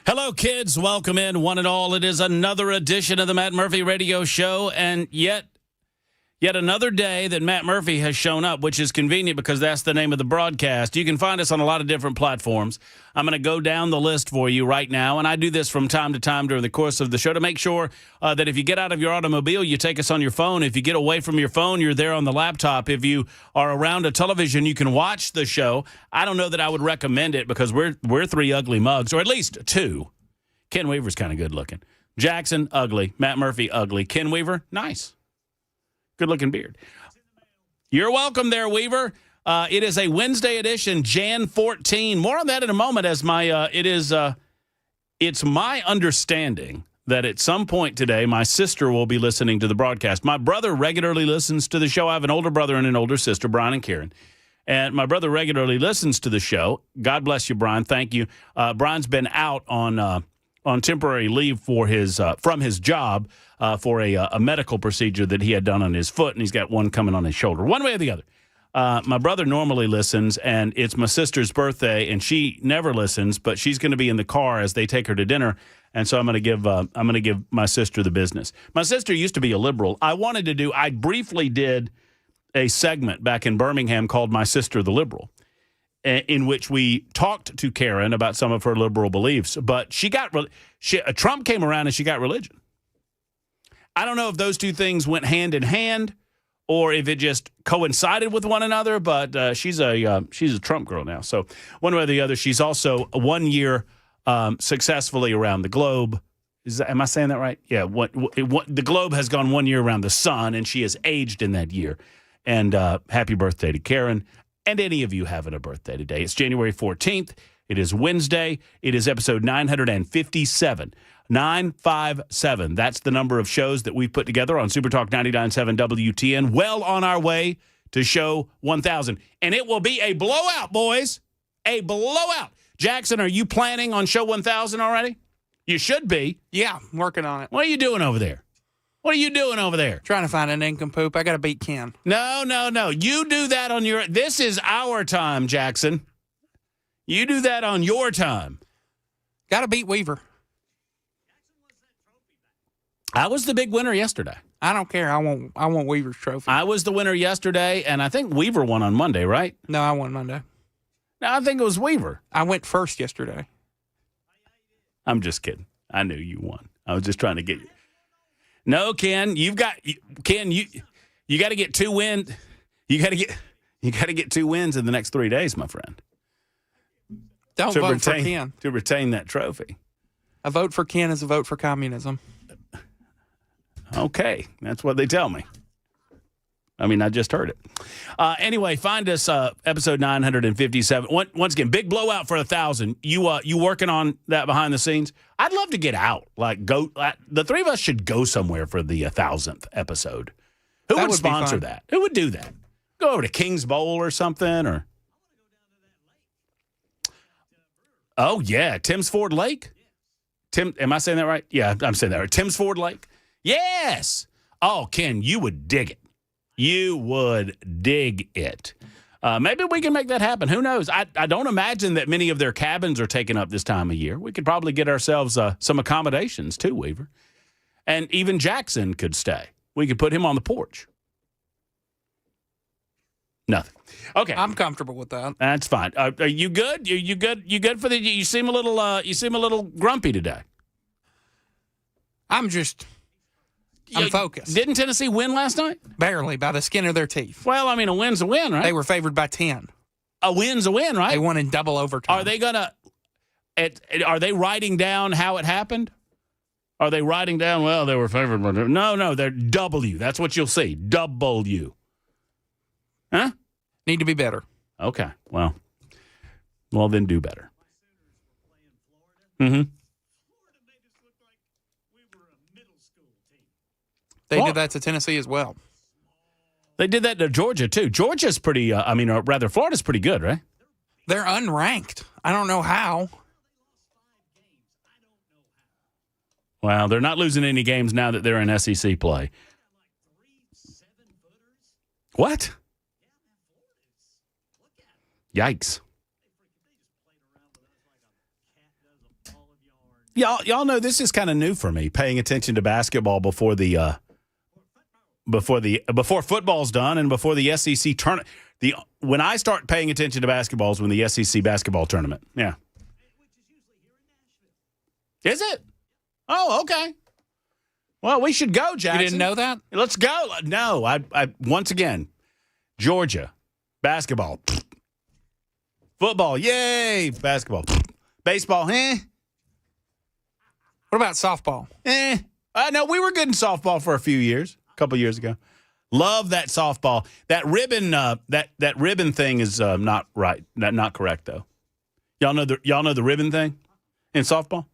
Hello, kids. Welcome in, one and all. It is another edition of the Matt Murphy Radio Show, and yet another day that Matt Murphy has shown up, which is convenient because that's the name of the broadcast. You can find us on a lot of different platforms. I'm going to go down the list for you right now, and I do this from time to time during the course of the show to make sure that if you get out of your automobile, you take us on your phone. If you get away from your phone, you're there on the laptop. If you are around a television, you can watch the show. I don't know that I would recommend it because we're three ugly mugs, or at least two. Ken Weaver's kind of good looking. Jackson, ugly. Matt Murphy, ugly. Ken Weaver, nice. Good-looking beard. You're welcome there, Weaver. It is a Wednesday edition, Jan 14. More on that in a moment as it's my understanding that at some point today, my sister will be listening to the broadcast. My brother regularly listens to the show. I have an older brother and an older sister, Brian and Karen. And my brother regularly listens to the show. God bless you, Brian. Thank you. Brian's been out on temporary leave for his from his job for a medical procedure that he had done on his foot, and he's got one coming on his shoulder. One way or the other. My brother normally listens, and it's my sister's birthday, and she never listens, but she's going to be in the car as they take her to dinner, and so I'm going to give my sister the business. My sister used to be a liberal. I briefly did a segment back in Birmingham called My Sister the Liberal, in which we talked to Karen about some of her liberal beliefs. But Trump came around and she got religion. I don't know if those two things went hand in hand or if it just coincided with one another, but she's a Trump girl now. So one way or the other, she's also 1 year successfully around the globe. Am I saying that right? Yeah. The globe has gone 1 year around the sun, and she has aged in that year. And happy birthday to Karen. And any of you having a birthday today. It's January 14th. It is Wednesday. It is episode 957. 957. That's the number of shows that we've put together on Super Talk 99.7 WTN. Well on our way to show 1,000. And it will be a blowout, boys. A blowout. Jackson, are you planning on show 1,000 already? You should be. Yeah, I'm working on it. What are you doing over there? What are you doing over there? Trying to find an nincompoop. I got to beat Ken. No. You do that on your... This is our time, Jackson. You do that on your time. Got to beat Weaver. I was the big winner yesterday. I don't care. I want Weaver's trophy. I was the winner yesterday, and I think Weaver won on Monday, right? No, I won Monday. No, I think it was Weaver. I went first yesterday. I'm just kidding. I knew you won. I was just trying to get you. No, Ken, you got to get 2 wins. You got to get 2 wins in the next 3 days, my friend. Don't vote for Ken. To retain that trophy. A vote for Ken is a vote for communism. Okay, that's what they tell me. I mean, I just heard it. Anyway, find us episode 957. Once again, big blowout for 1,000. You working on that behind the scenes? I'd love to get out. The three of us should go somewhere for the 1,000th episode. Who would sponsor that? Who would do that? Go over to King's Bowl or something, or? Oh yeah, Tim's Ford Lake. Am I saying that right? Yeah, I'm saying that right. Tim's Ford Lake. Yes. Oh, Ken, you would dig it. You would dig it. Maybe we can make that happen. Who knows? I don't imagine that many of their cabins are taken up this time of year. We could probably get ourselves some accommodations too, Weaver. And even Jackson could stay. We could put him on the porch. Nothing. Okay. I'm comfortable with that. That's fine. Are you good? You good? You good for the? You seem a little grumpy today. I'm focused. Didn't Tennessee win last night? Barely, by the skin of their teeth. Well, I mean, a win's a win, right? They were favored by 10. A win's a win, right? They won in double overtime. Are they writing down how it happened? Are they writing down, well, they were favored by... No, they're W. That's what you'll see. W. Huh? Need to be better. Okay, well, then do better. Mm-hmm. They did that to Tennessee as well. They did that to Georgia, too. Georgia's pretty, Florida's pretty good, right? They're unranked. I don't know how. Well, they're not losing any games now that they're in SEC play. What? Yikes. Y'all know this is kind of new for me, paying attention to basketball before football's done and before the SEC tournament. When I start paying attention to basketball is when the SEC basketball tournament. Yeah. Is it? Oh, okay. Well, we should go, Jackson. You didn't know that? Let's go. No, I once again, Georgia, basketball. Football, yay. Basketball. Baseball, What about softball? No, we were good in softball for a couple years ago. Love that softball. That ribbon, that ribbon thing is not right. Not correct though. Y'all know the ribbon thing in softball?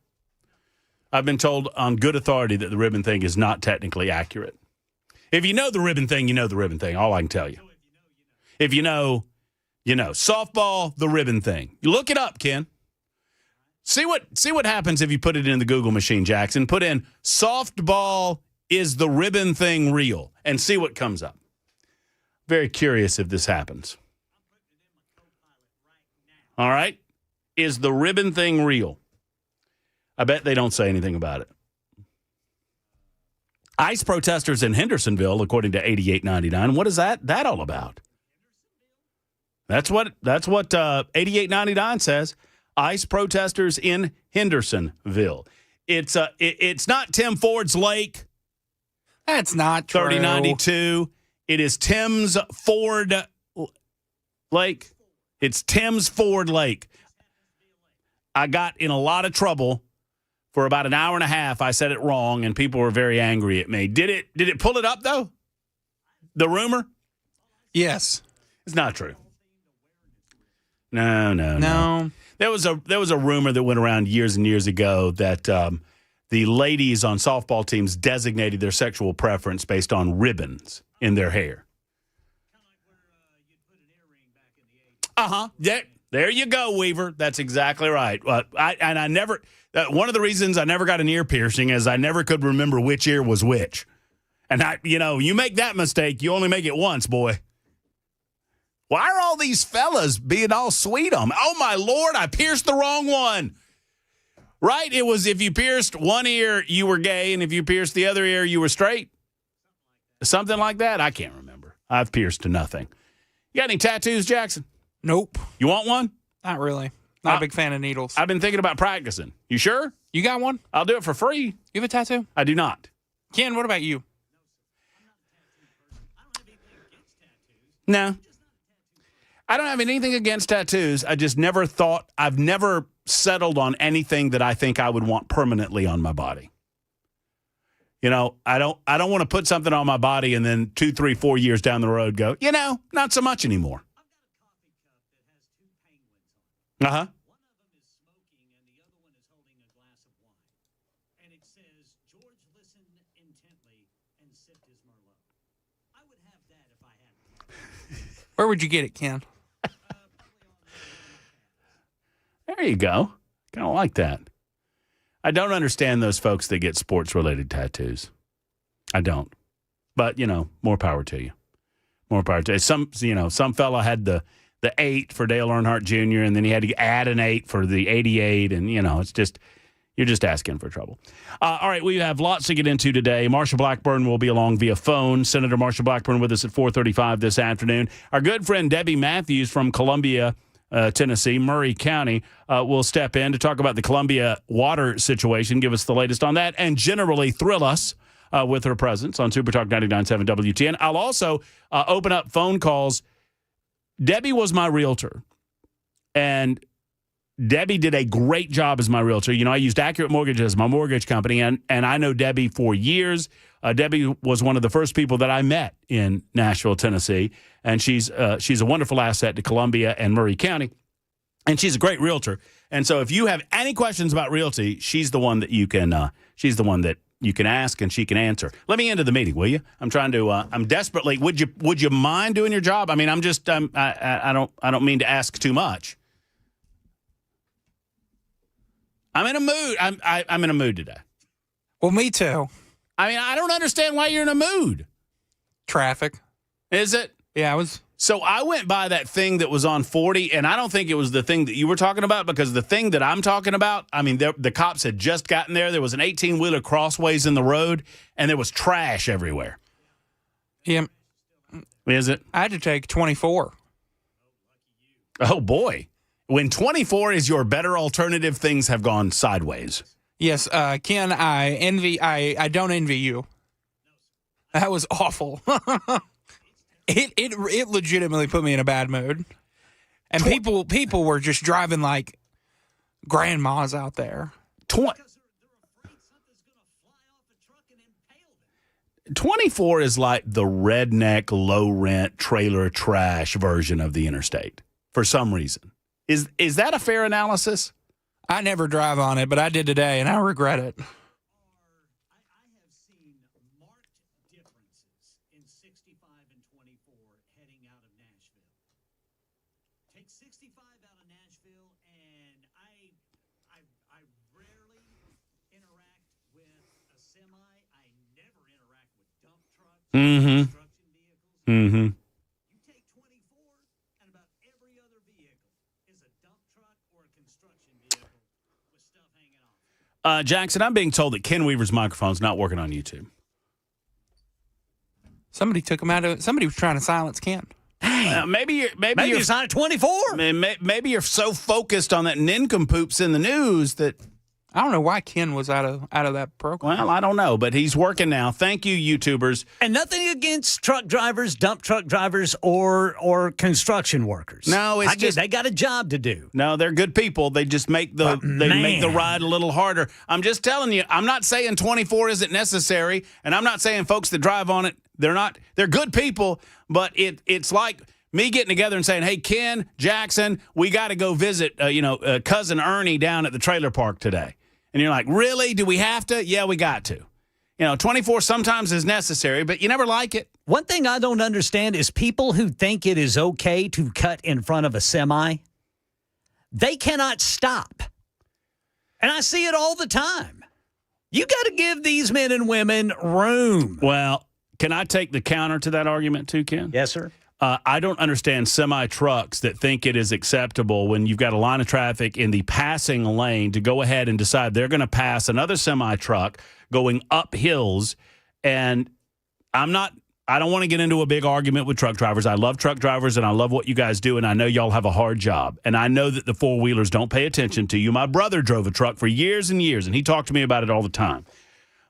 I've been told on good authority that the ribbon thing is not technically accurate. If you know the ribbon thing, you know the ribbon thing. All I can tell you. If you know, you know. Softball, the ribbon thing. You look it up, Ken. See what happens if you put it in the Google machine, Jackson. Put in softball, is the ribbon thing real? And see what comes up. Very curious if this happens. All right. Is the ribbon thing real? I bet they don't say anything about it. ICE protesters in Hendersonville, according to 8899. What is that all about? That's what 8899 says. ICE protesters in Hendersonville. It's not Tim Ford's Lake. That's not true. 3092. It is Tim's Ford Lake. It's Tim's Ford Lake. I got in a lot of trouble for about an hour and a half. I said it wrong, and people were very angry at me. Did it pull it up, though? The rumor? Yes. It's not true. No. There was a rumor that went around years and years ago that the ladies on softball teams designated their sexual preference based on ribbons in their hair. Yeah, there you go, Weaver. That's exactly right. I never. One of the reasons I never got an ear piercing is I never could remember which ear was which. And you make that mistake, you only make it once, boy. Why are all these fellas being all sweet on me? Oh, my Lord, I pierced the wrong one. Right? It was if you pierced one ear, you were gay, and if you pierced the other ear, you were straight. Something like that? I can't remember. I've pierced to nothing. You got any tattoos, Jackson? Nope. You want one? Not really. Not a big fan of needles. I've been thinking about practicing. You sure? You got one? I'll do it for free. You have a tattoo? I do not. Ken, what about you? No. I don't have anything against tattoos. I just never thought, I've never settled on anything that I think I would want permanently on my body. I don't want to put something on my body and then 2, 3, 4 years down the road go, not so much anymore. Uh-huh. One of them is smoking and the other one is holding a glass of wine. And it says, George listened intently and sipped his Merlot. I would have that if I had one. Where would you get it, Ken? There you go. Kind of like that. I don't understand those folks that get sports-related tattoos. I don't. But, more power to you. More power to you. Some fella had the 8 for Dale Earnhardt Jr., and then he had to add an 8 for the 88, and, it's just, you're just asking for trouble. All right, we have lots to get into today. Marsha Blackburn will be along via phone. Senator Marsha Blackburn with us at 4:35 this afternoon. Our good friend Debbie Matthews from Columbia, Tennessee, Murray County, will step in to talk about the Columbia water situation, give us the latest on that, and generally thrill us with her presence on Super Talk 99.7 WTN. I'll also open up phone calls. Debbie was my realtor, and Debbie did a great job as my realtor. I used Accurate Mortgage as my mortgage company, and I know Debbie for years. Debbie was one of the first people that I met in Nashville, Tennessee, and she's a wonderful asset to Columbia and Murray County, and she's a great realtor. And so if you have any questions about realty, she's the one that you can ask and she can answer. Let me into the meeting, will you? I'm trying to. I'm desperately. Would you mind doing your job? I mean, I don't mean to ask too much. I'm in a mood. I'm in a mood today. Well, me too. I mean, I don't understand why you're in a mood. Traffic. Is it? Yeah, I was So I went by that thing that was on 40, and I don't think it was the thing that you were talking about, because the thing that I'm talking about, I mean, the cops had just gotten there. There was an 18-wheeler crossways in the road, and there was trash everywhere. Yeah. Is it? I had to take 24. Oh, boy. When 24 is your better alternative, things have gone sideways. Yes, Ken, I don't envy you. That was awful. It legitimately put me in a bad mood. And people were just driving like grandmas out there. 24 is like the redneck, low-rent, trailer trash version of the interstate for some reason. Is that a fair analysis? I never drive on it, but I did today, and I regret it. I have seen marked differences in 65 and 24 heading out of Nashville. Take 65 out of Nashville, and I rarely interact with a semi. I never interact with dump trucks, Mm-hmm. construction vehicles. Mm-hmm. You take 24, and about every other vehicle is a dump truck or a construction vehicle with stuff hanging off. Jackson, I'm being told that Ken Weaver's microphone's not working on YouTube. Somebody took him out of. Somebody was trying to silence Ken. Maybe Maybe you're it's on at 24. maybe you're so focused on that nincompoops in the news that. I don't know why Ken was out of that program. Well, I don't know, but he's working now. Thank you, YouTubers. And nothing against truck drivers, dump truck drivers, or construction workers. No, it's I get just they got a job to do. No, they're good people. They just make the make the ride a little harder. I'm just telling you. I'm not saying 24 isn't necessary, and I'm not saying folks that drive on it they're good people. But it's like me getting together and saying, "Hey, Ken, Jackson, we got to go visit cousin Ernie down at the trailer park today." And you're like, "Really? Do we have to?" Yeah, we got to. 24 sometimes is necessary, but you never like it. One thing I don't understand is people who think it is okay to cut in front of a semi, they cannot stop. And I see it all the time. You got to give these men and women room. Well, can I take the counter to that argument too, Ken? Yes, sir. I don't understand semi-trucks that think it is acceptable when you've got a line of traffic in the passing lane to go ahead and decide they're going to pass another semi-truck going up hills. And I don't want to get into a big argument with truck drivers. I love truck drivers, and I love what you guys do, and I know y'all have a hard job. And I know that the four-wheelers don't pay attention to you. My brother drove a truck for years and years, and he talked to me about it all the time.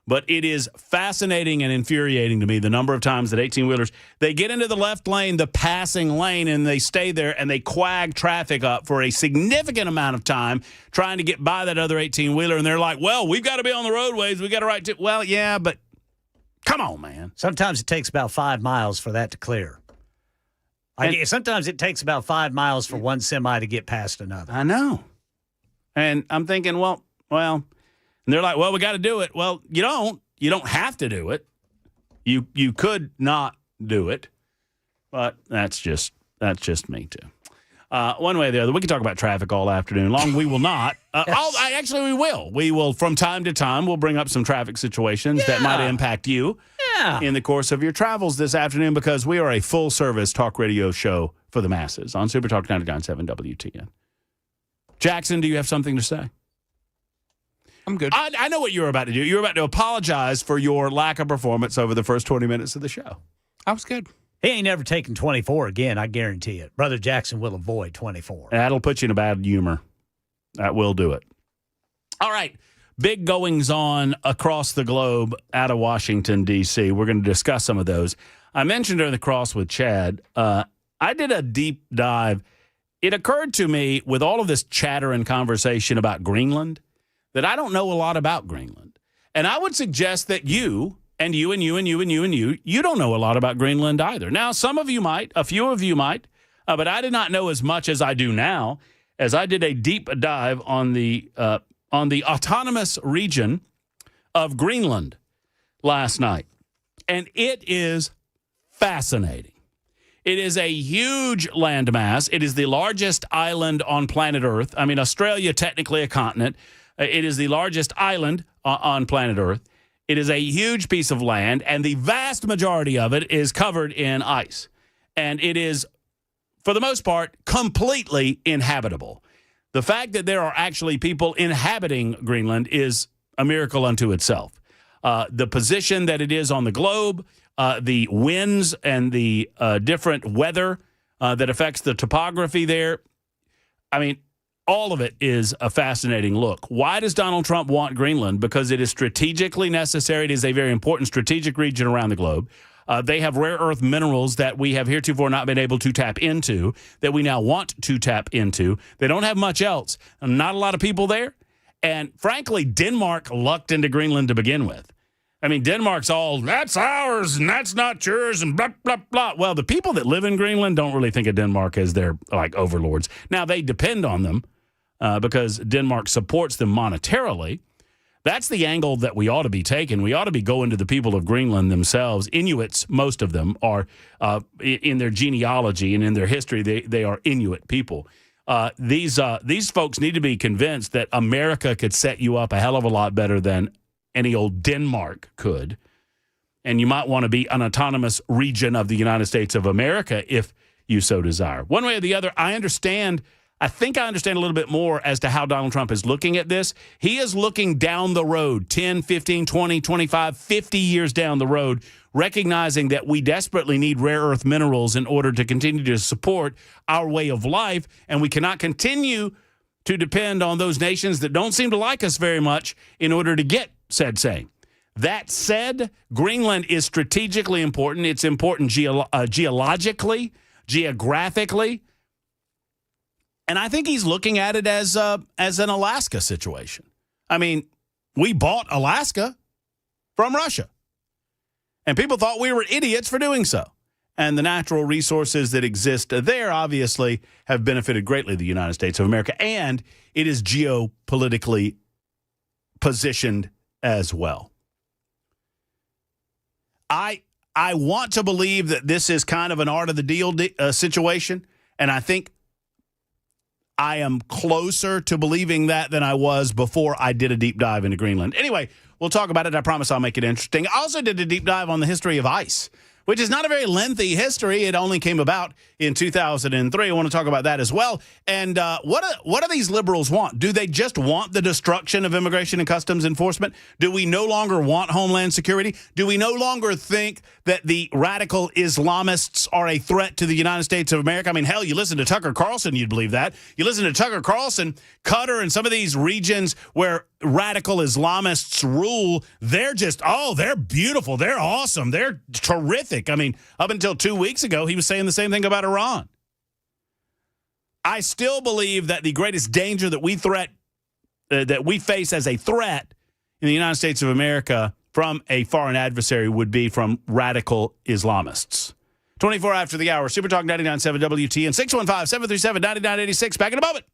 But it is fascinating and infuriating to me the number of times that 18-wheelers, they get into the left lane, the passing lane, and they stay there, and they quag traffic up for a significant amount of time trying to get by that other 18-wheeler. And they're like, well, we've got to be on the roadways. We got to right to. Well, yeah, but come on, man. Sometimes it takes about 5 miles for that to clear. Sometimes it takes about 5 miles for one semi to get past another. I know. And I'm thinking, well, and they're like, well, we got to do it. Well, you don't. You don't have to do it. You could not do it. But that's just me, too. One way or the other, we can talk about traffic all afternoon long. We will not. Actually, we will. We will, from time to time, we'll bring up some traffic situations that might impact you in the course of your travels this afternoon, because we are a full-service talk radio show for the masses on Super Talk 99.7 WTN. Jackson, do you have something to say? I'm good. I know what you were about to do. You were about to apologize for your lack of performance over the first 20 minutes of the show. I was good. He ain't never taken 24 again, I guarantee it. Brother Jackson will avoid 24. That'll put you in a bad humor. That will do it. All right. Big goings-on across the globe out of Washington, D.C. We're going to discuss some of those. I mentioned during the cross with Chad, I did a deep dive. It occurred to me with all of this chatter and conversation about Greenland that I don't know a lot about Greenland. And I would suggest that you don't know a lot about Greenland either. Now, some of you might, a few of you might, but I did not know as much as I do now, as I did a deep dive on the autonomous region of Greenland last night. And it is fascinating. It is a huge landmass. It is the largest island on planet Earth. I mean, Australia, technically a continent. It is the largest island on planet Earth. It is a huge piece of land, and the vast majority of it is covered in ice. And it is for the most part, completely inhabitable. The fact that there are actually people inhabiting Greenland is a miracle unto itself. The position that it is on the globe, the winds and the different weather that affects the topography there, I mean, all of it is a fascinating look. Why does Donald Trump want Greenland? Because it is strategically necessary. It is a very important strategic region around the globe. They have rare earth minerals that we have heretofore not been able to tap into, that we now want to tap into. They don't have much else. Not a lot of people there. And frankly, Denmark lucked into Greenland to begin with. I mean, Denmark's all, that's ours and that's not yours and blah, blah, blah. Well, the people that live in Greenland don't really think of Denmark as their, like, overlords. Now, they depend on them because Denmark supports them monetarily. That's the angle that we ought to be taking. We ought to be going to the people of Greenland themselves. Inuits, most of them, are in their genealogy and in their history, they are Inuit people. These folks need to be convinced that America could set you up a hell of a lot better than any old Denmark could. And you might want to be an autonomous region of the United States of America if you so desire. One way or the other, I think I understand a little bit more as to how Donald Trump is looking at this. He is looking down the road, 10, 15, 20, 25, 50 years down the road, recognizing that we desperately need rare earth minerals in order to continue to support our way of life, and we cannot continue to depend on those nations that don't seem to like us very much in order to get said same. That said, Greenland is strategically important. It's important geologically, geographically, and I think he's looking at it as an Alaska situation. I mean, we bought Alaska from Russia, and people thought we were idiots for doing so. And the natural resources that exist there obviously have benefited greatly the United States of America, and it is geopolitically positioned as well. I want to believe that this is kind of an art of the deal situation, and I think I am closer to believing that than I was before I did a deep dive into Greenland. Anyway, we'll talk about it. I promise I'll make it interesting. I also did a deep dive on the history of ice, which is not a very lengthy history. It only came about in 2003. I want to talk about that as well. And what do these liberals want? Do they just want the destruction of immigration and customs enforcement? Do we no longer want homeland security? Do we no longer think that the radical Islamists are a threat to the United States of America? I mean, hell, you listen to Tucker Carlson, you'd believe that. You listen to Tucker Carlson, Qatar, and some of these regions where radical Islamists rule, they're just, they're beautiful. They're awesome. They're terrific. I mean, up until 2 weeks ago, he was saying the same thing about Iran. I still believe that the greatest danger that we face as a threat in the United States of America from a foreign adversary would be from radical Islamists. 24 after the hour, Super Talk 99.7 WT and 615-737-9986. Back in a moment.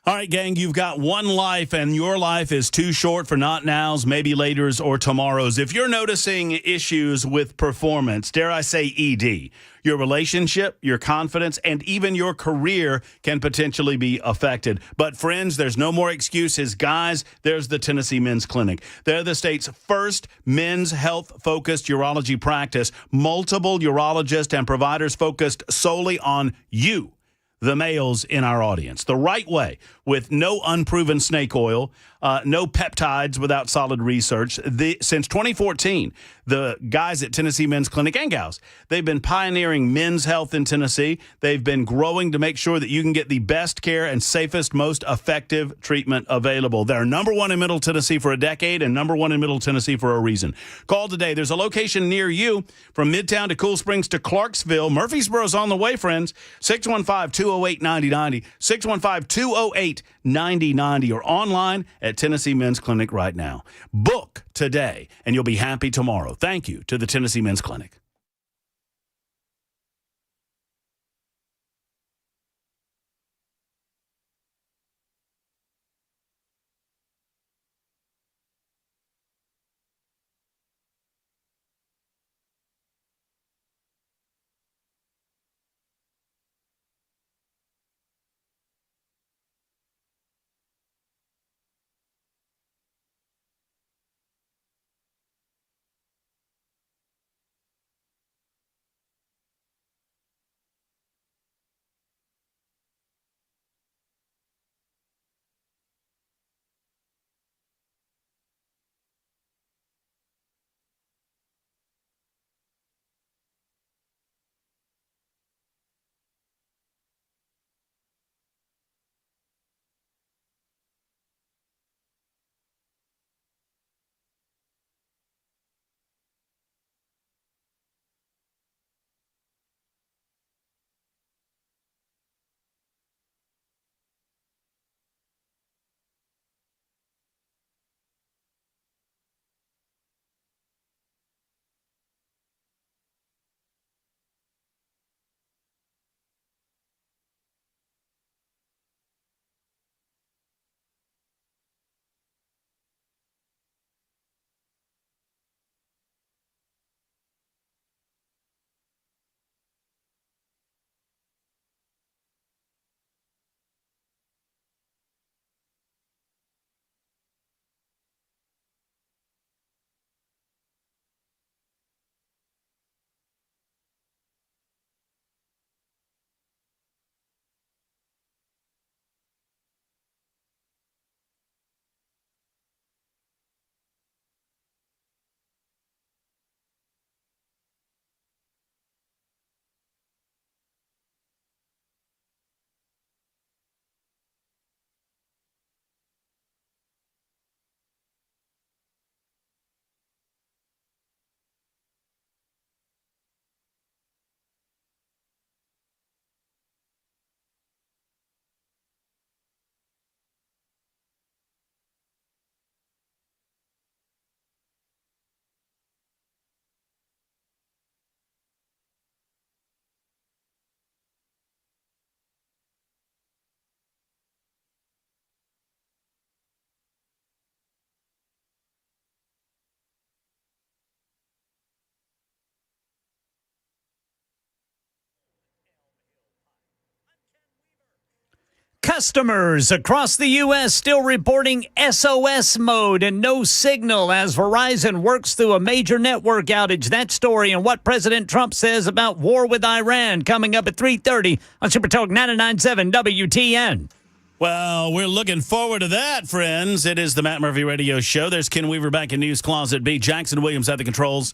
All right, gang, you've got one life, and your life is too short for not nows, maybe laters, or tomorrows. If you're noticing issues with performance, dare I say ED, your relationship, your confidence, and even your career can potentially be affected. But friends, there's no more excuses. Guys, there's the Tennessee Men's Clinic. They're the state's first men's health-focused urology practice. Multiple urologists and providers focused solely on you, the males in our audience, the right way, with no unproven snake oil, no peptides without solid research. Since 2014, the guys at Tennessee Men's Clinic and gals, they've been pioneering men's health in Tennessee. They've been growing to make sure that you can get the best care and safest, most effective treatment available. They're number one in Middle Tennessee for a decade and number one in Middle Tennessee for a reason. Call today. There's a location near you from Midtown to Cool Springs to Clarksville. Murfreesboro's on the way, friends. 615-208-9090, 615-208-9090, or online at Tennessee Men's Clinic right now. Book today, and you'll be happy tomorrow. Thank you to the Tennessee Men's Clinic. Customers across the U.S. still reporting SOS mode and no signal as Verizon works through a major network outage. That story and what President Trump says about war with Iran coming up at 3:30 on Super Talk 99.7 WTN. Well, we're looking forward to that, friends. It is the Matt Murphy Radio Show. There's Ken Weaver back in News Closet B. Jackson Williams at the controls,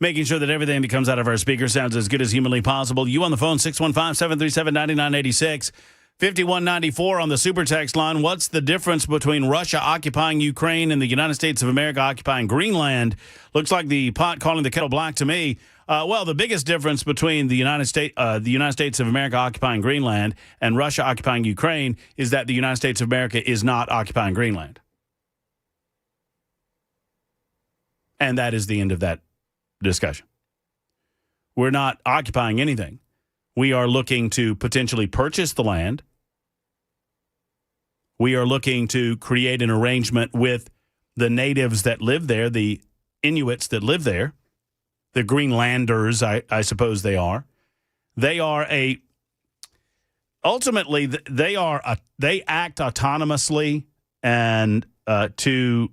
making sure that everything that comes out of our speaker sounds as good as humanly possible. You on the phone, 615-737-9986. 5194 on the super text line. What's the difference between Russia occupying Ukraine and the United States of America occupying Greenland? Looks like the pot calling the kettle black to me. Well, the biggest difference between the United States of America occupying Greenland and Russia occupying Ukraine is that the United States of America is not occupying Greenland. And that is the end of that discussion. We're not occupying anything. We are looking to potentially purchase the land. We are looking to create an arrangement with the natives that live there, the Inuits that live there, the Greenlanders, I suppose they are. They are ultimately, they act autonomously and to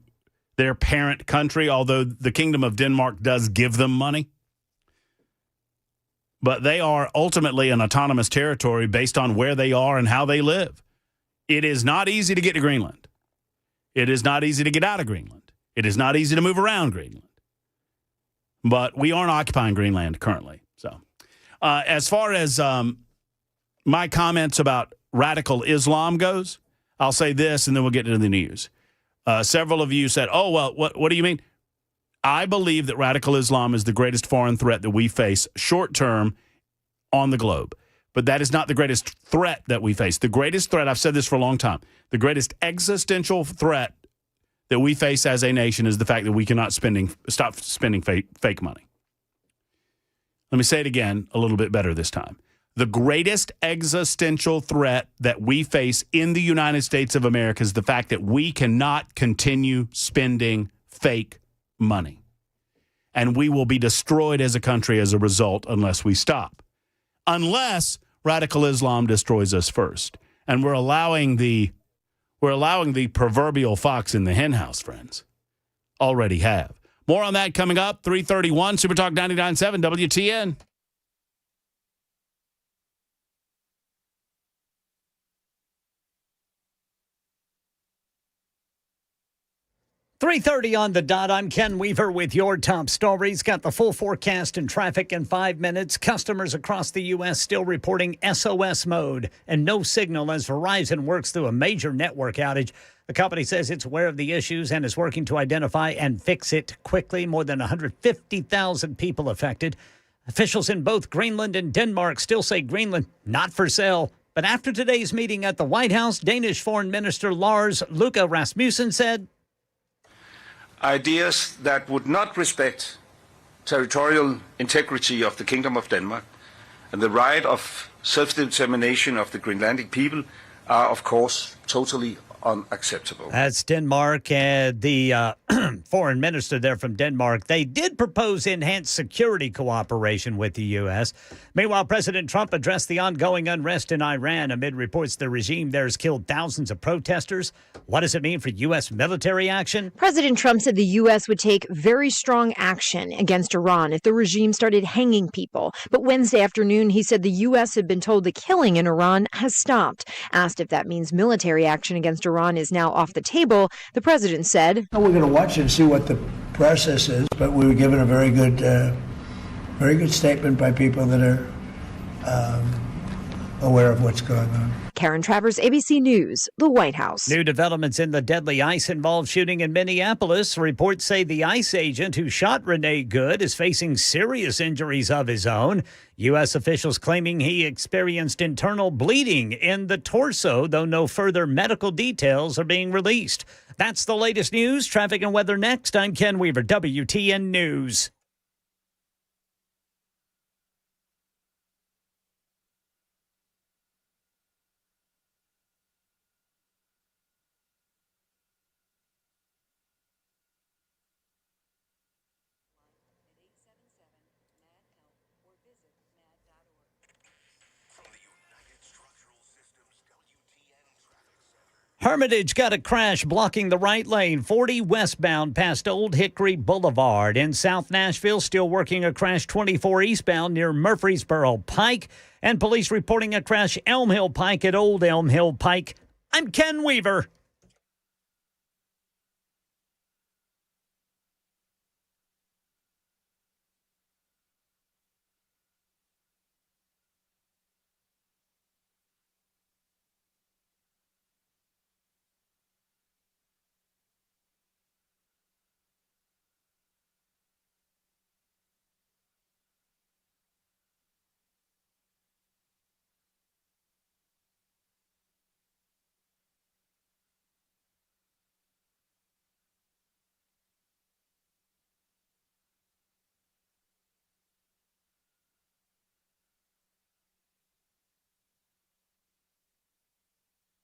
their parent country, although the Kingdom of Denmark does give them money. But they are ultimately an autonomous territory based on where they are and how they live. It is not easy to get to Greenland. It is not easy to get out of Greenland. It is not easy to move around Greenland. But we aren't occupying Greenland currently. So as far as my comments about radical Islam goes, I'll say this and then we'll get into the news. Several of you said, oh, well, what do you mean? I believe that radical Islam is the greatest foreign threat that we face short term on the globe. But that is not the greatest threat that we face. The greatest threat, I've said this for a long time, the greatest existential threat that we face as a nation is the fact that we cannot stop spending fake money. Let me say it again a little bit better this time. The greatest existential threat that we face in the United States of America is the fact that we cannot continue spending fake money. And we will be destroyed as a country as a result unless we stop. Unless radical Islam destroys us first. And we're allowing the proverbial fox in the henhouse, friends. Already have. More on that coming up. 3:31 Super Talk 99.7 WTN. 3:30 on the dot. I'm Ken Weaver with your top stories. Got the full forecast and traffic in 5 minutes. Customers across the U.S. still reporting SOS mode and no signal as Verizon works through a major network outage. The company says it's aware of the issues and is working to identify and fix it quickly. More than 150,000 people affected. Officials in both Greenland and Denmark still say Greenland not for sale. But after today's meeting at the White House, Danish Foreign Minister Lars Løkke Rasmussen said, ideas that would not respect territorial integrity of the Kingdom of Denmark and the right of self-determination of the Greenlandic people are, of course, totally unacceptable. That's Denmark. The foreign minister there from Denmark, they did propose enhanced security cooperation with the U.S. Meanwhile, President Trump addressed the ongoing unrest in Iran amid reports the regime there has killed thousands of protesters. What does it mean for U.S. military action? President Trump said the U.S. would take very strong action against Iran if the regime started hanging people. But Wednesday afternoon, he said the U.S. had been told the killing in Iran has stopped. Asked if that means military action against Iran is now off the table, the president said, we're going to watch and see what the process is, but we were given a very good statement by people that are aware of what's going on. Karen Travers, ABC News, the White House. New developments in the deadly ICE-involved shooting in Minneapolis. Reports say the ICE agent who shot Renee Good is facing serious injuries of his own. U.S. officials claiming he experienced internal bleeding in the torso, though no further medical details are being released. That's the latest news. Traffic and weather next. I'm Ken Weaver, WTN News. Hermitage got a crash blocking the right lane, 40 westbound past Old Hickory Boulevard. In South Nashville, still working a crash 24 eastbound near Murfreesboro Pike. And police reporting a crash Elm Hill Pike at Old Elm Hill Pike. I'm Ken Weaver.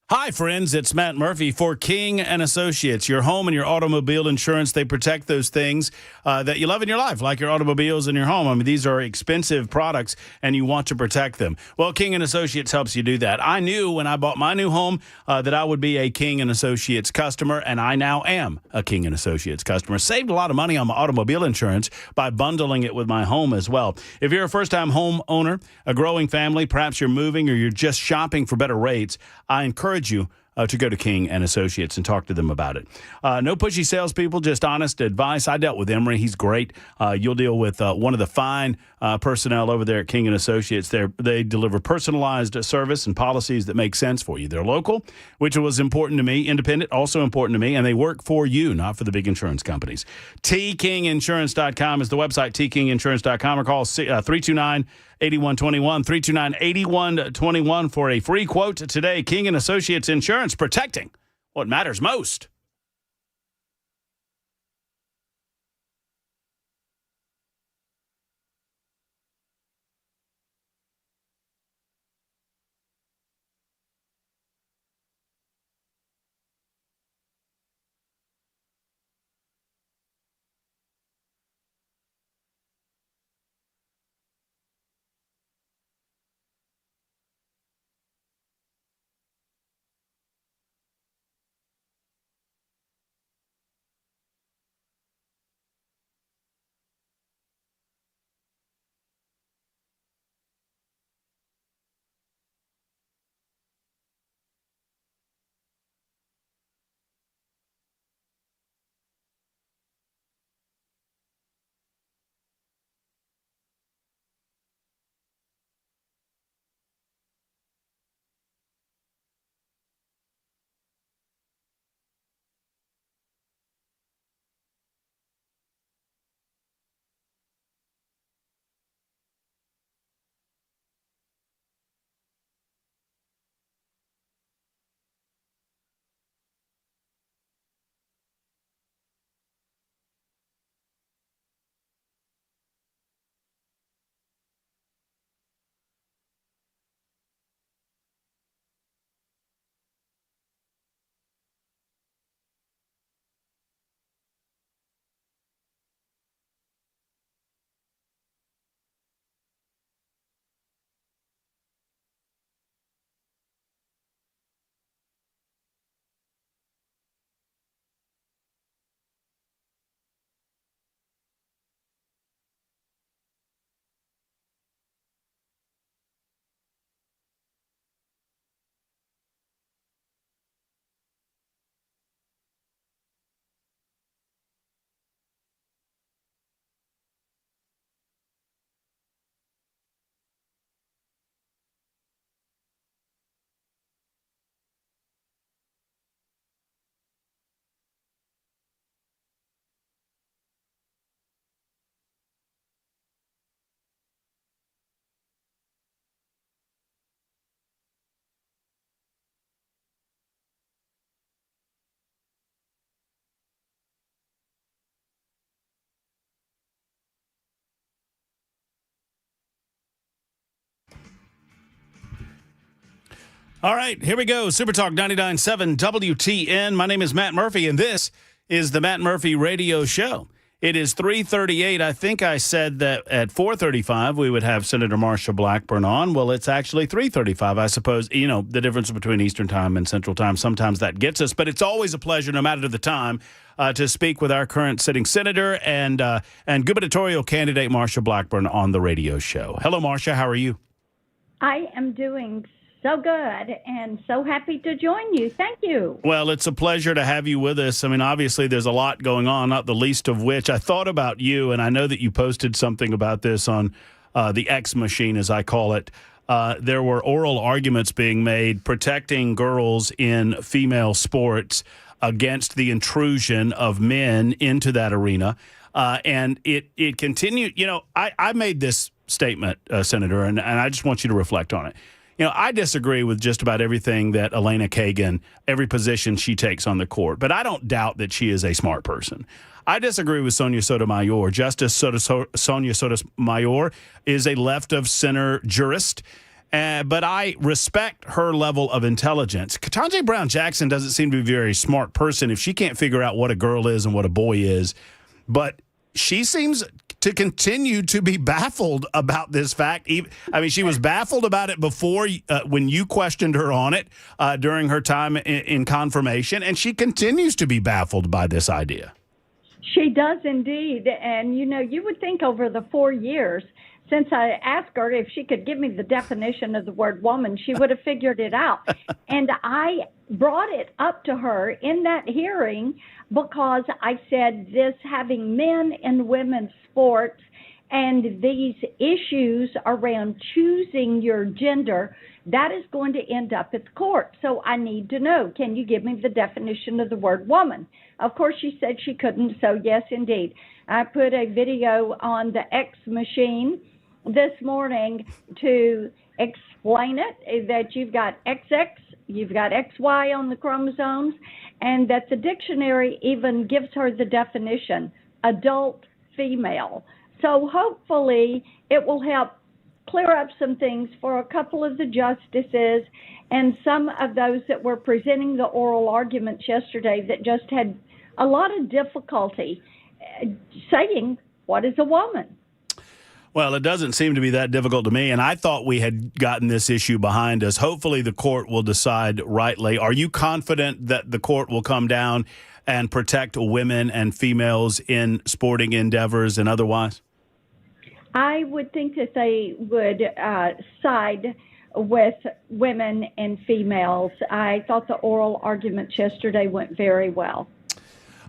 Hi, friends. It's Matt Murphy for King and Associates. Your home and your automobile insurance, they protect those things that you love in your life, like your automobiles and your home. I mean, these are expensive products, and you want to protect them. Well, King and Associates helps you do that. I knew when I bought my new home that I would be a King and Associates customer, and I now am a King and Associates customer. Saved a lot of money on my automobile insurance by bundling it with my home as well. If you're a first-time home owner, a growing family, perhaps you're moving or you're just shopping for better rates, I encourage you to go to King and Associates and talk to them about it. No pushy salespeople, just honest advice. I dealt with Emery. He's great. You'll deal with one of the fine personnel over there at King and Associates. They deliver personalized service and policies that make sense for you. They're local, which was important to me. Independent, also important to me. And they work for you, not for the big insurance companies. tkinginsurance.com is the website, tkinginsurance.com, or call 329 8121, 329 8121 for a free quote today. King and Associates Insurance, protecting what matters most. All right, here we go. Super Talk 99.7 WTN. My name is Matt Murphy, and this is the Matt Murphy Radio Show. It is 3:38. I think I said that at 4:35 we would have Senator Marsha Blackburn on. Well, it's actually 3:35. I suppose, you know, the difference between Eastern Time and Central Time, sometimes that gets us. But it's always a pleasure, no matter the time, to speak with our current sitting senator and gubernatorial candidate Marsha Blackburn on the radio show. Hello, Marsha. How are you? I am doing so good and so happy to join you. Thank you. Well, it's a pleasure to have you with us. I mean, obviously, there's a lot going on, not the least of which I thought about you, and I know that you posted something about this on the X machine, as I call it. There were oral arguments being made protecting girls in female sports against the intrusion of men into that arena. And it continued. You know, I made this statement, Senator, and I just want you to reflect on it. You know, I disagree with just about everything that Elena Kagan, every position she takes on the court, but I don't doubt that she is a smart person. I disagree with Sonia Sotomayor. Justice Sonia Sotomayor is a left-of-center jurist, but I respect her level of intelligence. Ketanji Brown Jackson doesn't seem to be a very smart person if she can't figure out what a girl is and what a boy is, but she seems to continue to be baffled about this fact. I mean, she was baffled about it before when you questioned her on it during her time in confirmation, and she continues to be baffled by this idea. She does indeed. And, you know, you would think over the 4 years since I asked her if she could give me the definition of the word woman, she would have figured it out. And I brought it up to her in that hearing because I said this having men and women's sports and these issues around choosing your gender, that is going to end up at the court. So I need to know, can you give me the definition of the word woman? Of course, she said she couldn't, so yes, indeed. I put a video on the X machine this morning to explain it, that you've got XX, you've got XY on the chromosomes, and that the dictionary even gives her the definition, adult female. So hopefully it will help clear up some things for a couple of the justices and some of those that were presenting the oral arguments yesterday that just had a lot of difficulty saying, what is a woman? Well, it doesn't seem to be that difficult to me, and I thought we had gotten this issue behind us. Hopefully the court will decide rightly. Are you confident that the court will come down and protect women and females in sporting endeavors and otherwise? I would think that they would side with women and females. I thought the oral arguments yesterday went very well.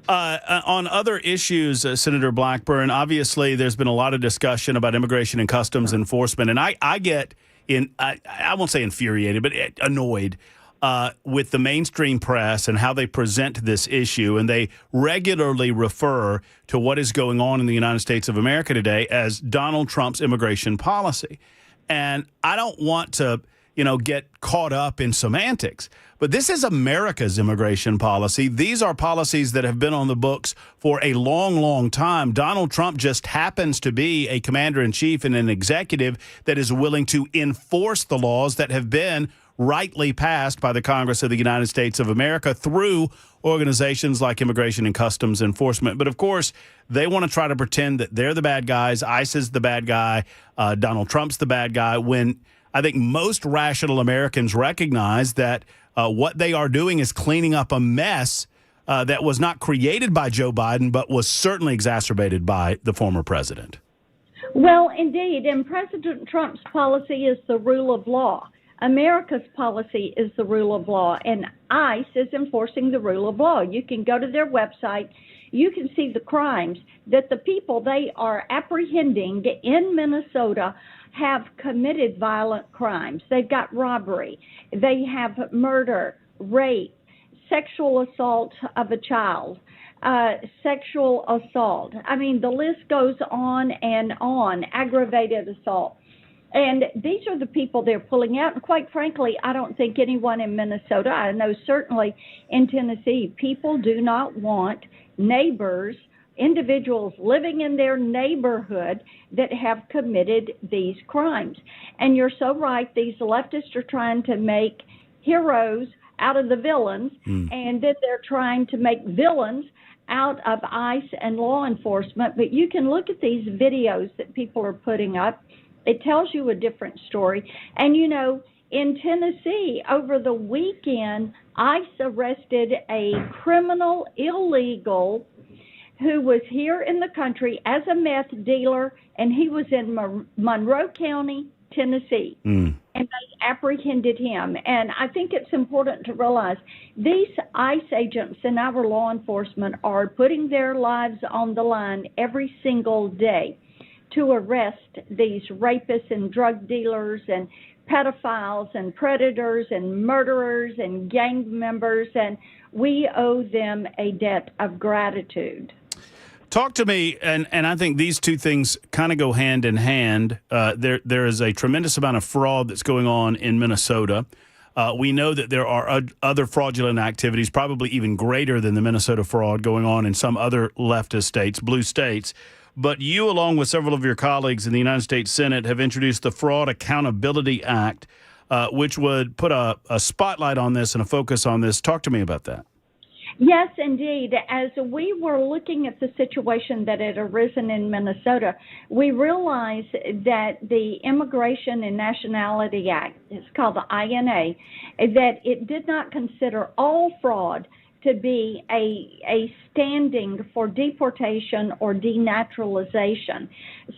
On other issues, Senator Blackburn, obviously there's been a lot of discussion about immigration and customs enforcement, and I get I won't say infuriated, but annoyed with the mainstream press and how they present this issue, and they regularly refer to what is going on in the United States of America today as Donald Trump's immigration policy. And I don't want to, get caught up in semantics, but this is America's immigration policy. These are policies that have been on the books for a long, long time. Donald Trump just happens to be a commander-in-chief and an executive that is willing to enforce the laws that have been rightly passed by the Congress of the United States of America through organizations like Immigration and Customs Enforcement. But, of course, they want to try to pretend that they're the bad guys, ICE is the bad guy, Donald Trump's the bad guy, when I think most rational Americans recognize that what they are doing is cleaning up a mess that was not created by Joe Biden, but was certainly exacerbated by the former president. Well, indeed, and President Trump's policy is the rule of law. America's policy is the rule of law, and ICE is enforcing the rule of law. You can go to their website. You can see the crimes that the people they are apprehending in Minnesota have committed violent crimes. They've got robbery. They have murder, rape, sexual assault of a child, sexual assault. I mean, the list goes on and on, aggravated assault. And these are the people they're pulling out. And quite frankly, I don't think anyone in Minnesota, I know certainly in Tennessee, people do not want neighbors, individuals living in their neighborhood that have committed these crimes. And you're so right, these leftists are trying to make heroes out of the villains, and that they're trying to make villains out of ICE and law enforcement, but you can look at these videos that people are putting up. It tells you a different story. And, you know, in Tennessee, over the weekend, ICE arrested a criminal illegal who was here in the country as a meth dealer, and he was in Monroe County, Tennessee. And they apprehended him. And I think it's important to realize these ICE agents and our law enforcement are putting their lives on the line every single day to arrest these rapists and drug dealers and pedophiles and predators and murderers and gang members, and we owe them a debt of gratitude. Talk to me, and I think these two things kind of go hand in hand. There is a tremendous amount of fraud that's going on in Minnesota. We know that there are other fraudulent activities, probably even greater than the Minnesota fraud, going on in some other leftist states, blue states. But you, along with several of your colleagues in the United States Senate, have introduced the Fraud Accountability Act, which would put a spotlight on this and a focus on this. Talk to me about that. Yes, indeed. As we were looking at the situation that had arisen in Minnesota, we realized that the Immigration and Nationality Act, it's called the INA, that it did not consider all fraud to be a standing for deportation or denaturalization.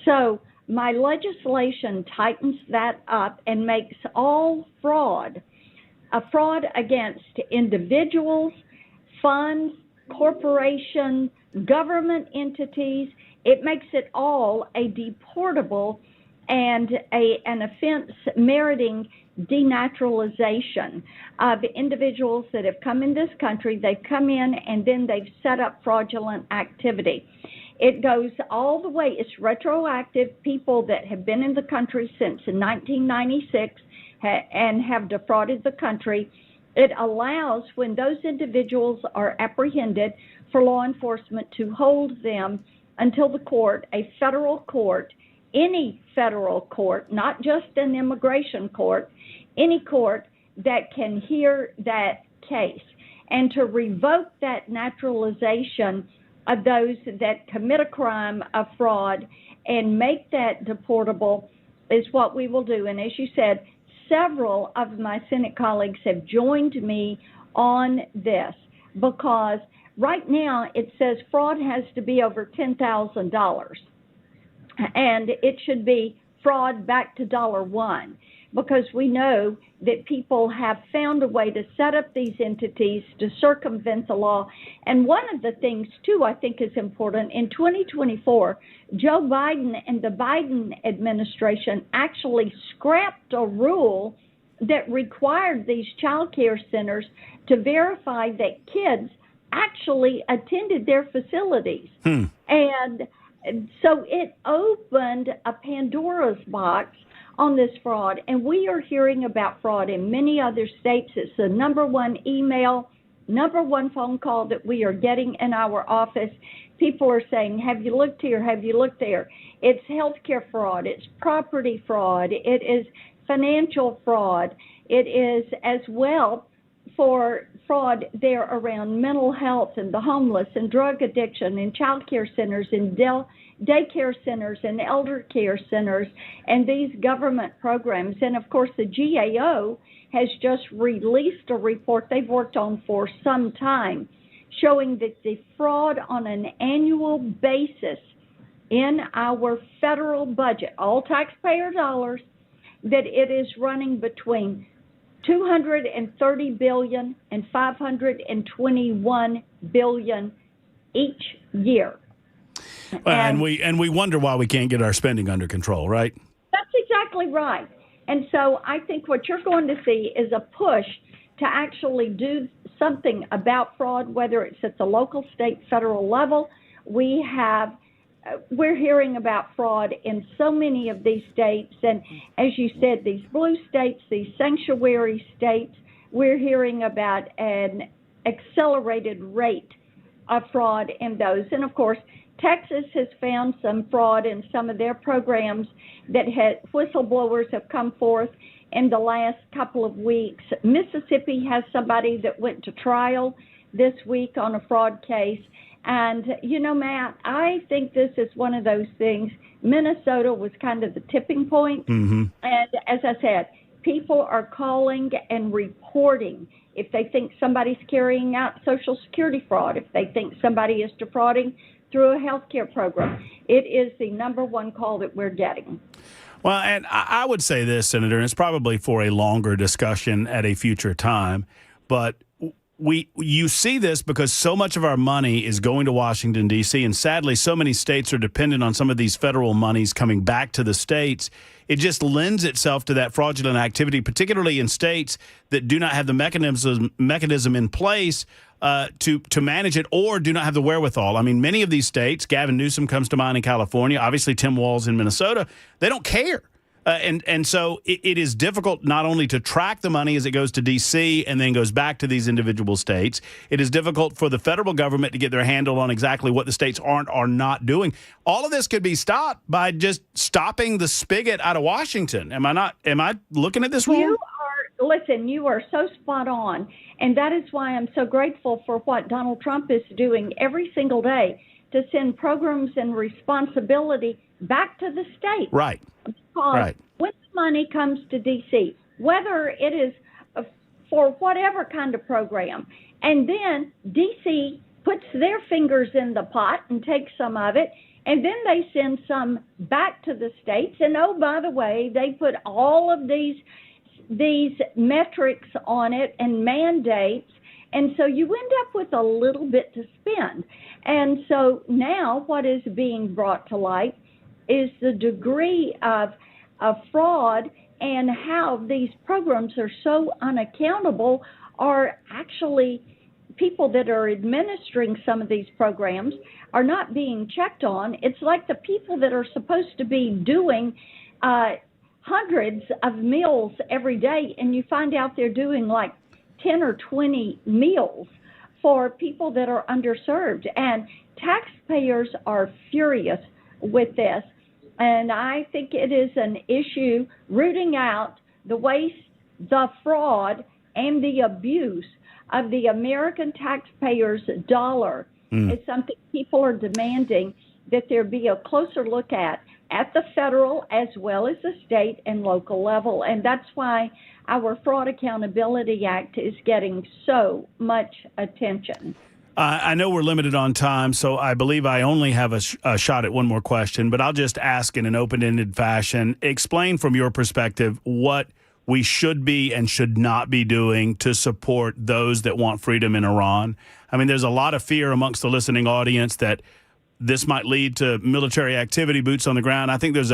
So my legislation tightens that up and makes all fraud a fraud against individuals, funds, corporations, government entities. It makes it all a deportable and an offense meriting denaturalization of individuals that have come in this country. They've come in and then they've set up fraudulent activity. It goes all the way. It's retroactive. People that have been in the country since 1996 and have defrauded the country. It allows, when those individuals are apprehended, for law enforcement to hold them until the court, a federal court, any federal court, not just an immigration court, any court that can hear that case, and to revoke that naturalization of those that commit a crime of fraud and make that deportable is what we will do. And as you said, several of my Senate colleagues have joined me on this because right now it says fraud has to be over $10,000 and it should be fraud back to $1 because we know that people have found a way to set up these entities to circumvent the law. And one of the things, too, I think is important, in 2024, Joe Biden and the Biden administration actually scrapped a rule that required these child care centers to verify that kids actually attended their facilities. And so it opened a Pandora's box on this fraud, and we are hearing about fraud in many other states. It's the number one email, number one phone call that we are getting in our office. People are saying, have you looked here? Have you looked there? It's healthcare fraud. It's property fraud. It is financial fraud. It is as well for fraud there around mental health and the homeless and drug addiction and child care centers and daycare centers and elder care centers and these government programs. And of course, the GAO has just released a report they've worked on for some time showing that the fraud on an annual basis in our federal budget, all taxpayer dollars, that it is running between $230 billion and $521 billion each year. And we wonder why we can't get our spending under control, right? That's exactly right. And so I think what you're going to see is a push to actually do something about fraud, whether it's at the local, state, federal level. We're hearing about fraud in so many of these states. And as you said, these blue states, these sanctuary states, we're hearing about an accelerated rate of fraud in those. And of course, Texas has found some fraud in some of their programs that whistleblowers have come forth in the last couple of weeks. Mississippi has somebody that went to trial this week on a fraud case. And, Matt, I think this is one of those things. Minnesota was kind of the tipping point. Mm-hmm. And as I said, people are calling and reporting if they think somebody's carrying out Social Security fraud, if they think somebody is defrauding through a health care program. It is the number one call that we're getting. Well, and I would say this, Senator, and it's probably for a longer discussion at a future time, but you see this because so much of our money is going to Washington, D.C., and sadly, so many states are dependent on some of these federal monies coming back to the states. It just lends itself to that fraudulent activity, particularly in states that do not have the mechanism in place to manage it or do not have the wherewithal. I mean, many of these states, Gavin Newsom comes to mind in California, obviously Tim Walz in Minnesota, they don't care. And so it is difficult not only to track the money as it goes to D.C. and then goes back to these individual states. It is difficult for the federal government to get their handle on exactly what the states aren't or not doing. All of this could be stopped by just stopping the spigot out of Washington. Am I looking at this wrong? You are so spot on. And that is why I'm so grateful for what Donald Trump is doing every single day to send programs and responsibility back to the state. Right. Because when the money comes to D.C., whether it is for whatever kind of program, and then D.C. puts their fingers in the pot and takes some of it, and then they send some back to the states. And, oh, by the way, they put all of these metrics on it and mandates, and so you end up with a little bit to spend. And so now what is being brought to light is the degree of fraud and how these programs are so unaccountable are actually people that are administering some of these programs are not being checked on. It's like the people that are supposed to be doing hundreds of meals every day, and you find out they're doing like 10 or 20 meals for people that are underserved. And taxpayers are furious with this. And I think it is an issue rooting out the waste, the fraud, and the abuse of the American taxpayers' dollar. It's something people are demanding that there be a closer look at the federal as well as the state and local level. And that's why our Fraud Accountability Act is getting so much attention. I know we're limited on time, so I believe I only have a shot at one more question, but I'll just ask in an open-ended fashion. Explain from your perspective what we should be and should not be doing to support those that want freedom in Iran. I mean, there's a lot of fear amongst the listening audience that this might lead to military activity, boots on the ground. I think there's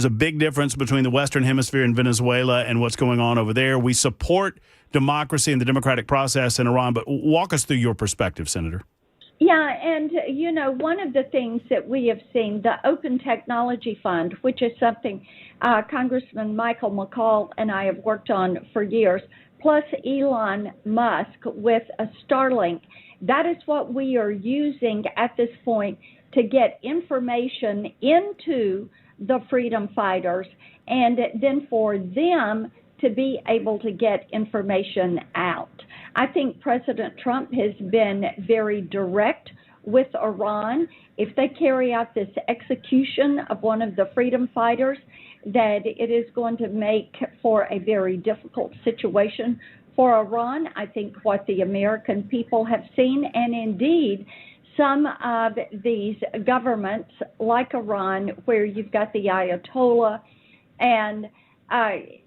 a big difference between the Western Hemisphere and Venezuela and what's going on over there. We support democracy and the democratic process in Iran, but walk us through your perspective, Senator. Yeah, and, one of the things that we have seen, the Open Technology Fund, which is something Congressman Michael McCall and I have worked on for years, plus Elon Musk with Starlink, that is what we are using at this point to get information into the freedom fighters and then for them to be able to get information out. I think President Trump has been very direct with Iran. If they carry out this execution of one of the freedom fighters, that it is going to make for a very difficult situation for Iran. I think what the American people have seen, and indeed some of these governments like Iran, where you've got the Ayatollah and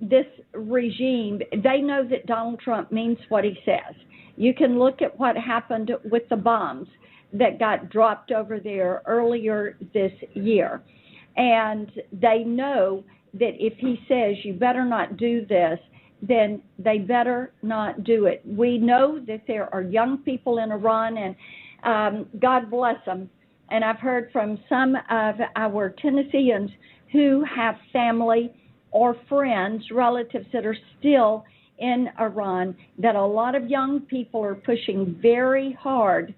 this regime, they know that Donald Trump means what he says. You can look at what happened with the bombs that got dropped over there earlier this year. And they know that if he says you better not do this, then they better not do it. We know that there are young people in Iran, and God bless them. And I've heard from some of our Tennesseans who have family or friends, relatives that are still in Iran, that a lot of young people are pushing very hard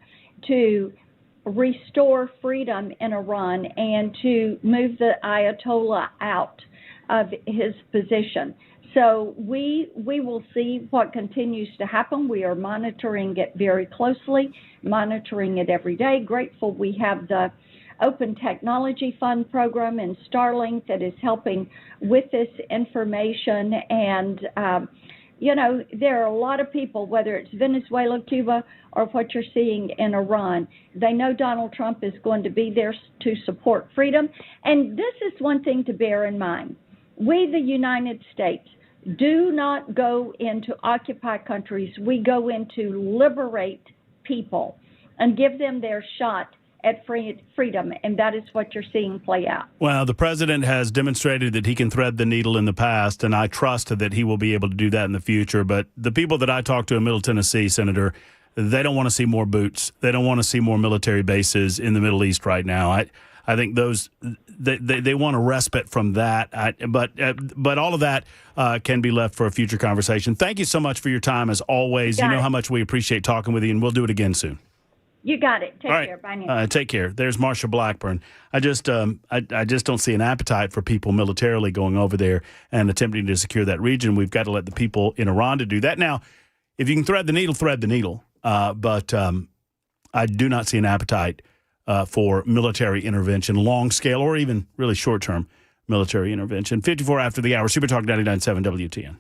to restore freedom in Iran and to move the Ayatollah out of his position. So we will see what continues to happen. We are monitoring it very closely, monitoring it every day. Grateful we have the Open Technology Fund program and Starlink that is helping with this information. And, there are a lot of people, whether it's Venezuela, Cuba, or what you're seeing in Iran, they know Donald Trump is going to be there to support freedom. And this is one thing to bear in mind. We, the United States, do not go into occupied countries. We go in to liberate people and give them their shot at freedom, and that is what you're seeing play out. Well, the president has demonstrated that he can thread the needle in the past, and I trust that he will be able to do that in the future. But the people that I talk to in Middle Tennessee, Senator, they don't want to see more boots. They don't want to see more military bases in the Middle East right now. I think those they want a respite from that. But all of that can be left for a future conversation. Thank you so much for your time, as always. You know how much we appreciate talking with you, and we'll do it again soon. You got it. Take All right. care. Bye now. Take care. There's Marsha Blackburn. I just don't see an appetite for people militarily going over there and attempting to secure that region. We've got to let the people in Iran to do that. Now, if you can thread the needle, thread the needle. But I do not see an appetite for military intervention, long scale or even really short term military intervention. 54 after the hour. Super Talk 99.7 WTN.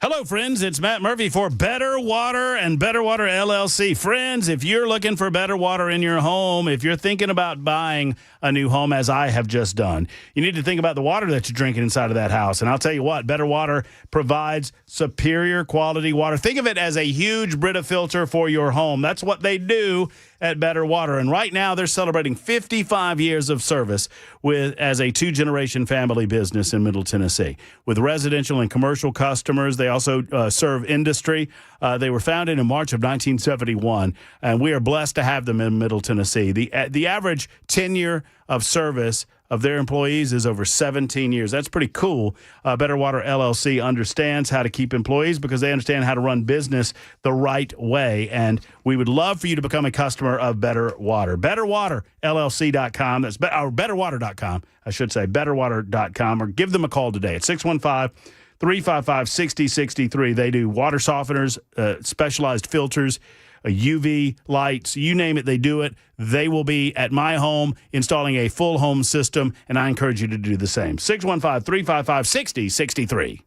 Hello, friends. It's Matt Murphy for Better Water and Better Water LLC. Friends, if you're looking for better water in your home, if you're thinking about buying a new home, as I have just done, you need to think about the water that you're drinking inside of that house. And I'll tell you what, Better Water provides superior quality water. Think of it as a huge Brita filter for your home. That's what they do at Better Water. And right now they're celebrating 55 years of service as a two-generation family business in Middle Tennessee. With residential and commercial customers, they also serve industry. They were founded in March of 1971, and we are blessed to have them in Middle Tennessee. The average tenure of service of their employees is over 17 years. That's pretty cool. Better Water LLC understands how to keep employees because they understand how to run business the right way. And we would love for you to become a customer of Better Water. BetterWaterLLC.com. That's BetterWater.com, I should say, BetterWater.com, or give them a call today at 615-355-6063. They do water softeners, specialized filters, UV lights, you name it, they do it. They will be at my home installing a full home system, and I encourage you to do the same. 615-355-6063.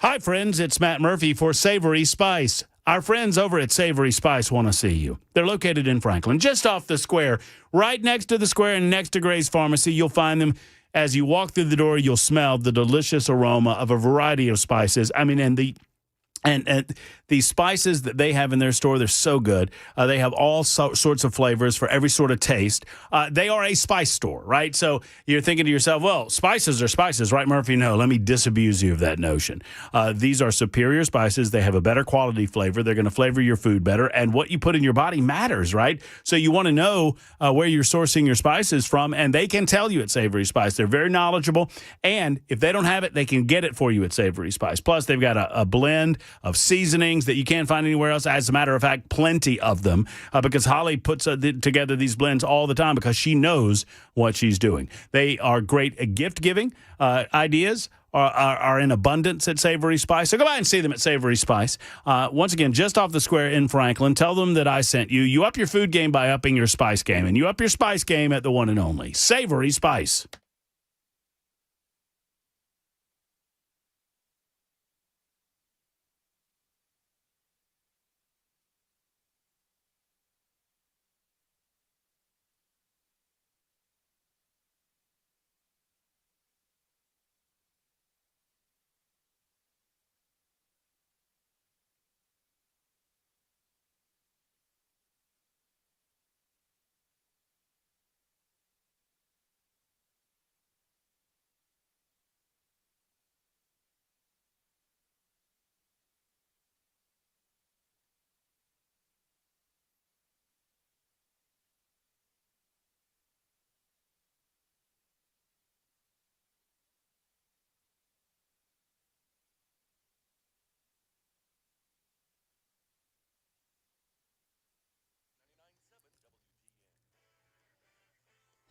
Hi, friends. It's Matt Murphy for Savory Spice. Our friends over at Savory Spice want to see you. They're located in Franklin, just off the square, right next to the square and next to Gray's Pharmacy. You'll find them. As you walk through the door, you'll smell the delicious aroma of a variety of spices. I mean, and the spices that they have in their store, they're so good. They have all sorts of flavors for every sort of taste. They are a spice store, right? So you're thinking to yourself, well, spices are spices, right, Murphy? No, let me disabuse you of that notion. These are superior spices. They have a better quality flavor. They're going to flavor your food better. And what you put in your body matters, right? So you want to know where you're sourcing your spices from, and they can tell you at Savory Spice. They're very knowledgeable. And if they don't have it, they can get it for you at Savory Spice. Plus, they've got a blend of seasonings that you can't find anywhere else. As a matter of fact, plenty of them, because Holly puts together these blends all the time because she knows what she's doing. They are great at gift-giving. Ideas are in abundance at Savory Spice. So go by and see them at Savory Spice. Once again, just off the square in Franklin. Tell them that I sent you. You up your food game by upping your spice game, and you up your spice game at the one and only Savory Spice.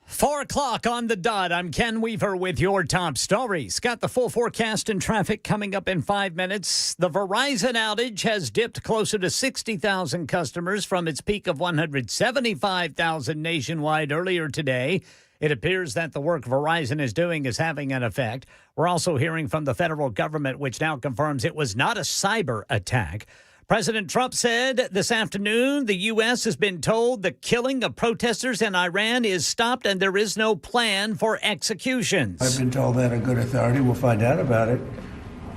Four o'clock on the dot. I'm Ken Weaver with your top stories. Got the full forecast and traffic coming up in 5 minutes. The Verizon outage has dipped closer to 60,000 customers from its peak of 175,000 nationwide earlier today. It appears that the work Verizon is doing is having an effect. We're also hearing from the federal government, which now confirms it was not a cyber attack. President Trump said this afternoon the U.S. has been told the killing of protesters in Iran is stopped and there is no plan for executions. I've been told that a good authority. We'll find out about it.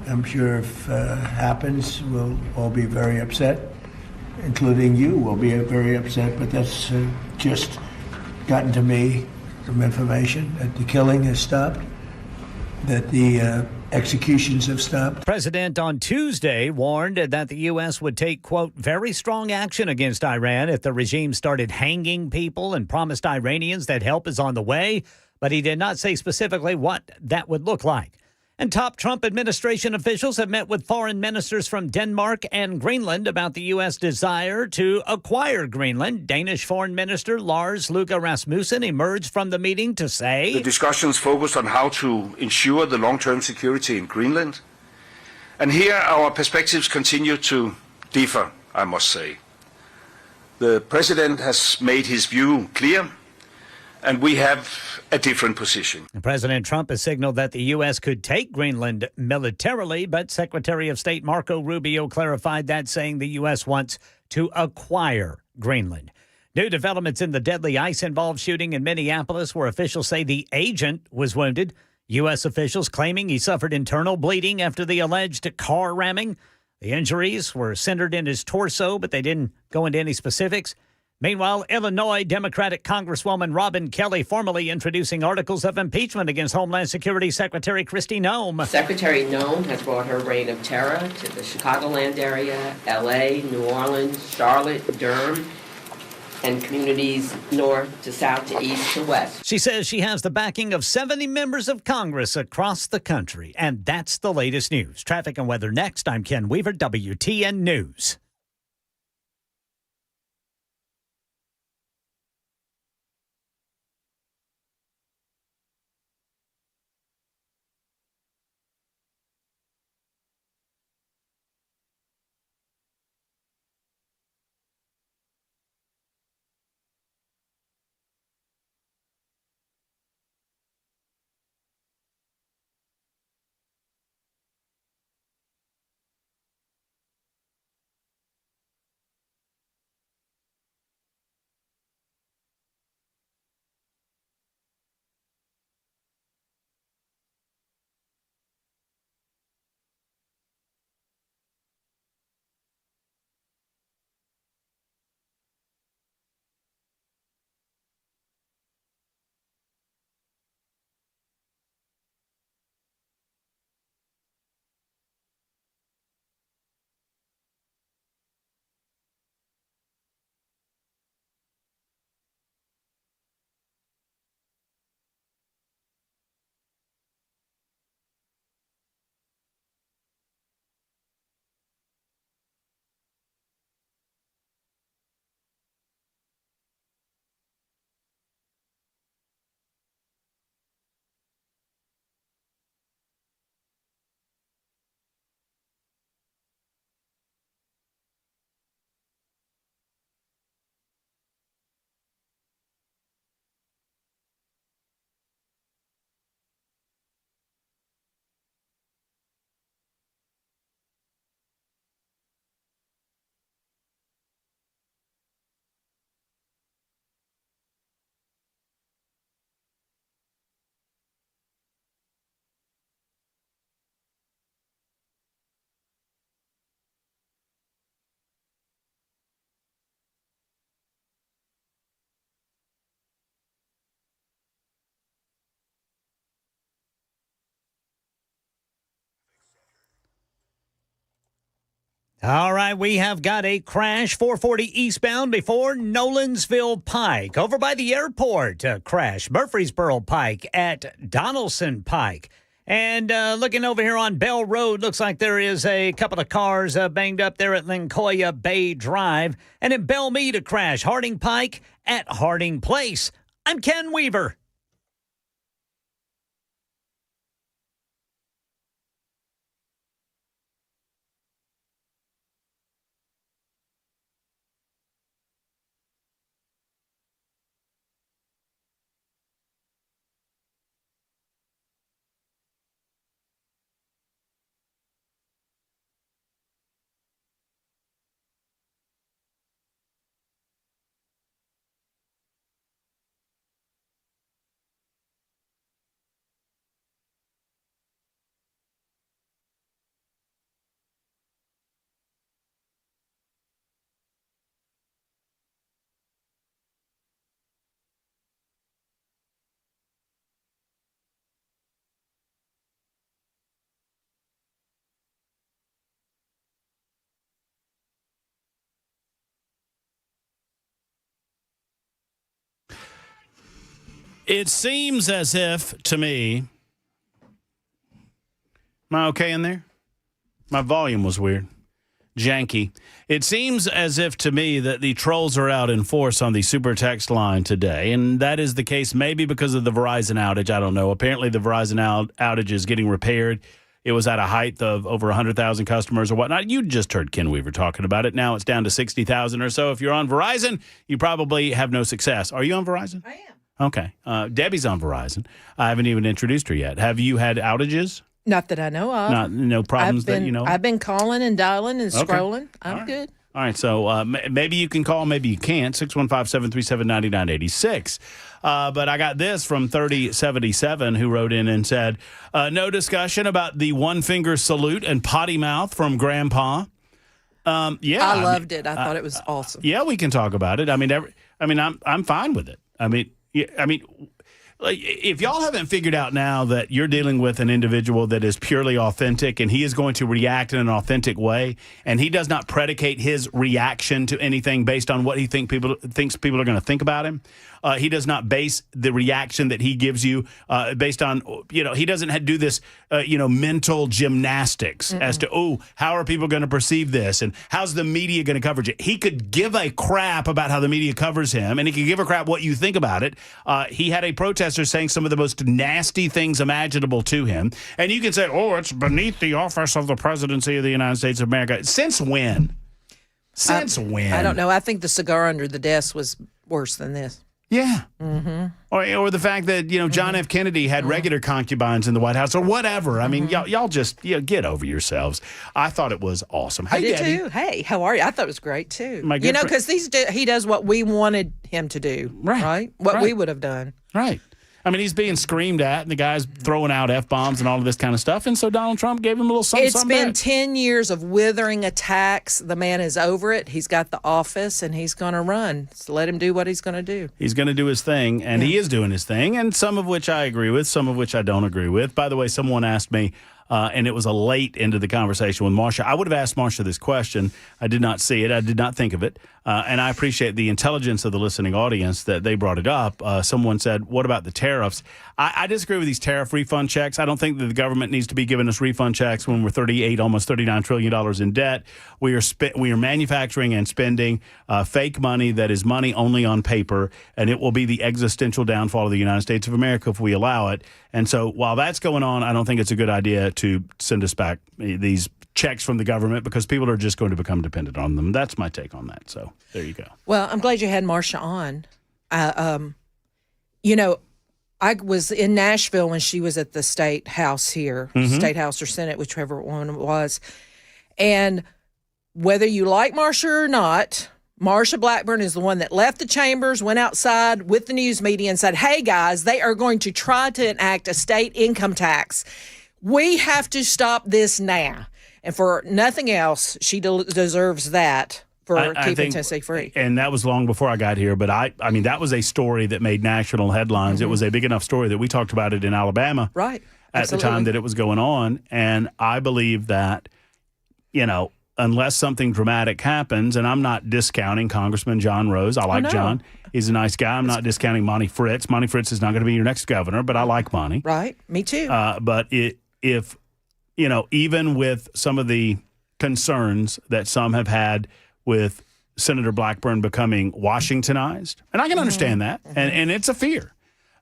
I'm sure if it happens, we'll all be very upset, including you will be very upset, but that's just gotten to me, some information that the killing has stopped, that the executions have stopped. President on Tuesday warned that the U.S. would take, quote, very strong action against Iran if the regime started hanging people, and promised Iranians that help is on the way, but he did not say specifically what that would look like. And top Trump administration officials have met with foreign ministers from Denmark and Greenland about the U.S. desire to acquire Greenland. Danish Foreign Minister Lars Løkke Rasmussen emerged from the meeting to say, The discussions focused on how to ensure the long-term security in Greenland. And here our perspectives continue to differ, I must say. The President has made his view clear, and we have a different position. President Trump has signaled that the U.S. could take Greenland militarily, but Secretary of State Marco Rubio clarified that, saying the U.S. wants to acquire Greenland. New developments in the deadly ice-involved shooting in Minneapolis, where officials say the agent was wounded. U.S. officials claiming he suffered internal bleeding after the alleged car ramming. The injuries were centered in his torso, but they didn't go into any specifics. Meanwhile, Illinois Democratic Congresswoman Robin Kelly formally introducing articles of impeachment against Homeland Security Secretary Kristi Noem. Secretary Noem has brought her reign of terror to the Chicagoland area, L.A., New Orleans, Charlotte, Durham, and communities north to south to east to west. She says she has the backing of 70 members of Congress across the country. And that's the latest news. Traffic and weather next. I'm Ken Weaver, WTN News. All right, we have got a crash 440 eastbound before Nolensville Pike. Over by the airport, a crash. Murfreesboro Pike at Donaldson Pike. And looking over here on Bell Road, looks like there is a couple of cars banged up there at Lincoln Bay Drive. And in Bellmead, a crash. Harding Pike at Harding Place. I'm Ken Weaver. It seems as if, to me, am I okay in there? My volume was weird. Janky. It seems as if, to me, that the trolls are out in force on the super text line today, and that is the case maybe because of the Verizon outage. I don't know. Apparently, the Verizon outage is getting repaired. It was at a height of over 100,000 customers or whatnot. You just heard Ken Weaver talking about it. Now it's down to 60,000 or so. If you're on Verizon, you probably have no success. Are you on Verizon? I am. Okay. Debbie's on Verizon. I haven't even introduced her yet. Have you had outages? Not that I know of. No problems that you know of? I've been calling and dialing and Okay. scrolling. I'm All right. good. All right, so maybe you can call, maybe you can't, 615-737-9986. But I got this from 3077 who wrote in and said, no discussion about the one-finger salute and potty mouth from Grandpa. Yeah. I loved it. I thought it was awesome. Yeah, we can talk about it. I'm fine with it. Like, if y'all haven't figured out now that you're dealing with an individual that is purely authentic and he is going to react in an authentic way, and he does not predicate his reaction to anything based on what he thinks people are going to think about him. He does not base the reaction that he gives you based on, he doesn't do this, mental gymnastics as to, how are people going to perceive this and how's the media going to coverage it? He could give a crap about how the media covers him, and he could give a crap what you think about it. He had a protester saying some of the most nasty things imaginable to him. And you can say, it's beneath the office of the presidency of the United States of America. Since when? Since when? I don't know. I think the cigar under the desk was worse than this. Yeah. Mm-hmm. Or the fact that, John F. Kennedy had regular concubines in the White House or whatever. I mean, y'all just get over yourselves. I thought it was awesome. I Hey, did Debbie. too. Hey, how are you? I thought it was great too. My good Because he does what we wanted him to do. Right. What Right. we would have done. Right. I mean, he's being screamed at, and the guy's throwing out F-bombs and all of this kind of stuff. And so Donald Trump gave him a little something. It's been 10 years of withering attacks. The man is over it. He's got the office, and he's going to run. So let him do what he's going to do. He's going to do his thing, and he is doing his thing, and some of which I agree with, some of which I don't agree with. By the way, someone asked me, and it was a late into the conversation with Marsha. I would have asked Marsha this question. I did not see it. I did not think of it. And I appreciate the intelligence of the listening audience that they brought it up. Someone said, what about the tariffs? I disagree with these tariff refund checks. I don't think that the government needs to be giving us refund checks when we're almost $39 trillion in debt. We are manufacturing and spending fake money that is money only on paper, and it will be the existential downfall of the United States of America if we allow it. And so while that's going on, I don't think it's a good idea to send us back these checks from the government because people are just going to become dependent on them. That's my take on that. So there you go. Well, I'm glad you had Marsha on. I was in Nashville when she was at the State House here, State House or Senate, whichever one it was. And whether you like Marsha or not, Marsha Blackburn is the one that left the chambers, went outside with the news media and said, hey, guys, they are going to try to enact a state income tax. We have to stop this now. And for nothing else, she deserves that for keeping Tennessee free. And that was long before I got here. But I mean, that was a story that made national headlines. It was a big enough story that we talked about it in Alabama. Right. At the time that it was going on. And I believe that, unless something dramatic happens, and I'm not discounting Congressman John Rose. I like no. John. He's a nice guy. I'm not discounting Monty Fritz. Monty Fritz is not going to be your next governor, but I like Monty. Right. Me too. But if, even with some of the concerns that some have had with Senator Blackburn becoming Washingtonized, and I can understand that, and it's a fear.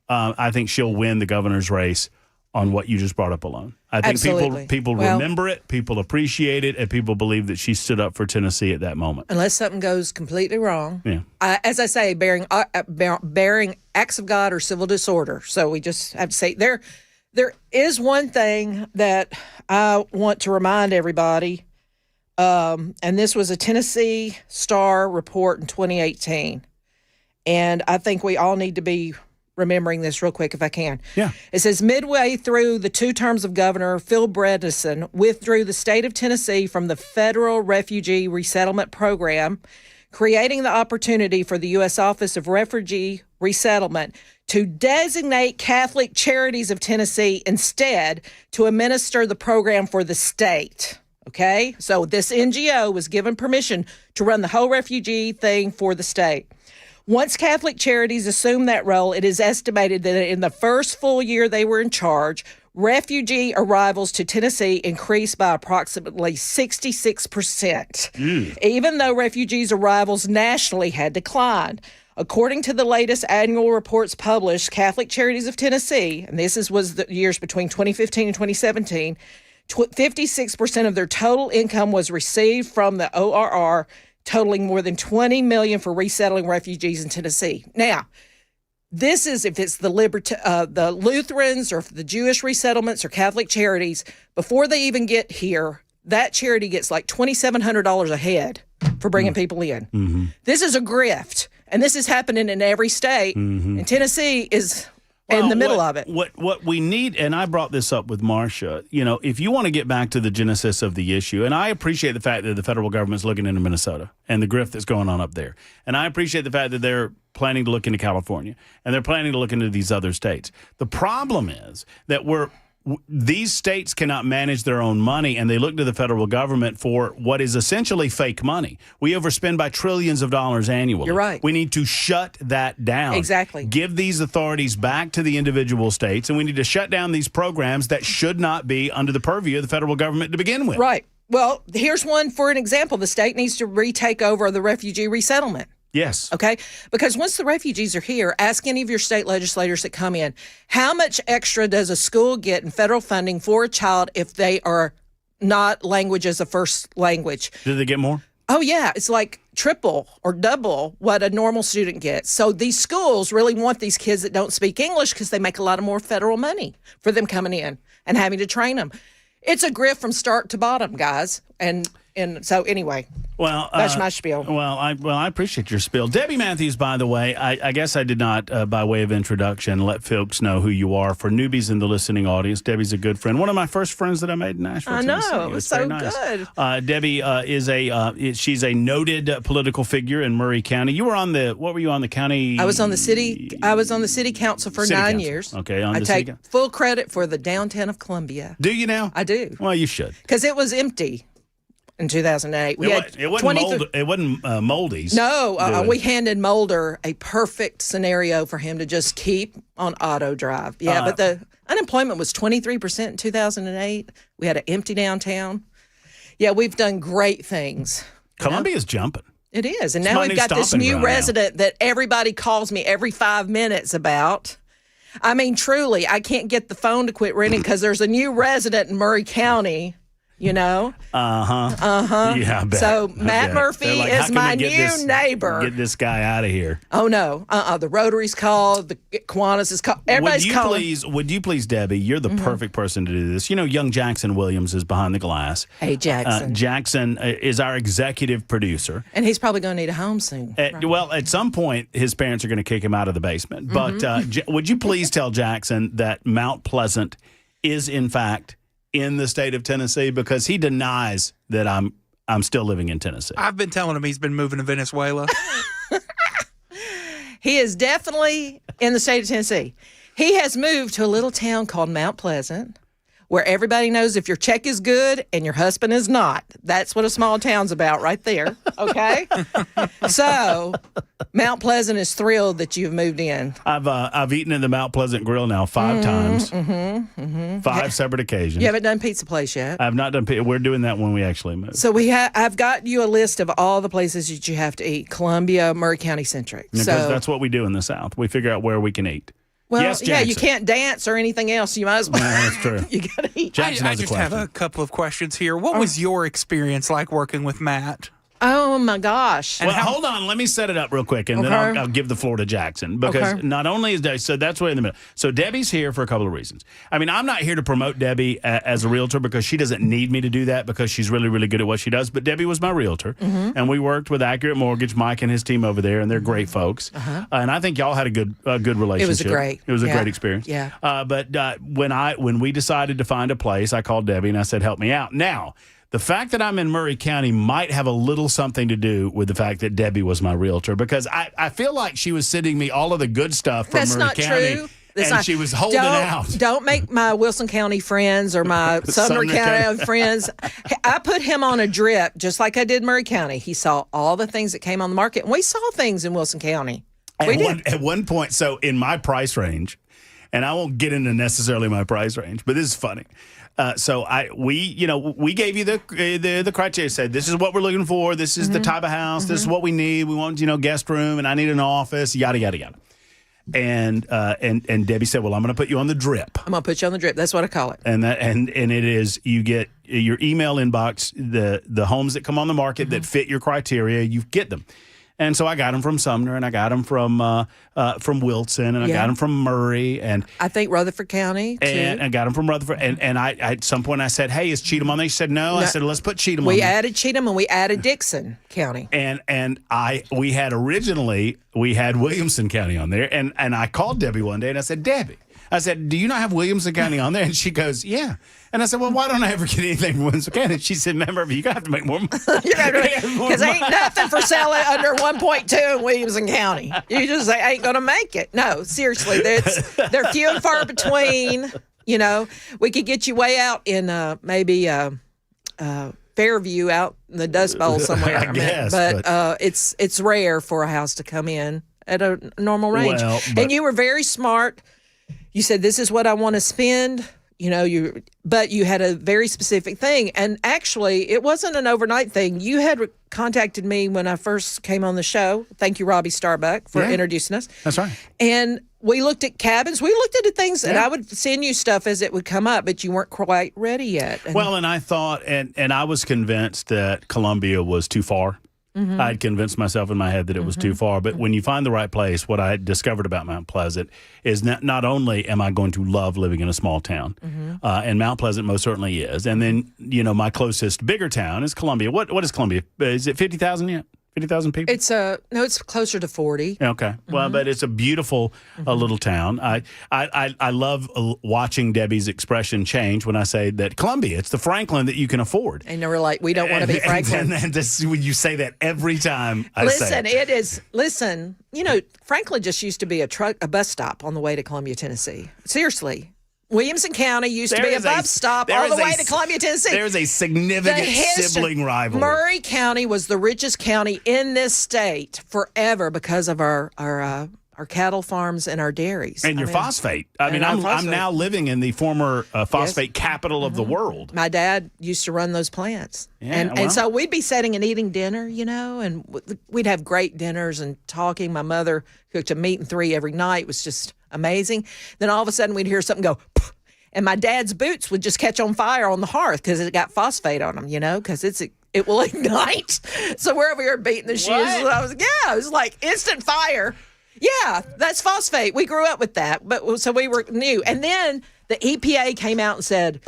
I think she'll win the governor's race on what you just brought up alone. I think Absolutely. people remember it, people appreciate it, and people believe that she stood up for Tennessee at that moment. Unless something goes completely wrong. Yeah. As I say, bearing acts of God or civil disorder. So we just have to say there is one thing that I want to remind everybody, and this was a Tennessee Star report in 2018. And I think we all need to be remembering this real quick if I can. Yeah. It says, midway through the 2 terms of Governor Phil Bredesen withdrew the state of Tennessee from the federal refugee resettlement program, creating the opportunity for the U.S. Office of Refugee Resettlement to designate Catholic Charities of Tennessee instead to administer the program for the state. Okay? So this NGO was given permission to run the whole refugee thing for the state. Once Catholic Charities assumed that role, it is estimated that in the first full year they were in charge, refugee arrivals to Tennessee increased by approximately 66%, even though refugees' arrivals nationally had declined. According to the latest annual reports published, Catholic Charities of Tennessee, and this was the years between 2015 and 2017, 56% of their total income was received from the ORR, totaling more than $20 million for resettling refugees in Tennessee. Now, this is if it's the Lutherans or if the Jewish resettlements or Catholic Charities, before they even get here, that charity gets like $2,700 a head for bringing people in. Mm-hmm. This is a grift, and this is happening in every state, and Tennessee is in the middle of it. What we need, and I brought this up with Marcia, if you want to get back to the genesis of the issue, and I appreciate the fact that the federal government's looking into Minnesota and the grift that's going on up there. And I appreciate the fact that they're planning to look into California and they're planning to look into these other states. The problem is that these states cannot manage their own money, and they look to the federal government for what is essentially fake money. We overspend by trillions of dollars annually. You're right. We need to shut that down. Exactly. Give these authorities back to the individual states, and we need to shut down these programs that should not be under the purview of the federal government to begin with. Right. Well, here's one for an example. The state needs to retake over the refugee resettlement. Yes. Okay? Because once the refugees are here, ask any of your state legislators that come in, how much extra does a school get in federal funding for a child if they are not language as a first language? Do they get more? Oh, yeah. It's like triple or double what a normal student gets. So these schools really want these kids that don't speak English because they make a lot of more federal money for them coming in and having to train them. It's a grift from start to bottom, guys. And so anyway, that's my spiel. Well, I appreciate your spiel. Debbie Matthews, by the way, I guess I did not, by way of introduction, let folks know who you are. For newbies in the listening audience, Debbie's a good friend. One of my first friends that I made in Nashville, I know. Tennessee. It was so very nice. good. Debbie she's a noted political figure in Murray County. You were on what were you on the county? I was on the city council for City 9 council. years. Okay, I take full credit for the downtown of Columbia. Do you now? I do. Well, you should. Because it was empty in 2008. It wasn't Moldy's. No, we handed Mulder a perfect scenario for him to just keep on auto drive. Yeah, but the unemployment was 23% in 2008. We had an empty downtown. Yeah, we've done great things. Columbia's jumping. It is. And It's now my we've new got this stomping new ground now. resident that everybody calls me every 5 minutes about. I mean, truly, I can't get the phone to quit ringing because there's a new resident in Murray County. Yeah, I bet. I So Matt bet. Murphy They're like, how is can my we get new this- neighbor. Get this guy out of here. Oh no! The Rotary's called. The Kiwanis is called. Everybody's calling. Would you please, Debbie? You're the perfect person to do this. Young Jackson Williams is behind the glass. Hey, Jackson. Jackson is our executive producer. And he's probably going to need a home soon. Well, at some point, his parents are going to kick him out of the basement. But would you please tell Jackson that Mount Pleasant is, in fact, in the state of Tennessee, because he denies that I'm still living in Tennessee. I've been telling him he's been moving to Venezuela. He is definitely in the state of Tennessee. He has moved to a little town called Mount Pleasant, where everybody knows if your check is good and your husband is not. That's what a small town's about right there, okay? So, Mount Pleasant is thrilled that you've moved in. I've eaten in the Mount Pleasant Grill now 5 times. 5 separate occasions. You haven't done Pizza Place yet? I've not done we're doing that when we actually move. So I've got you a list of all the places that you have to eat. Columbia, Murray County centric. Because So that's what we do in the South. We figure out where we can eat. well, Yes, yeah, you Jackson. can't dance or anything else. You might as well. That's true. You got to eat. Jackson I has a just have question. a couple of questions here. What was your experience like working with Matt? Oh my gosh. Well, hold on. Let me set it up real quick, and then Okay. I'll give the floor to Jackson. Because Okay. not only is Debbie, so that's way in the middle. So Debbie's here for a couple of reasons. I mean, I'm not here to promote Debbie as a realtor because she doesn't need me to do that because she's really, really good at what she does. But Debbie was my realtor, and we worked with Accurate Mortgage, Mike and his team over there, and they're great folks. And I think y'all had a good relationship. It was a great experience. Yeah. But when we decided to find a place, I called Debbie and I said, "Help me out." Now, the fact that I'm in Murray County might have a little something to do with the fact that Debbie was my realtor because I feel like she was sending me all of the good stuff from That's Murray not County. true. That's And not- she was holding out. Don't make my Wilson County friends or my Sumner County friends. I put him on a drip just like I did Murray County. He saw all the things that came on the market, and we saw things in Wilson County. At one point, so in my price range, and I won't get into necessarily my price range, but this is funny. So we gave you the criteria. Said this is what we're looking for. This is the type of house. This is what we need. We want guest room, and I need an office. Yada yada yada. And Debbie said, "Well, I'm going to put you on the drip." I'm gonna put you on the drip. That's what I call it. And it is you get your email inbox the homes that come on the market that fit your criteria. You get them. And so I got them from Sumner, and I got them from Wilson, and I got them from Murray, and I think Rutherford County too. and I got them from Rutherford. And I at some point I said, "Hey, is Cheatham on there?" She said, "No." I said, "Let's put Cheatham on We there." added Cheatham and we added Dixon County. We had Williamson County on there, and I called Debbie one day and I said, "Debbie," I said, "do you not have Williamson County on there?" And she goes, "Yeah." And I said, "Well, why don't I ever get anything from Williamson County?" And she said, "Remember, you're gonna have to make more money." Because ain't nothing for sale under 1.2 in Williamson County. You just say, ain't going to make it. No, seriously, they're few and far between. We could get you way out in maybe Fairview out in the Dust Bowl somewhere. I guess, but it's rare for a house to come in at a normal range. Well, and you were very smart. You said, this is what I want to spend. But you had a very specific thing. And actually, it wasn't an overnight thing. You had contacted me when I first came on the show. Thank you, Robbie Starbuck, for introducing us. That's right. And we looked at cabins. We looked at the things, and I would send you stuff as it would come up, but you weren't quite ready yet. And I thought, and I was convinced that Columbia was too far. I'd convinced myself in my head that it was too far. But when you find the right place, what I discovered about Mount Pleasant is not only am I going to love living in a small town, and Mount Pleasant most certainly is. And then, my closest bigger town is Columbia. What is Columbia? Is it 50,000 yet? 50,000 people? It's closer to 40. Okay. Well, but it's a beautiful little town. I love watching Debbie's expression change when I say that Columbia, it's the Franklin that you can afford. And they were like, we don't want to be Franklin. And when you say that every time I Listen, say it. it is. Listen, Franklin just used to be a bus stop on the way to Columbia, Tennessee. Seriously. Williamson County used to be a bus stop all the way to Columbia, Tennessee. There's a significant sibling rivalry. Murray County was the richest county in this state forever because of our cattle farms and our dairies. And phosphate. I'm now living in the former phosphate capital of the world. My dad used to run those plants. And so we'd be sitting and eating dinner, and we'd have great dinners and talking. My mother cooked a meat and 3 every night. It was just amazing. Then all of a sudden we'd hear something go, "Poof," and my dad's boots would just catch on fire on the hearth because it got phosphate on them, because it will ignite. So we're over here beating the shoes. And it was like instant fire. Yeah, that's phosphate. We grew up with that, but so we were new. And then the EPA came out and said,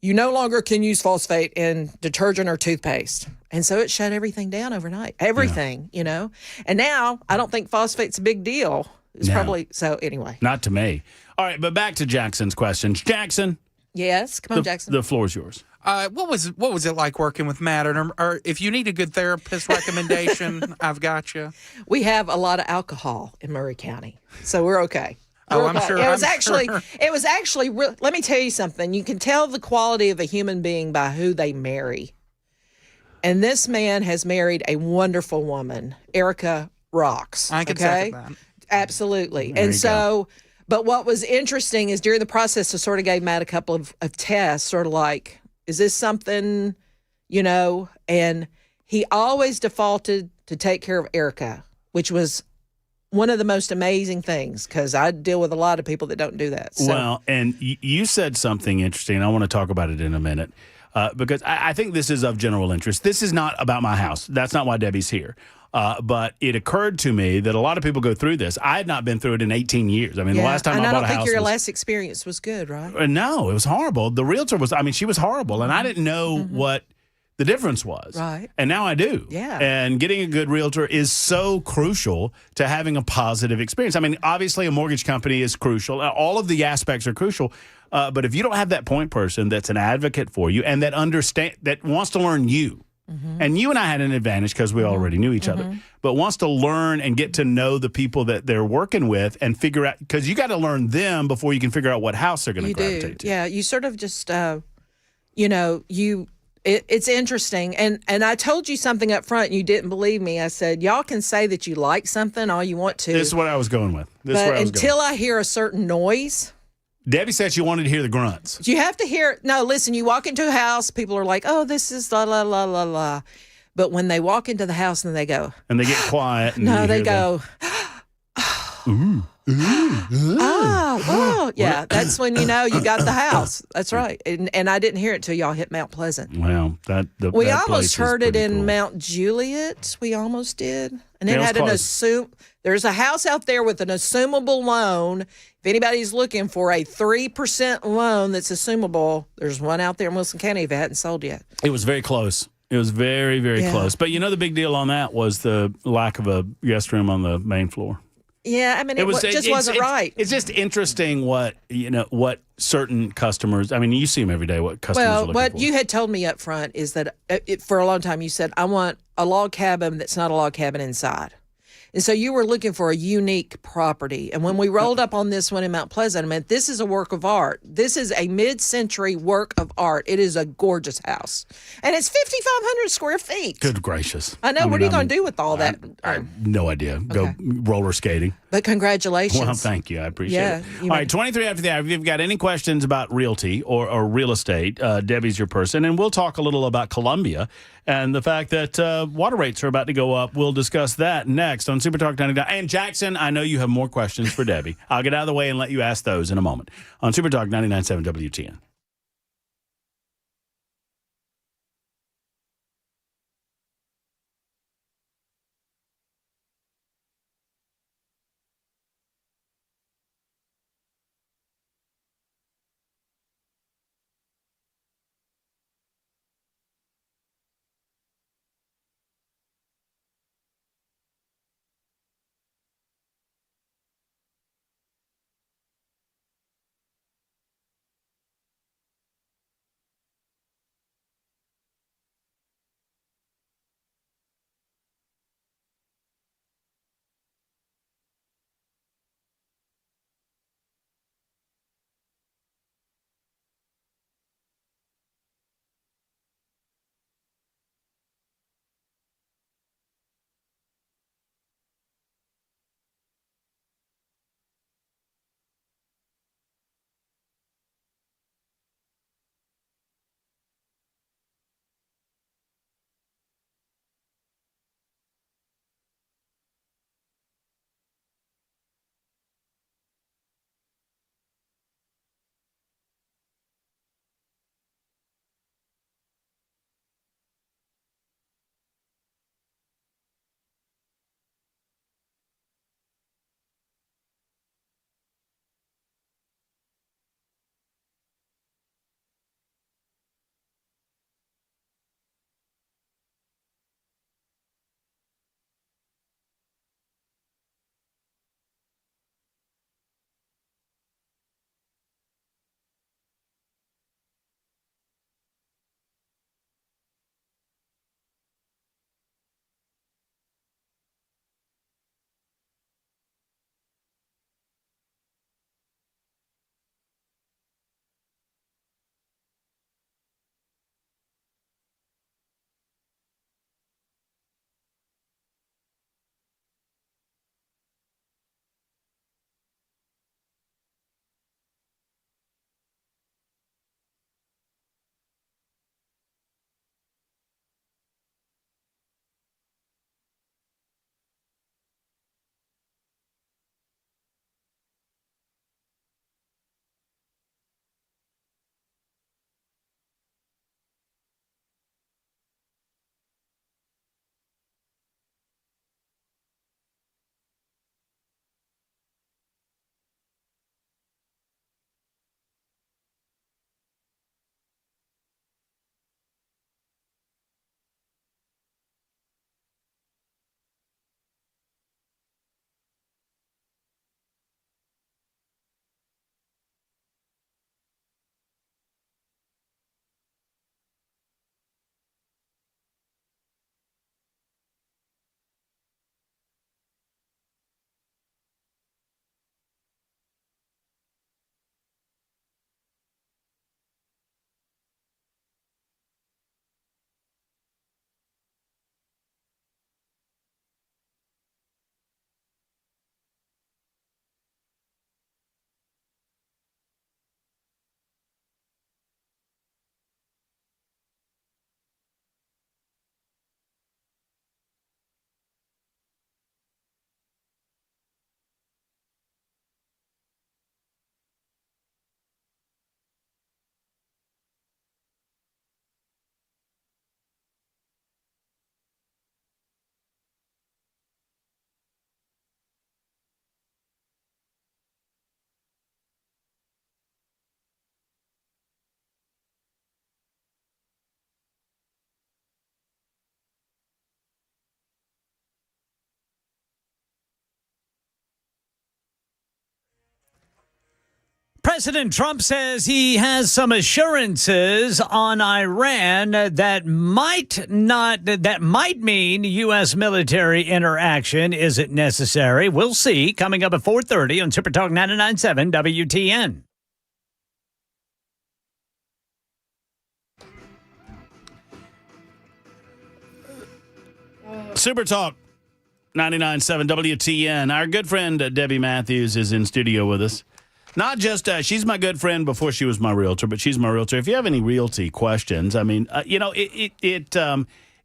you no longer can use phosphate in detergent or toothpaste. And so it shut everything down overnight. Everything, And now I don't think phosphate's a big deal. It's probably so anyway. Not to me. All right, but back to Jackson's questions. Jackson. Yes, come on, Jackson. The floor is yours. What was it like working with Matt? Or if you need a good therapist recommendation, I've got you. We have a lot of alcohol in Murray County, so we're okay. Oh, I'm sure. It was I'm actually, sure. it was actually. Let me tell you something. You can tell the quality of a human being by who they marry. And this man has married a wonderful woman. Erica rocks. I can okay? second that. Absolutely. There And you so, but what was interesting is during the process, I sort of gave Matt a couple of tests, sort of like, is this something, and he always defaulted to take care of Erica, which was one of the most amazing things because I deal with a lot of people that don't do that. So, Well, and you said something interesting, and I want to talk about it in a minute because I think this is of general interest. This is not about my house. That's not why Debbie's here. But it occurred to me that a lot of people go through this. I had not been through it in 18 years. I mean, the last time and I I bought don't a think house your was, last experience was good, right? no, it was horrible. The realtor was, she was horrible, and I didn't know what the difference was. Right. And now I do. Yeah. And getting a good realtor is so crucial to having a positive experience. I mean, obviously a mortgage company is crucial. All of the aspects are crucial. But if you don't have that point person that's an advocate for you and that wants to learn you, and you and I had an advantage because we already knew each other, but wants to learn and get to know the people that they're working with and figure out, because you got to learn them before you can figure out what house they're going to gravitate to. Yeah, you sort of just, it's interesting. And I told you something up front and you didn't believe me. I said, y'all can say that you like something all you want to. This is what I was going with. But until I hear a certain noise. Debbie said she wanted to hear the grunts. You have to hear. No, listen, you walk into a house, people are like, oh, this is la, la, la, la, la. But when they walk into the house and they go. And they get quiet. And no, you they hear go. Oh, yeah. That's when you know you got the house. That's right. And I didn't hear it till y'all hit Mount Pleasant. Well, we that almost place heard is it in pretty cool. Mount Juliet. We almost did. And Yeah, it it was had close. there's a house out there with an assumable loan. If anybody's looking for a 3% loan that's assumable, there's one out there in Wilson County if it hadn't sold yet. It was very close. It was very, very close. But the big deal on that was the lack of a guest room on the main floor. Yeah, I mean, it just wasn't right. It's just interesting what certain customers. I mean, you see them every day. What customers are Well, looking what for. you had told me up front is that for a long time you said, I want a log cabin that's not a log cabin inside. And so you were looking for a unique property. And when we rolled up on this one in Mount Pleasant, I meant, this is a work of art. This is a mid-century work of art. It is a gorgeous house. And it's 5,500 square feet. Good gracious! I know. What are you going to do with all that? I have no idea. Go roller skating. But congratulations. Well, thank you. I appreciate it. All right, 23 after the hour. If you've got any questions about realty or real estate, Debbie's your person. And we'll talk a little about Columbia and the fact that water rates are about to go up. We'll discuss that next on Super Talk 99. And Jackson, I know you have more questions for Debbie. I'll get out of the way and let you ask those in a moment on Super Talk 99.7 WTN. President Trump says he has some assurances on Iran that might mean U.S. military interaction isn't necessary. We'll see. Coming up at 4:30 on Super Talk 99.7 WTN. Super Talk 99.7 WTN. Our good friend Debbie Matthews is in studio with us. Not just, she's my good friend before she was my realtor, but she's my realtor. If you have any realty questions, I mean, it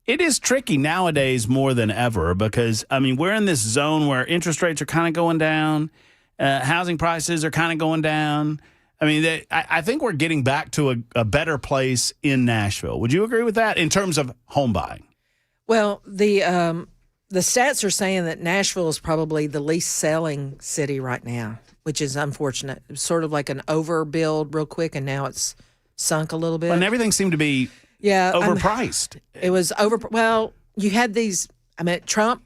is tricky nowadays more than ever because, I mean, we're in this zone where interest rates are kind of going down. Housing prices are kind of going down. I mean, I think we're getting back to a better place in Nashville. Would you agree with that in terms of home buying? Well, the stats are saying that Nashville is probably the least selling city right now, which is unfortunate. It was sort of like an overbuild real quick, and now it's sunk a little bit. And everything seemed to be overpriced. It was well, you had these, I mean, Trump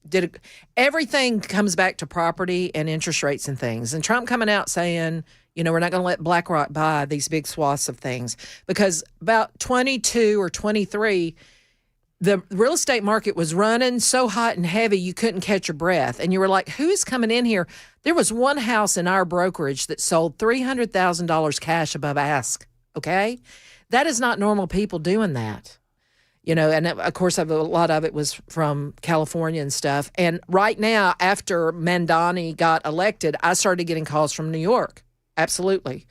did everything comes back to property and interest rates and things. And Trump coming out saying, you know, we're not going to let BlackRock buy these big swaths of things because about 22 or 23, the real estate market was running so hot and heavy you couldn't catch your breath. And you were like, who's coming in here? There was one house in our brokerage that sold $300,000 cash above ask, okay? That is not normal people doing that. You know, and of course, a lot of it was from California and stuff. And right now, after Mandani got elected, I started getting calls from New York. Absolutely.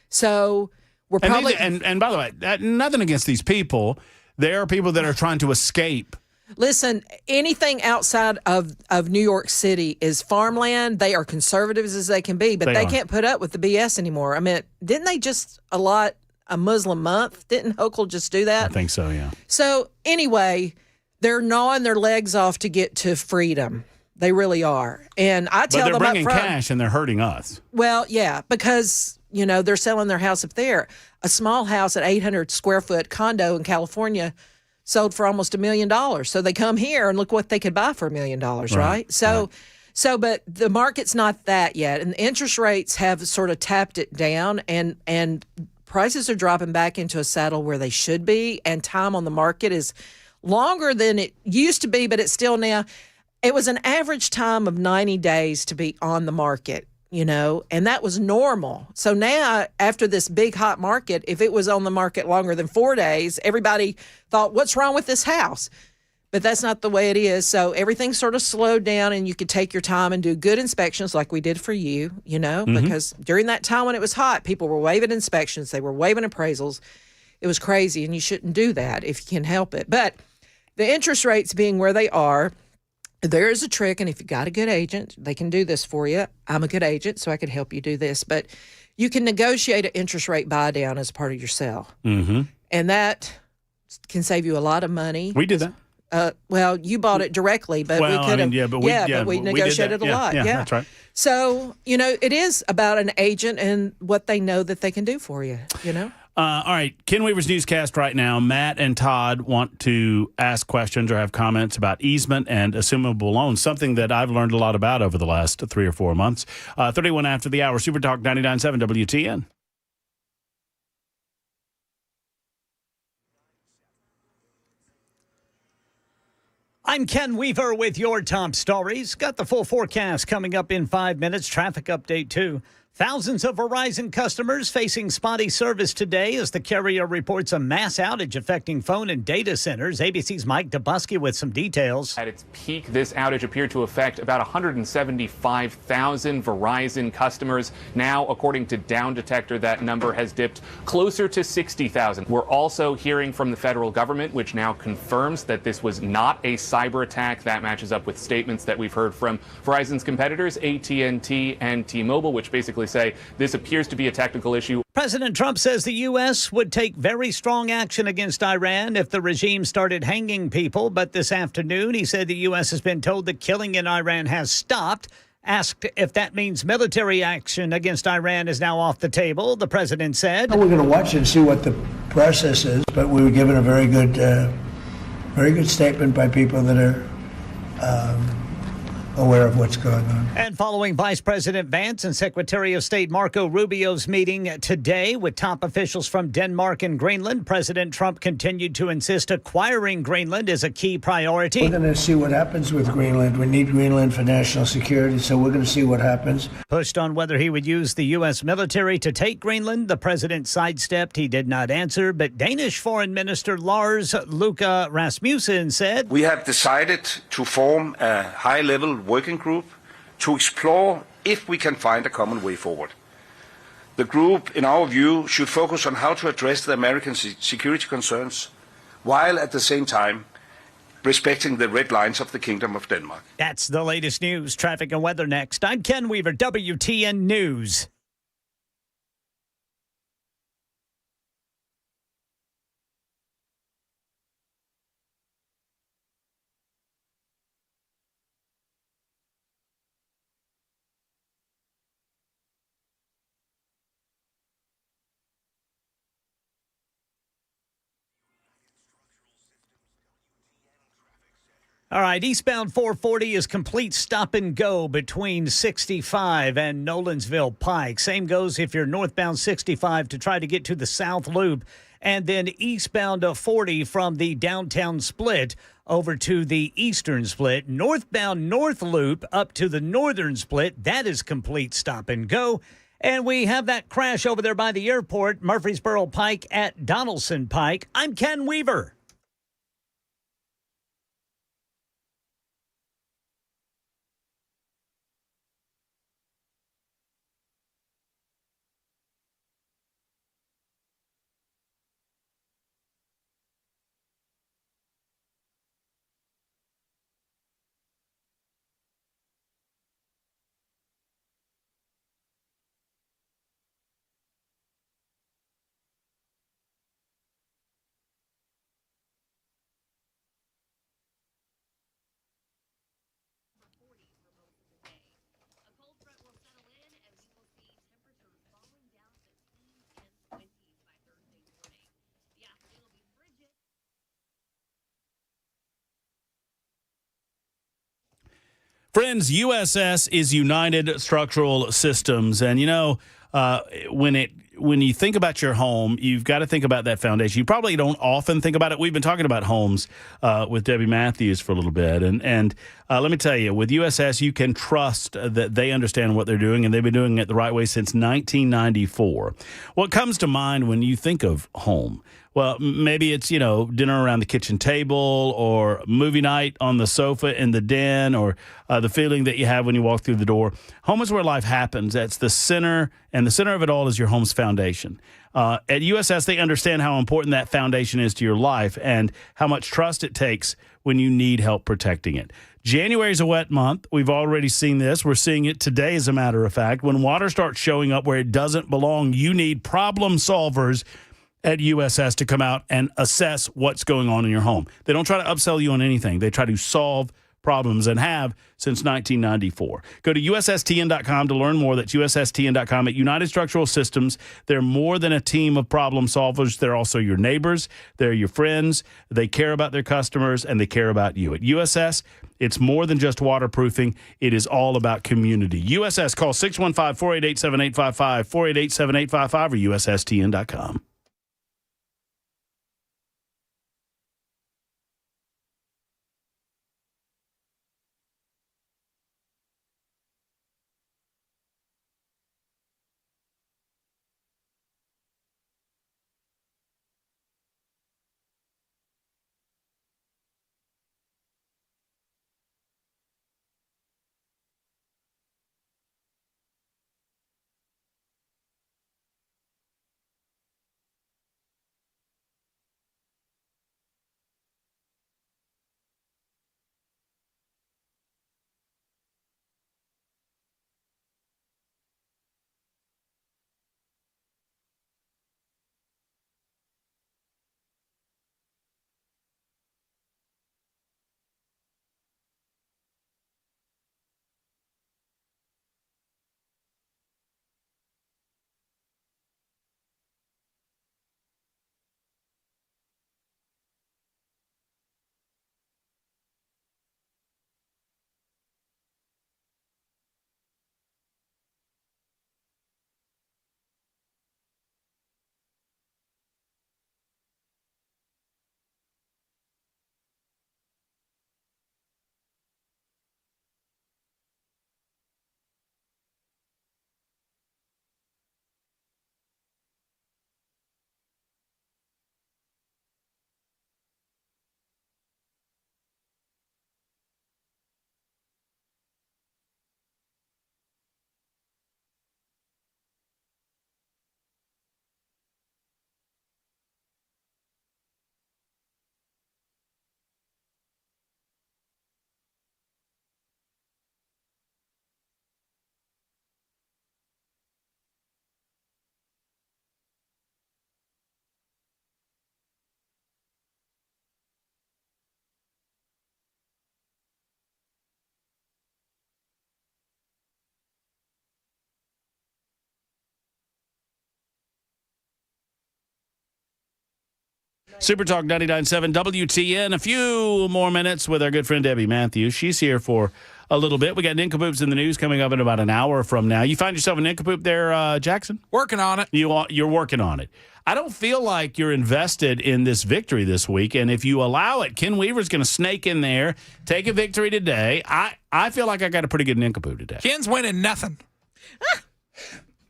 So we're probably... And by the way, nothing against these people. There are people that are trying to escape. Listen, anything outside of New York City is farmland. They are conservatives as they can be, but they can't put up with the BS anymore. I mean, didn't they just allot a Muslim month? Didn't Hochul just do that? I think so, yeah. So anyway, they're gnawing their legs off to get to freedom. They really are. And I tell them up front. But they're bringing cash and they're hurting us. Well, yeah, because... You know, they're selling their house up there. A small house, an 800 square foot condo in California sold for almost $1 million. So they come here and look what they could buy for $1 million, right? So, but the market's not that yet. And the interest rates have sort of tapped it down and prices are dropping back into a saddle where they should be. And time on the market is longer than it used to be, but it's still now. It was an average time of 90 days to be on the market. You know, and that was normal. So now, after this big hot market, if it was on the market longer than 4 days, everybody thought, what's wrong with this house? But that's not the way it is. So everything sort of slowed down and you could take your time and do good inspections like we did for you, you know, because during that time when it was hot, people were waiving inspections. They were waiving appraisals. It was crazy, and you shouldn't do that if you can help it. But the interest rates being where they are, there is a trick, and if you got a good agent, they can do this for you. I'm a good agent, so I could help you do this. But you can negotiate an interest rate buy down as part of your sale. Mm-hmm. And that can save you a lot of money. We did that. Well, you bought it directly, but we could have. But we negotiated a lot. Yeah, that's right. So, you know, it is about an agent and what they know that they can do for you, you know? All right, Ken Weaver's newscast right now. Matt and Todd want to ask questions or have comments about easement and assumable loans, something that I've learned a lot about over the last 3 or 4 months. 31 after the hour, Super Talk 99.7 WTN. I'm Ken Weaver with your top stories. Got the full forecast coming up in 5 minutes. Traffic update, too. Thousands of Verizon customers facing spotty service today as the carrier reports a mass outage affecting phone and data centers. ABC's Mike Dubusky with some details. At its peak, this outage appeared to affect about 175,000 Verizon customers. Now, according to Down Detector, that number has dipped closer to 60,000. We're also hearing from the federal government, which now confirms that this was not a cyber attack. That matches up with statements that we've heard from Verizon's competitors, AT&T and T-Mobile, which basically say this appears to be a technical issue. President Trump says the U.S. would take very strong action against Iran if the regime started hanging people. But this afternoon, he said the U.S. has been told the killing in Iran has stopped. Asked if that means military action against Iran is now off the table, the president said, We're going to watch and see what the process is, but we were given a very good statement by people that are aware of what's going on. And following Vice President Vance and Secretary of State Marco Rubio's meeting today with top officials from Denmark and Greenland, President Trump continued to insist acquiring Greenland is a key priority. We're going to see what happens with Greenland. We need Greenland for national security, so we're going to see what happens. Pushed on whether he would use the U.S. military to take Greenland, the president sidestepped. He did not answer, but Danish Foreign Minister Lars Løkke Rasmussen said, We have decided to form a high-level working group to explore if we can find a common way forward. The group, in our view, should focus on how to address the American security concerns, while at the same time respecting the red lines of the Kingdom of Denmark. That's the latest news, traffic and weather next. I'm Ken Weaver, WTN News. All right, eastbound 440 is complete stop and go between 65 and Nolensville Pike. Same goes if you're northbound 65 to try to get to the South Loop. And then eastbound 40 from the downtown split over to the eastern split. Northbound North Loop up to the northern split. That is complete stop and go. And we have that crash over there by the airport, Murfreesboro Pike at Donaldson Pike. I'm Ken Weaver. Friends, USS is United Structural Systems. And, you know, when you think about your home, you've got to think about that foundation. You probably don't often think about it. We've been talking about homes with Debbie Matthews for a little bit. And let me tell you, with USS, you can trust that they understand what they're doing, and they've been doing it the right way since 1994. What comes to mind when you think of home? Well, maybe it's, you know, dinner around the kitchen table or movie night on the sofa in the den or the feeling that you have when you walk through the door. Home is where life happens. That's the center, and the center of it all is your home's foundation. At USS, they understand how important that foundation is to your life and how much trust it takes when you need help protecting it. January is a wet month. We've already seen this. We're seeing it today, as a matter of fact. When water starts showing up where it doesn't belong, you need problem solvers at USS to come out and assess what's going on in your home. They don't try to upsell you on anything. They try to solve problems and have since 1994. Go to USSTN.com to learn more. That's USSTN.com. At United Structural Systems, they're more than a team of problem solvers. They're also your neighbors. They're your friends. They care about their customers, and they care about you. At USS, it's more than just waterproofing. It is all about community. USS, call 615-488-7855, 488-7855, or USSTN.com. Super Talk 99.7 WTN. A few more minutes with our good friend Debbie Matthews. She's here for a little bit. We got Nincompoops in the news coming up in about an hour from now. You find yourself a Nincompoop there, Jackson? Working on it. You're working on it. I don't feel like you're invested in this victory this week, and if you allow it, Ken Weaver's going to snake in there, take a victory today. I feel like I got a pretty good Nincompoop today. Ken's winning nothing.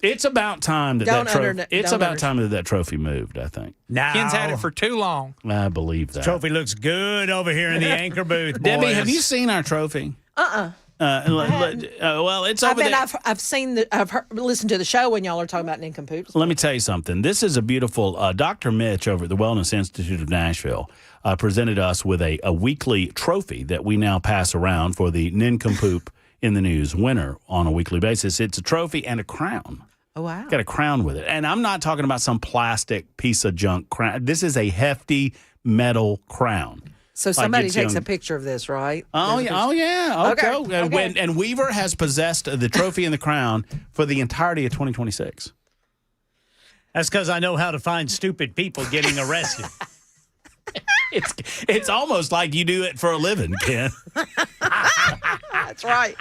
It's about time that that trophy moved, I think. Now, Ken's had it for too long. I believe that. Trophy looks good over here in the anchor booth, boys. Debbie, have you seen our trophy? Well, it's over there. I've listened to the show when y'all are talking about nincompoops. Let me tell you something. This is a beautiful. Dr. Mitch over at the Wellness Institute of Nashville presented us with a weekly trophy that we now pass around for the Nincompoop in the News winner on a weekly basis. It's a trophy and a crown. Oh, wow. Got a crown with it. And I'm not talking about some plastic piece of junk crown. This is a hefty metal crown. So somebody takes a picture of this, right? Oh, yeah. Okay. And Weaver has possessed the trophy and the crown for the entirety of 2026. That's because I know how to find stupid people getting arrested. It's almost like you do it for a living, Ken. That's right.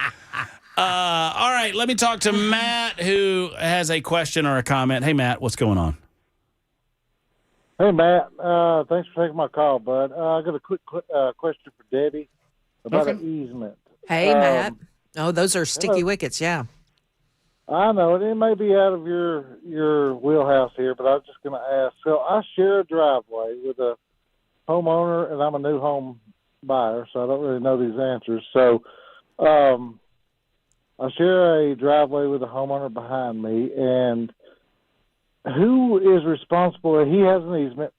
All right, let me talk to Matt, who has a question or a comment. Hey, Matt, what's going on? Hey, Matt. Thanks for taking my call, bud. I got a quick question for Debbie about an easement. Hey, Matt. Oh, those are sticky wickets, yeah. I know it may be out of your wheelhouse here, but I was just going to ask. So I share a driveway with a homeowner, and I'm a new home buyer, so I don't really know these answers. So I share a driveway with a homeowner behind me, and who is responsible? He has an easement,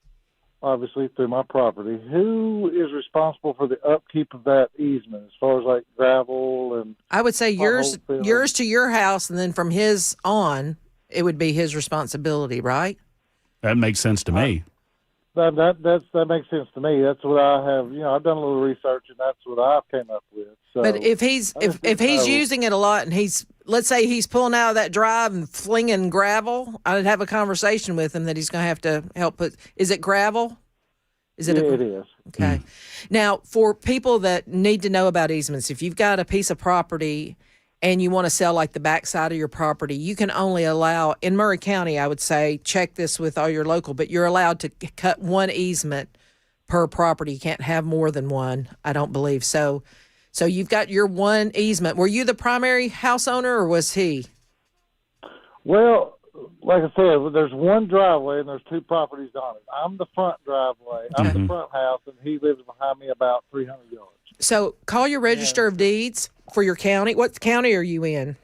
obviously, through my property. Who is responsible for the upkeep of that easement as far as like gravel and? I would say yours to your house, and then from his on, it would be his responsibility, right? That makes sense to me. That makes sense to me. That's what I have. I've done a little research, and that's what I've came up with. So, but if he's using it a lot, and let's say he's pulling out of that drive and flinging gravel, I'd have a conversation with him that he's going to have to help put. Is it gravel? Is it? It is. Okay. Now, for people that need to know about easements, if you've got a piece of property and you want to sell like the backside of your property, you can only allow, in Murray County, I would say, check this with all your local, but you're allowed to cut one easement per property. You can't have more than one, I don't believe. So you've got your one easement. Were you the primary house owner, or was he? Well, like I said, there's one driveway and there's two properties on it. I'm the front driveway. I'm the front house, and he lives behind me about 300 yards. So call your register of deeds for your county. What county are you in?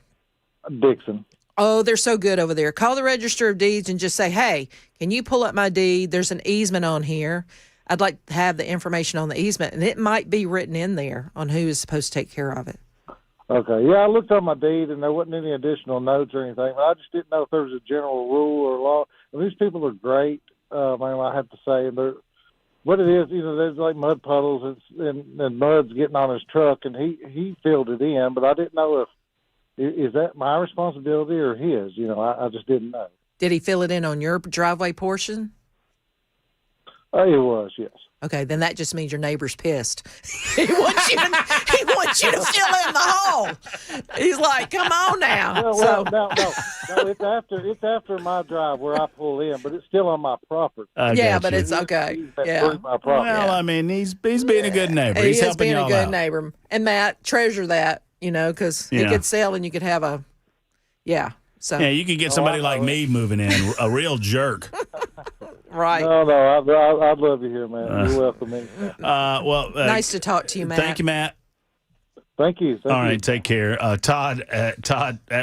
Dixon. Oh, they're so good over there. Call the register of deeds and just say, hey, can you pull up my deed? There's an easement on here. I'd like to have the information on the easement. And it might be written in there on who is supposed to take care of it. Okay. Yeah, I looked on my deed, and there wasn't any additional notes or anything. But I just didn't know if there was a general rule or law. And these people are great, I have to say. And they're, what it is, there's like mud puddles and mud's getting on his truck, and he filled it in. But I didn't know is that my responsibility or his? I just didn't know. Did he fill it in on your driveway portion? It was, yes. Okay, then that just means your neighbor's pissed. He wants you to fill in the hole. He's like, come on now. No, it's after my drive where I pull in, but it's still on my property. But it's okay. Yeah. Well, I mean, he's being a good neighbor. He's helping y'all out. He's being a good neighbor. And Matt, treasure that, because he could sell and you could have So you could get somebody like me moving in, a real jerk. Right. No, I'd love you here, man. You're welcome. Nice to talk to you, Matt. Thank you, Matt. Thank you. All right, take care. Todd,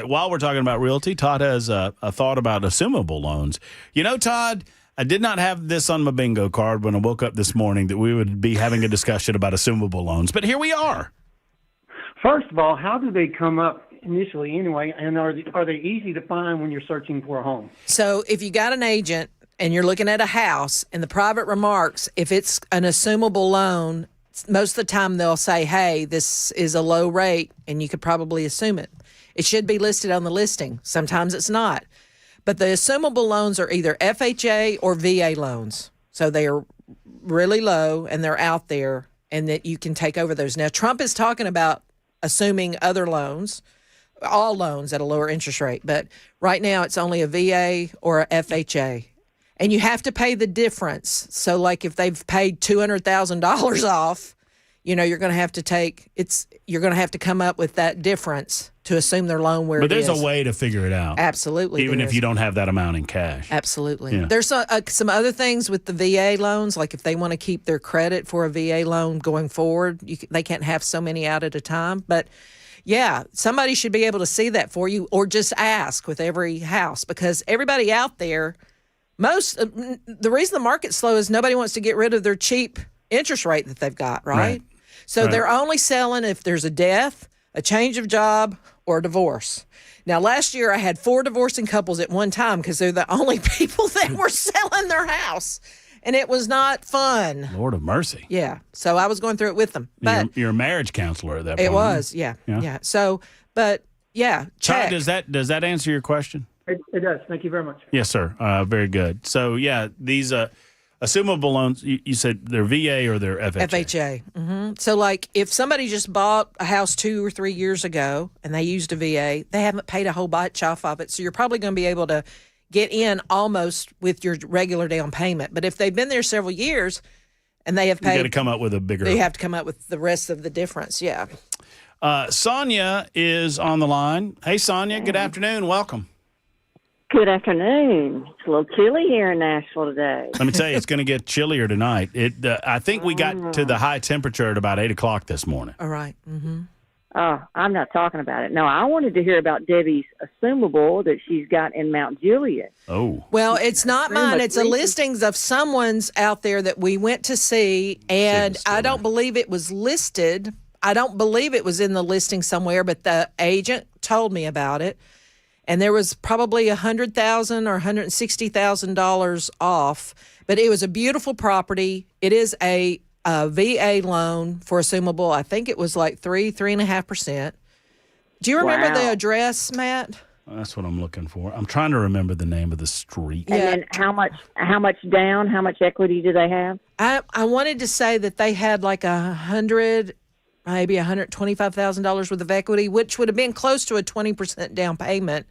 while we're talking about realty, Todd has a thought about assumable loans. Todd, I did not have this on my bingo card when I woke up this morning that we would be having a discussion about assumable loans, but here we are. First of all, how do they come up initially anyway, and are they easy to find when you're searching for a home? So if you got an agent and you're looking at a house, in the private remarks, if it's an assumable loan, most of the time they'll say, hey, this is a low rate, and you could probably assume it. It should be listed on the listing. Sometimes it's not. But the assumable loans are either FHA or VA loans. So they are really low and they're out there and that you can take over those. Now, Trump is talking about assuming other loans, all loans at a lower interest rate. But right now it's only a VA or a FHA. And you have to pay the difference. So like if they've paid $200,000 off, you're going to have to you're going to have to come up with that difference to assume their loan where But it is. there's a way to figure it out. Absolutely. Even if you don't have that amount in cash. Absolutely. Yeah. There's some other things with the VA loans, like if they want to keep their credit for a VA loan going forward, they can't have so many out at a time. But yeah, somebody should be able to see that for you, or just ask with every house, because everybody out there, the reason the market's slow is nobody wants to get rid of their cheap interest rate that they've got, right? So they're only selling if there's a death, a change of job, or a divorce. Now, last year I had 4 divorcing couples at one time because they're the only people that were selling their house. And it was not fun. Lord of mercy. Yeah. So I was going through it with them. But you're a marriage counselor at that point. it was, yeah. So, but yeah, check. Todd, does that answer your question? It does. Thank you very much. Yes, sir. Very good. So, yeah, these assumable loans, you said they're VA or they're FHA? FHA. Mm-hmm. So, like, if somebody just bought a house 2 or 3 years ago and they used a VA, they haven't paid a whole bunch off of it. So you're probably going to be able to get in almost with your regular down payment. But if they've been there several years and they have paid, you got to come up with a bigger. They have to come up with the rest of the difference. Yeah. Sonia is on the line. Hey, Sonia. Good afternoon. Welcome. Good afternoon. It's a little chilly here in Nashville today. Let me tell you, it's going to get chillier tonight. I think we got to the high temperature at about 8 o'clock this morning. All right. Mm-hmm. Oh, I'm not talking about it. No, I wanted to hear about Debbie's assumable that she's got in Mount Juliet. Oh. Well, it's not mine. It's a listings of someone's out there that we went to see, and I don't believe it was listed. I don't believe it was in the listing somewhere, but the agent told me about it. And there was probably $100,000 or $160,000 off, but it was a beautiful property. It is a VA loan for assumable. I think it was like 3.5%. Do you remember the address, Matt? That's what I'm looking for. I'm trying to remember the name of the street. And then how much down? How much equity do they have? I wanted to say that they had like maybe $125,000 worth of equity, which would have been close to a 20% down payment,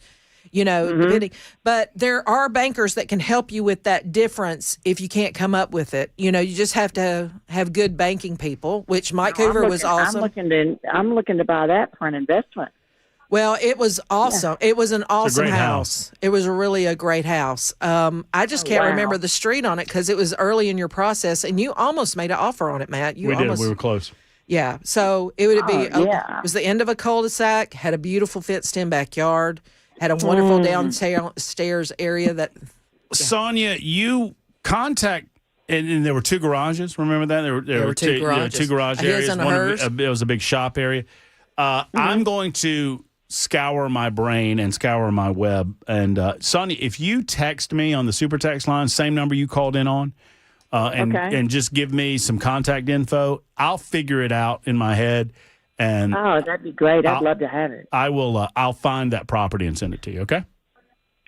depending. But there are bankers that can help you with that difference if you can't come up with it. You just have to have good banking people, which Mike Hoover was awesome. I'm looking to buy that for an investment. Well, it was awesome. Yeah. It was an awesome house. It was really a great house. I just can't remember the street on it because it was early in your process, and you almost made an offer on it, Matt. We did. We were close. Yeah, so it would be. It was the end of a cul-de-sac. Had a beautiful fenced-in backyard. Had a wonderful downstairs area. That Sonia, you contact, and there were 2 garages. Remember that there were 2 garages. 2 garage areas. It was a big shop area. I'm going to scour my brain and scour my web. And Sonia, if you text me on the super text line, same number you called in on. And just give me some contact info. I'll figure it out in my head. And that'd be great. I'd love to have it. I will. I'll find that property and send it to you. Okay.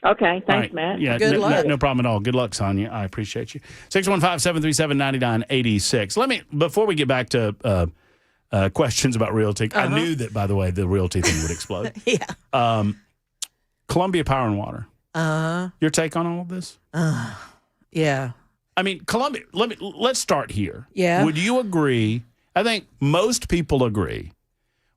Okay. Thanks, Matt. Yeah. Good luck. No problem at all. Good luck, Sonia. I appreciate you. 615-737-9986. Before we get back to questions about realty, I knew that, by the way, the realty thing would explode. Yeah. Columbia Power and Water. Your take on all of this? Yeah. I mean, Columbia, let's start here. Yeah. Would you agree? I think most people agree,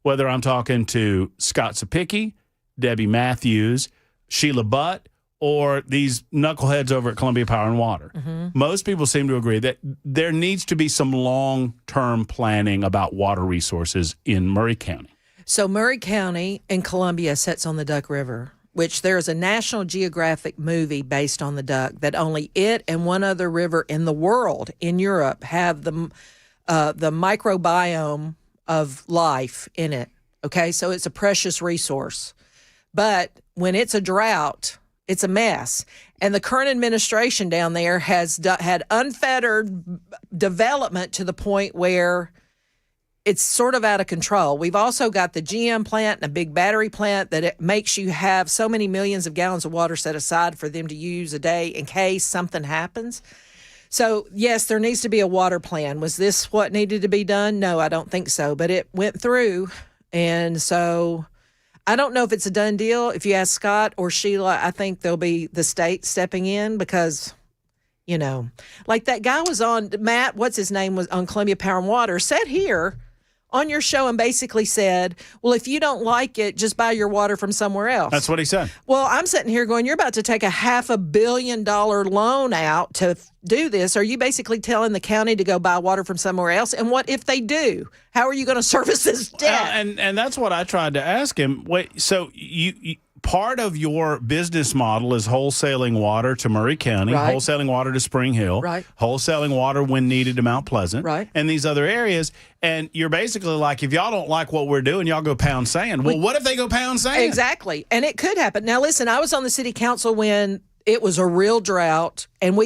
whether I'm talking to Scott Sapicki, Debbie Matthews, Sheila Butt, or these knuckleheads over at Columbia Power and Water. Mm-hmm. Most people seem to agree that there needs to be some long-term planning about water resources in Murray County. So Murray County in Columbia sits on the Duck River, which there is a National Geographic movie based on the duck that only it and one other river in the world, in Europe, have the microbiome of life in it. Okay, so it's a precious resource. But when it's a drought, it's a mess. And the current administration down there has had unfettered development to the point where it's sort of out of control. We've also got the GM plant and a big battery plant that it makes you have so many millions of gallons of water set aside for them to use a day in case something happens. So, yes, there needs to be a water plan. Was this what needed to be done? No, I don't think so. But it went through. And so I don't know if it's a done deal. If you ask Scott or Sheila, I think there'll be the state stepping in because, you know, like that guy was on, Matt, what's his name, was on Columbia Power and Water, said here on your show and basically said, well, if you don't like it, just buy your water from somewhere else. That's what he said. Well, I'm sitting here going, you're about to take a $500 million loan out to do this. Are you basically telling the county to go buy water from somewhere else? And what if they do? How are you going to service this debt? And that's what I tried to ask him. Wait, so you part of your business model is wholesaling water to Murray County, Right. wholesaling water to Spring Hill, Right. wholesaling water when needed to Mount Pleasant, Right. and these other areas. And you're basically like, if y'all don't like what we're doing, y'all go pound sand. Well, what if they go pound sand? Exactly. And it could happen. Now, listen, I was on the city council when it was a real drought and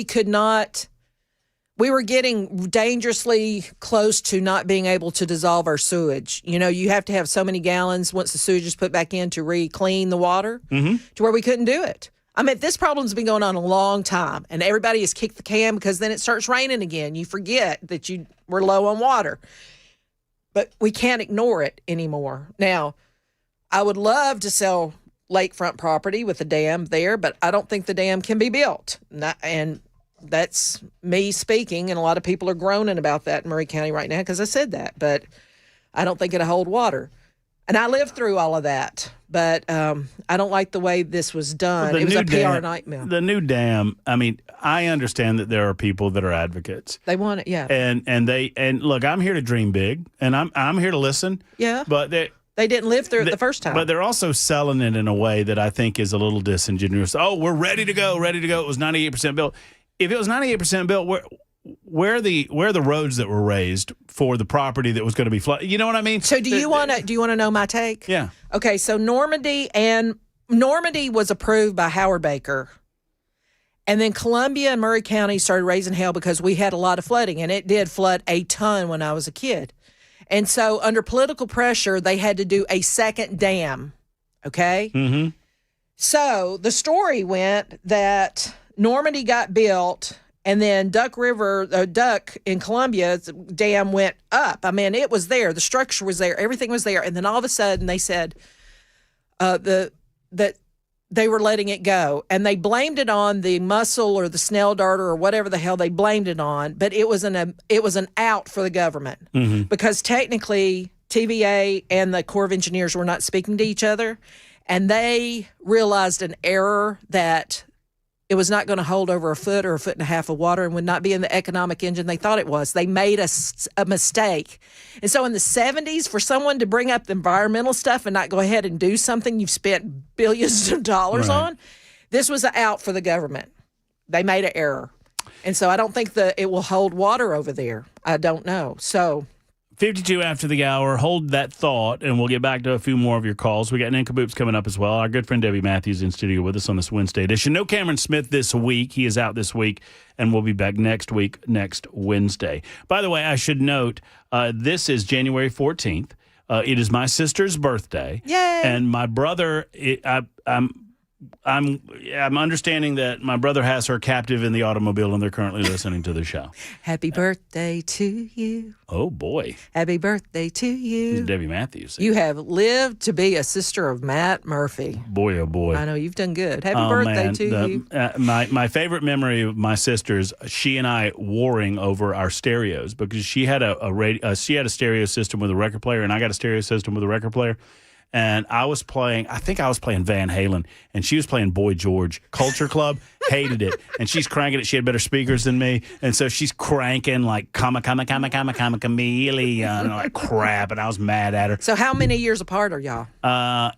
we were getting dangerously close to not being able to dissolve our sewage. You know, you have to have so many gallons once the sewage is put back in to re-clean the water to where we couldn't do it. I mean, this problem's been going on a long time, and everybody has kicked the can because then it starts raining again. You forget that you were low on water. But we can't ignore it anymore. Now, I would love to sell lakefront property with a dam there, but I don't think the dam can be built. And that's me speaking, and a lot of people are groaning about that in Murray County right now because I said that, but I don't think it'll hold water. And I lived through all of that, but I don't like the way this was done. It was a PR nightmare. The new dam, I mean, I understand that there are people that are advocates. They want it, yeah. And look, I'm here to dream big, and I'm here to listen. Yeah. But they didn't live through it the first time. But they're also selling it in a way that I think is a little disingenuous. Oh, we're ready to go. It was 98% built. If it was 98% built, where are the roads that were raised for the property that was going to be flooded? You know what I mean? So do you want to know my take? Yeah. Okay, so Normandy was approved by Howard Baker. And then Columbia and Murray County started raising hell because we had a lot of flooding, and it did flood a ton when I was a kid. And so under political pressure, they had to do a second dam, okay? Mm-hmm. So the story went that Normandy got built, and then Duck in Columbia's dam went up. I mean, it was there. The structure was there. Everything was there. And then all of a sudden they said that they were letting it go. And they blamed it on the mussel or the snail darter or whatever the hell they blamed it on. But it was an out for the government because technically TVA and the Corps of Engineers were not speaking to each other. And they realized an error that it was not going to hold over a foot or a foot and a half of water and would not be in the economic engine they thought it was. They made a mistake. And so in the 70s, for someone to bring up the environmental stuff and not go ahead and do something you've spent billions of dollars on, this was an out for the government. They made an error. And so I don't think that it will hold water over there. I don't know. So 52 after the hour. Hold that thought, and we'll get back to a few more of your calls. We got Nincompoops coming up as well. Our good friend Debbie Matthews in studio with us on this Wednesday edition. No Cameron Smith this week. He is out this week, and we'll be back next week, next Wednesday. By the way, I should note, this is January 14th. It is my sister's birthday. Yay! And my brother, I'm understanding that my brother has her captive in the automobile, and they're currently listening to the show. Happy birthday to you. Oh, boy. Happy birthday to you. This is Debbie Matthews. You have lived to be a sister of Matt Murphy. Boy, oh, boy. I know, you've done good. Happy birthday to you. My favorite memory of my sister's, she and I warring over our stereos because she had a stereo system with a record player, and I got a stereo system with a record player. And I think I was playing Van Halen, and she was playing Boy George. Culture Club, hated it. And she's cranking it. She had better speakers than me. And so she's cranking like chameleon, like crap. And I was mad at her. So how many years apart are y'all?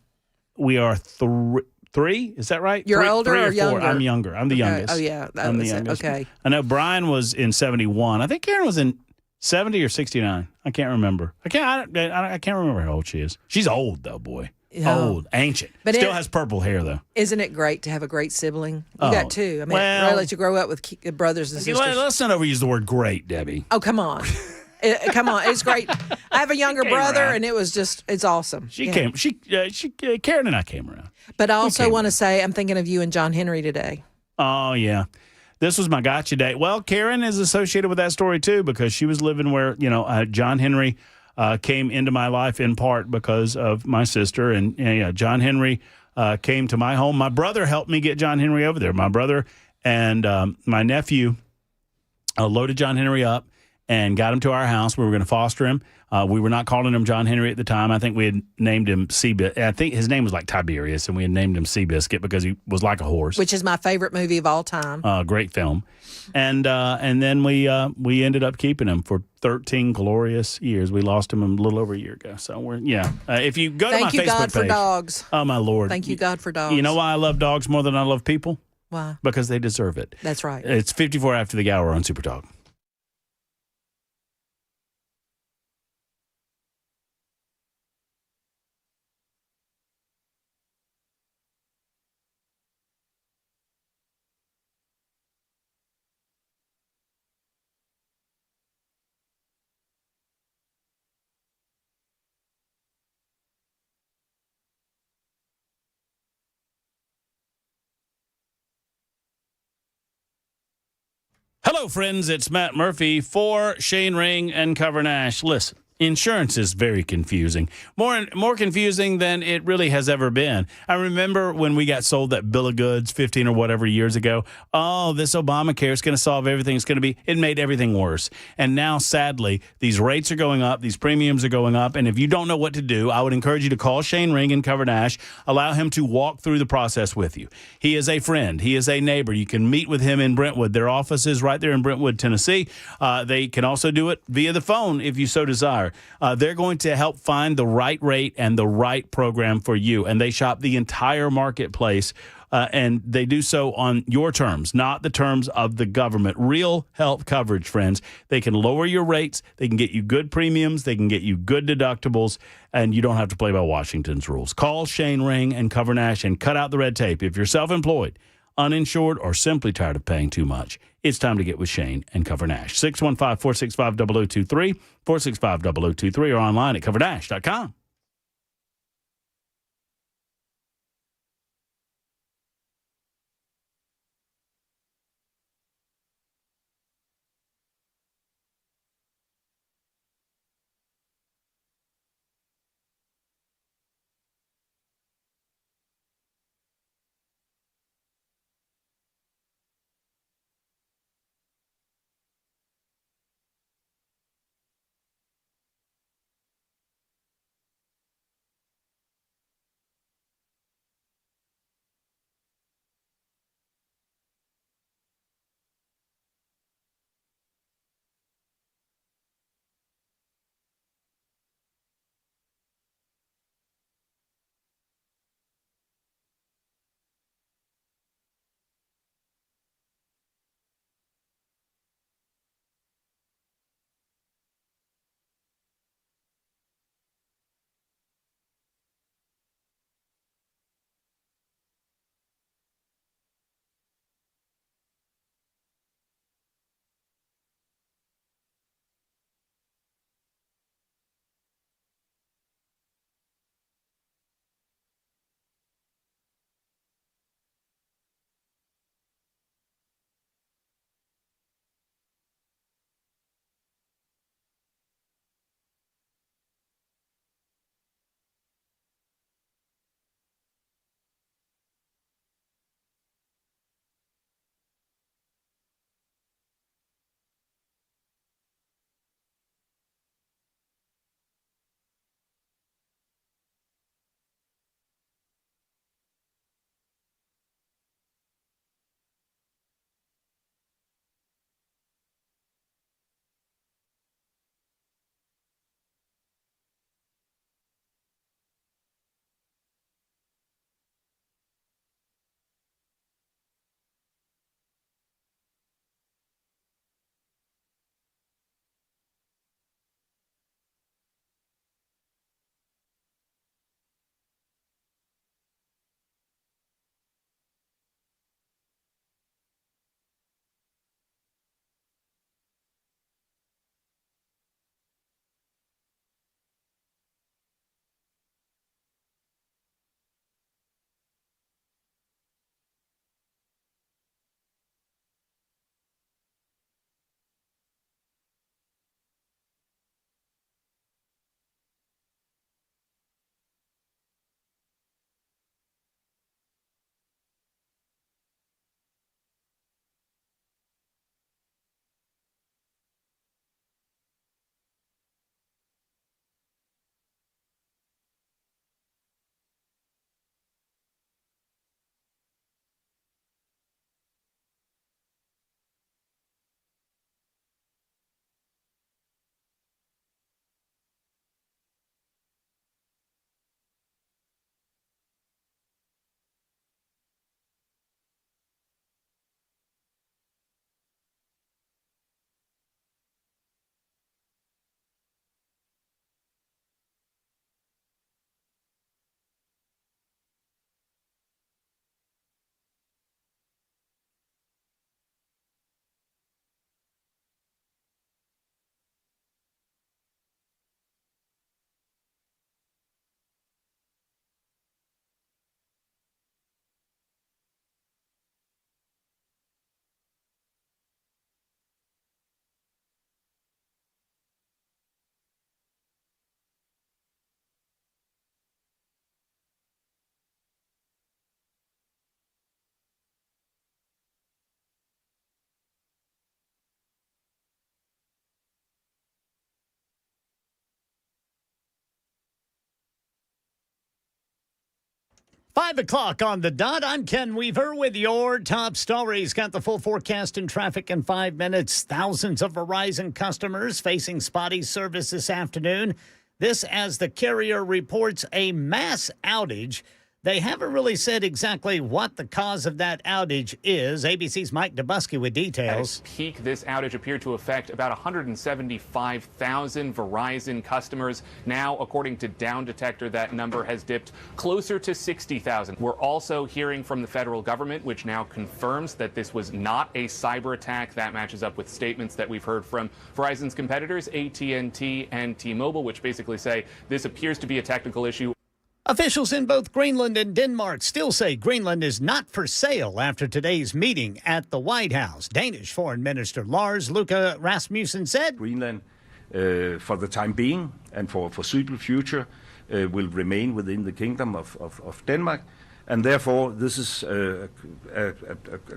We are three. Is that right? You're older three or four. younger? I'm younger. I'm the youngest. Oh, yeah. I'm the youngest. Okay. I know Brian was in 71. I think Karen was in 70 or 69. I can't remember. I can't remember how old she is. She's old, though, boy. Old, ancient. But still has purple hair, though. Isn't it great to have a great sibling? You got two. I mean, really, to grow up with brothers and sisters. Let's not overuse the word great, Debbie. Oh, come on. Come on. It's great. I have a younger brother, and it's awesome. Karen and I came around. But I also want to say I'm thinking of you and John Henry today. Oh, yeah. This was my gotcha date. Well, Karen is associated with that story too because she was living where, John Henry came into my life in part because of my sister. And John Henry came to my home. My brother helped me get John Henry over there. My brother and my nephew loaded John Henry up and got him to our house. We were going to foster him. We were not calling him John Henry at the time. I think we had named him Seabiscuit. I think his name was like Tiberius, and we had named him Seabiscuit because he was like a horse. Which is my favorite movie of all time. Great film. And then we ended up keeping him for 13 glorious years. We lost him a little over a year ago. So if you go to my Facebook page. Thank you, God, for dogs. Oh, my Lord. Thank you, God, for dogs. You know why I love dogs more than I love people? Why? Because they deserve it. That's right. It's 54 after the hour on Super Talk. Hello, friends. It's Matt Murphy for Shane Ring and Cover Nash. Listen, insurance is very confusing. More confusing than it really has ever been. I remember when we got sold that bill of goods 15 or whatever years ago. Oh, this Obamacare is going to solve everything. It made everything worse. And now, sadly, these rates are going up. These premiums are going up. And if you don't know what to do, I would encourage you to call Shane Ring and Cover Nash. Allow him to walk through the process with you. He is a friend. He is a neighbor. You can meet with him in Brentwood. Their office is right there in Brentwood, Tennessee. They can also do it via the phone if you so desire. They're going to help find the right rate and the right program for you. And they shop the entire marketplace, and they do so on your terms, not the terms of the government. Real health coverage, friends. They can lower your rates. They can get you good premiums. They can get you good deductibles, and you don't have to play by Washington's rules. Call Shane Ring and Cover Nash and cut out the red tape. If you're self-employed, uninsured, or simply tired of paying too much, it's time to get with Shane and Cover Nash. 615-465-0023, 465-0023, or online at covernash.com. 5 o'clock on the dot. I'm Ken Weaver with your top stories. Got the full forecast and traffic in 5 minutes. Thousands of Verizon customers facing spotty service this afternoon. This as the carrier reports a mass outage. They haven't really said exactly what the cause of that outage is. ABC's Mike Dubusky with details. At its peak, this outage appeared to affect about 175,000 Verizon customers. Now, according to Down Detector, that number has dipped closer to 60,000. We're also hearing from the federal government, which now confirms that this was not a cyber attack. That matches up with statements that we've heard from Verizon's competitors, AT&T and T-Mobile, which basically say this appears to be a technical issue. Officials in both Greenland and Denmark still say Greenland is not for sale after today's meeting at the White House. Danish Foreign Minister Lars Løkke Rasmussen said Greenland, for the time being and for foreseeable future, will remain within the Kingdom of Denmark. And therefore, this is a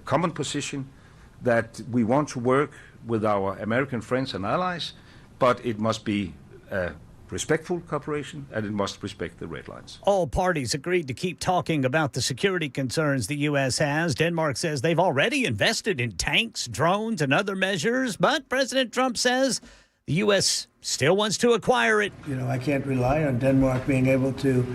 common position that we want to work with our American friends and allies, but it must be respectful cooperation, and it must respect the red lines. all parties agreed to keep talking about the security concerns the U.S. has. Denmark says they've already invested in tanks, drones, and other measures, but President Trump says the U.S. still wants to acquire it. You know, I can't rely on Denmark being able to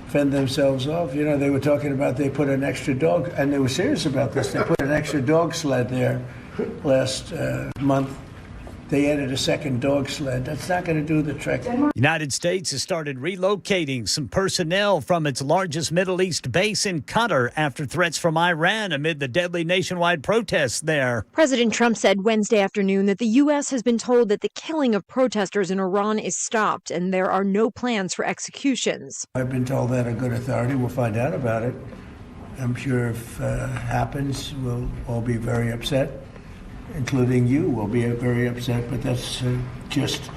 fend themselves off. You know, they were talking about they put an extra dog, and they were serious about this. They put an extra dog sled there last month. They added a second dog sled. That's not going to do the trick. United States has started relocating some personnel from its largest Middle East base in Qatar after threats from Iran amid the deadly nationwide protests there. President Trump said Wednesday afternoon that the U.S. has been told that the killing of protesters in Iran is stopped and there are no plans for executions. I've been told that a good authority will find out about it. I'm sure if it happens, we'll all be very upset, including you will be very upset, but that's just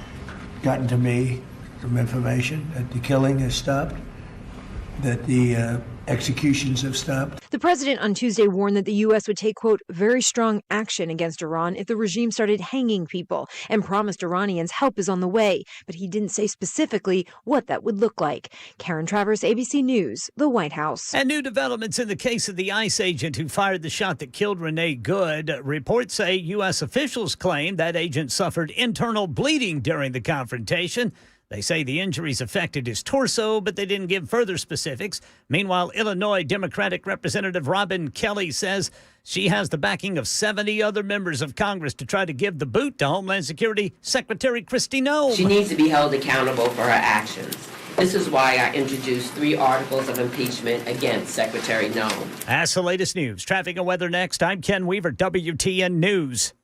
gotten to me, some information that the killing has stopped, that the executions have stopped. The president on Tuesday warned that the U.S. would take, quote, very strong action against Iran if the regime started hanging people, and promised Iranians help is on the way. But he didn't say specifically what that would look like. Karen Travers, ABC News, the White House. And new developments in the case of the ICE agent who fired the shot that killed Renee Good. Reports say U.S. officials claim that agent suffered internal bleeding during the confrontation. They say the injuries affected his torso, but they didn't give further specifics. Meanwhile, Illinois Democratic Representative Robin Kelly says she has the backing of 70 other members of Congress to try to give the boot to Homeland Security Secretary Kristi Noem. She needs to be held accountable for her actions. This is why I introduced 3 articles of impeachment against Secretary Noem. That's the latest news. Traffic and weather next. I'm Ken Weaver, WTN News.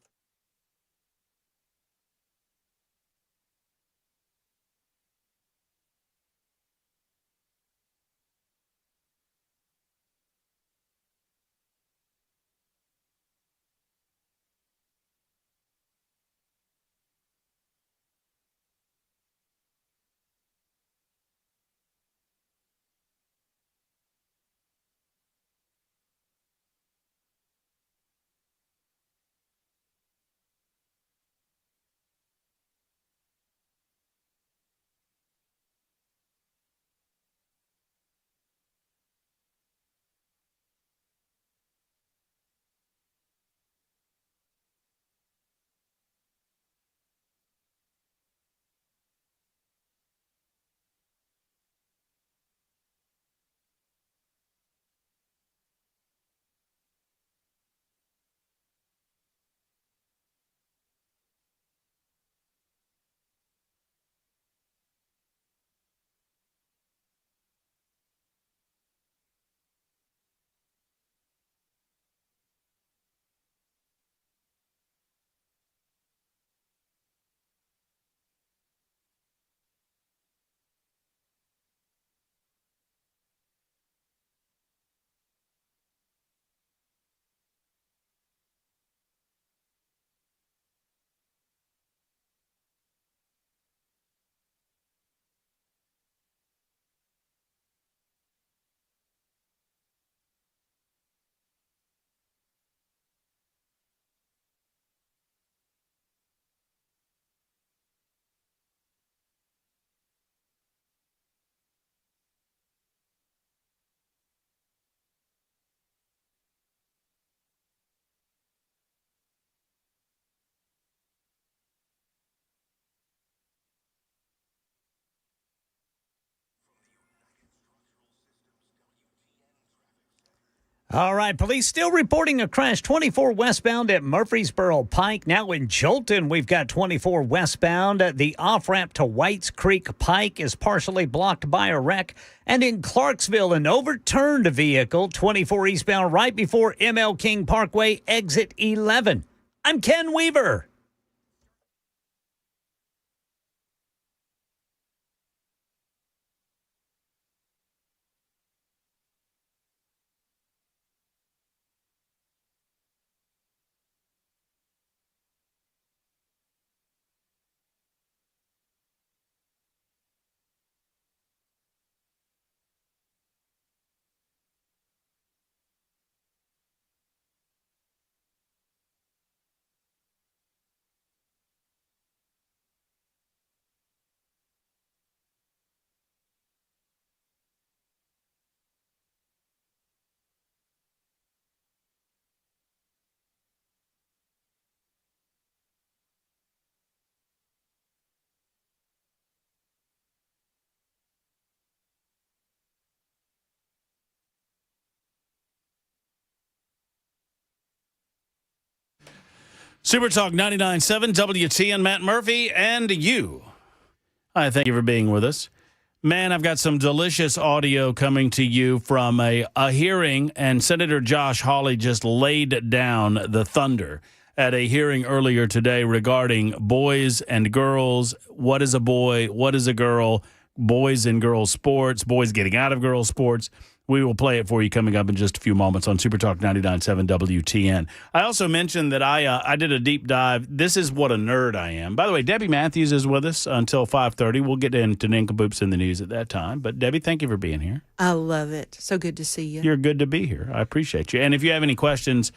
All right, police still reporting a crash 24 westbound at Murfreesboro Pike. Now in Jolton, we've got 24 westbound. The off-ramp to Whites Creek Pike is partially blocked by a wreck. And in Clarksville, an overturned vehicle, 24 eastbound, right before ML King Parkway, exit 11. I'm Ken Weaver. Super Talk 99.7 WTN, Matt Murphy, and you. I thank you for being with us. Man, I've got some delicious audio coming to you from a hearing, and Senator Josh Hawley just laid down the thunder at a hearing earlier today regarding boys and girls. What is a boy? What is a girl? Boys and girls sports, boys getting out of girls sports. We will play it for you coming up in just a few moments on Super Talk 99.7 WTN. I also mentioned that I did a deep dive. This is what a nerd I am. By the way, Debbie Matthews is with us until 5:30. We'll get into nincompoops in the news at that time. But, Debbie, thank you for being here. I love it. So good to see you. You're good to be here. I appreciate you. And if you have any questions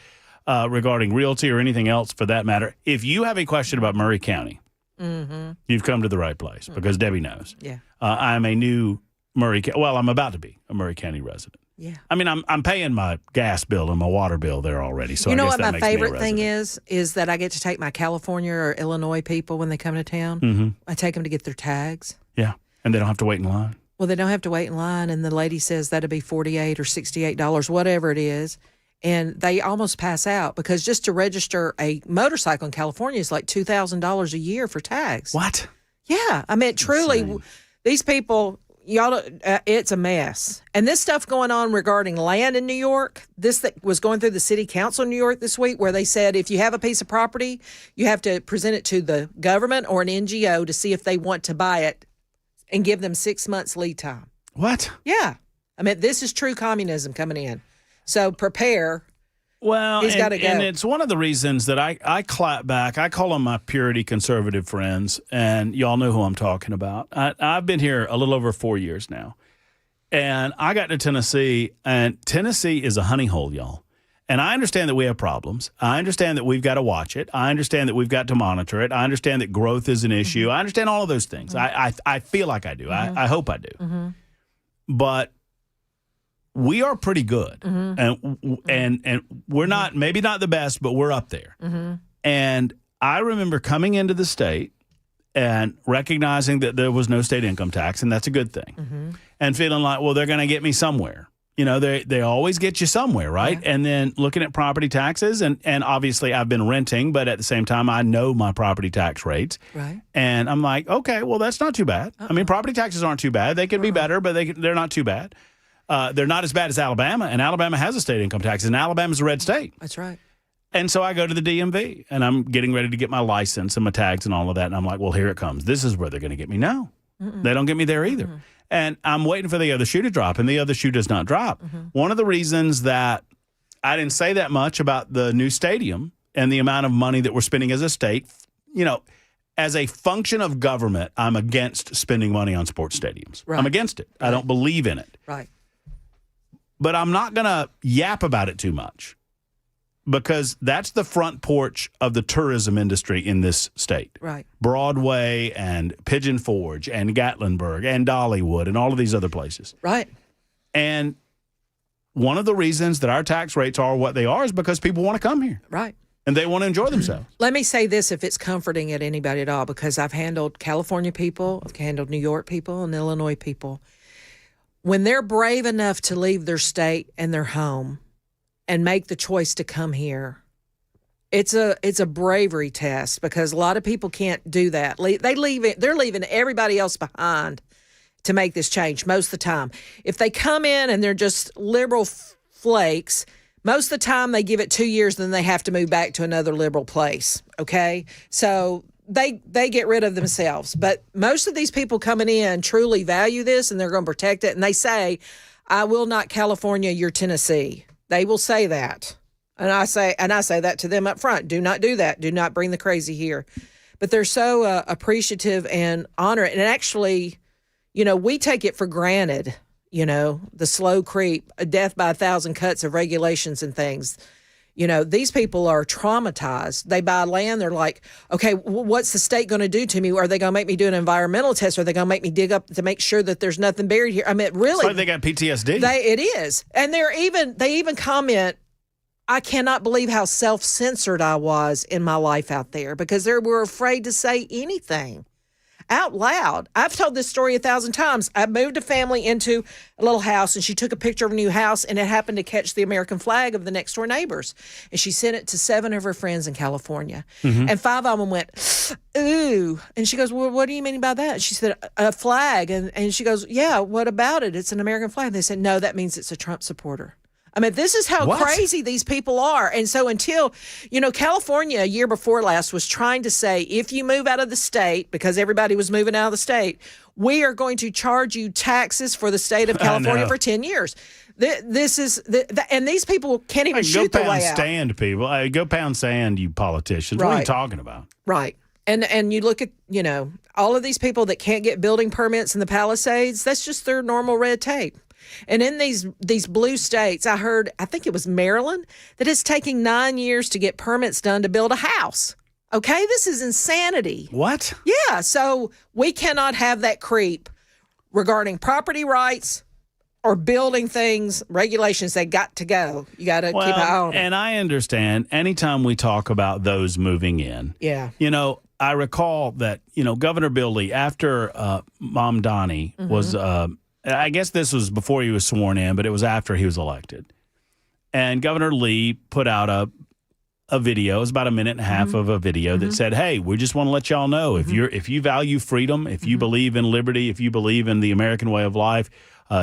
regarding realty or anything else for that matter, if you have a question about Murray County, you've come to the right place because Debbie knows. Yeah. I'm a new I'm about to be a Murray County resident. Yeah. I mean, I'm paying my gas bill and my water bill there already. So you know I guess what that my makes me a favorite thing resident. is that I get to take my California or Illinois people when they come to town. Mm-hmm. I take them to get their tags. Yeah, and they don't have to wait in line. Well, they don't have to wait in line, and the lady says that'll be $48 or $68, whatever it is, and they almost pass out because just to register a motorcycle in California is like $2,000 a year for tags. What? Yeah, I mean, truly, insane. These people. Y'all, it's a mess. And this stuff going on regarding land in New York, this that was going through the city council in New York this week, where they said if you have a piece of property, you have to present it to the government or an NGO to see if they want to buy it and give them 6 months lead time. What? Yeah. I mean, this is true communism coming in. So prepare. Well, He's gotta go. And it's one of the reasons that I clap back. I call them my purity conservative friends, and y'all know who I'm talking about. I've been here a little over 4 years now, and I got to Tennessee, and Tennessee is a honey hole, y'all. And I understand that we have problems. I understand that we've got to watch it. I understand that we've got to monitor it. I understand that growth is an issue. I understand all of those things. I feel like I do. I hope I do. But we are pretty good, and we're not maybe not the best, but we're up there. And I remember coming into the state and recognizing that there was no state income tax, and that's a good thing, and feeling like, well, they're going to get me somewhere. You know, they always get you somewhere, right? Yeah. And then looking at property taxes, and obviously I've been renting, but at the same time I know my property tax rates, right? And I'm like, okay, well, that's not too bad. I mean, property taxes aren't too bad. They could be better, but they're not too bad. They're not as bad as Alabama, and Alabama has a state income tax, and Alabama's a red state. That's right. And so I go to the DMV, and I'm getting ready to get my license and my tags and all of that, and I'm like, well, here it comes. This is where they're going to get me. No, they don't get me there either. And I'm waiting for the other shoe to drop, and the other shoe does not drop. One of the reasons that I didn't say that much about the new stadium and the amount of money that we're spending as a state, you know, as a function of government, I'm against spending money on sports stadiums. Right. I'm against it. Right. I don't believe in it. Right. But I'm not going to yap about it too much because that's the front porch of the tourism industry in this state. Right. Broadway and Pigeon Forge and Gatlinburg and Dollywood and all of these other places. Right. And one of the reasons that our tax rates are what they are is because people want to come here. Right. And they want to enjoy themselves. Let me say this, if it's comforting at anybody at all, because I've handled California people, I've handled New York people and Illinois people. When they're brave enough to leave their state and their home and make the choice to come here. It's a bravery test because a lot of people can't do that. They're leaving everybody else behind to make this change most of the time. If they come in and they're just liberal flakes, most of the time they give it 2 years, then they have to move back to another liberal place. Okay, so they get rid of themselves. But most of these people coming in truly value this, and they're going to protect it. And they say, "I will not California your Tennessee." They will say that. And I say that to them up front. Do not do that. Do not bring the crazy here. But they're so appreciative and honor it. And actually, we take it for granted, the slow creep, a death by 1,000 cuts of regulations and things. These people are traumatized. They buy land. They're like, okay, what's the state going to do to me? Are they going to make me do an environmental test? Are they going to make me dig up to make sure that there's nothing buried here? I mean, really. It's like they got PTSD. It is. And they even comment, I cannot believe how self-censored I was in my life out there because they were afraid to say anything out loud. I've told this story 1,000 times. I moved a family into a little house, and she took a picture of a new house, and it happened to catch the American flag of the next door neighbors. And she sent it to 7 of her friends in California. Mm-hmm. And 5 of them went, ooh. And she goes, well, what do you mean by that? She said, a flag. And she goes, yeah, what about it? It's an American flag. And they said, no, that means it's a Trump supporter. I mean, this is how crazy these people are. And so until, California a year before last was trying to say, if you move out of the state, because everybody was moving out of the state, we are going to charge you taxes for the state of California for 10 years. And these people can't even shoot their way out. Go pound sand, you politicians. Right. What are you talking about? Right. And you look at, all of these people that can't get building permits in the Palisades, that's just their normal red tape. And in these blue states, I think it was Maryland, that it's taking 9 years to get permits done to build a house. Okay, this is insanity. What? Yeah, so we cannot have that creep regarding property rights or building things, regulations. They got to go. You got to keep an eye on it. And I understand anytime we talk about those moving in. Yeah. I recall that, Governor Bill Lee, after Mom Donnie was I guess this was before he was sworn in, but it was after he was elected. And Governor Lee put out a video. It was about a minute and a half of a video that said, hey, we just want to let y'all know if you value freedom, if you believe in liberty, if you believe in the American way of life,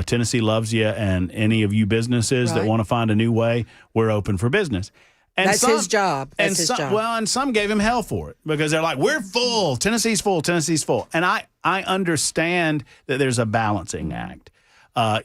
Tennessee loves you, and any of you businesses that want to find a new way, we're open for business. And that's his job. That's his job. Well, and some gave him hell for it because they're like, we're full. Tennessee's full. Tennessee's full. And I understand that there's a balancing act.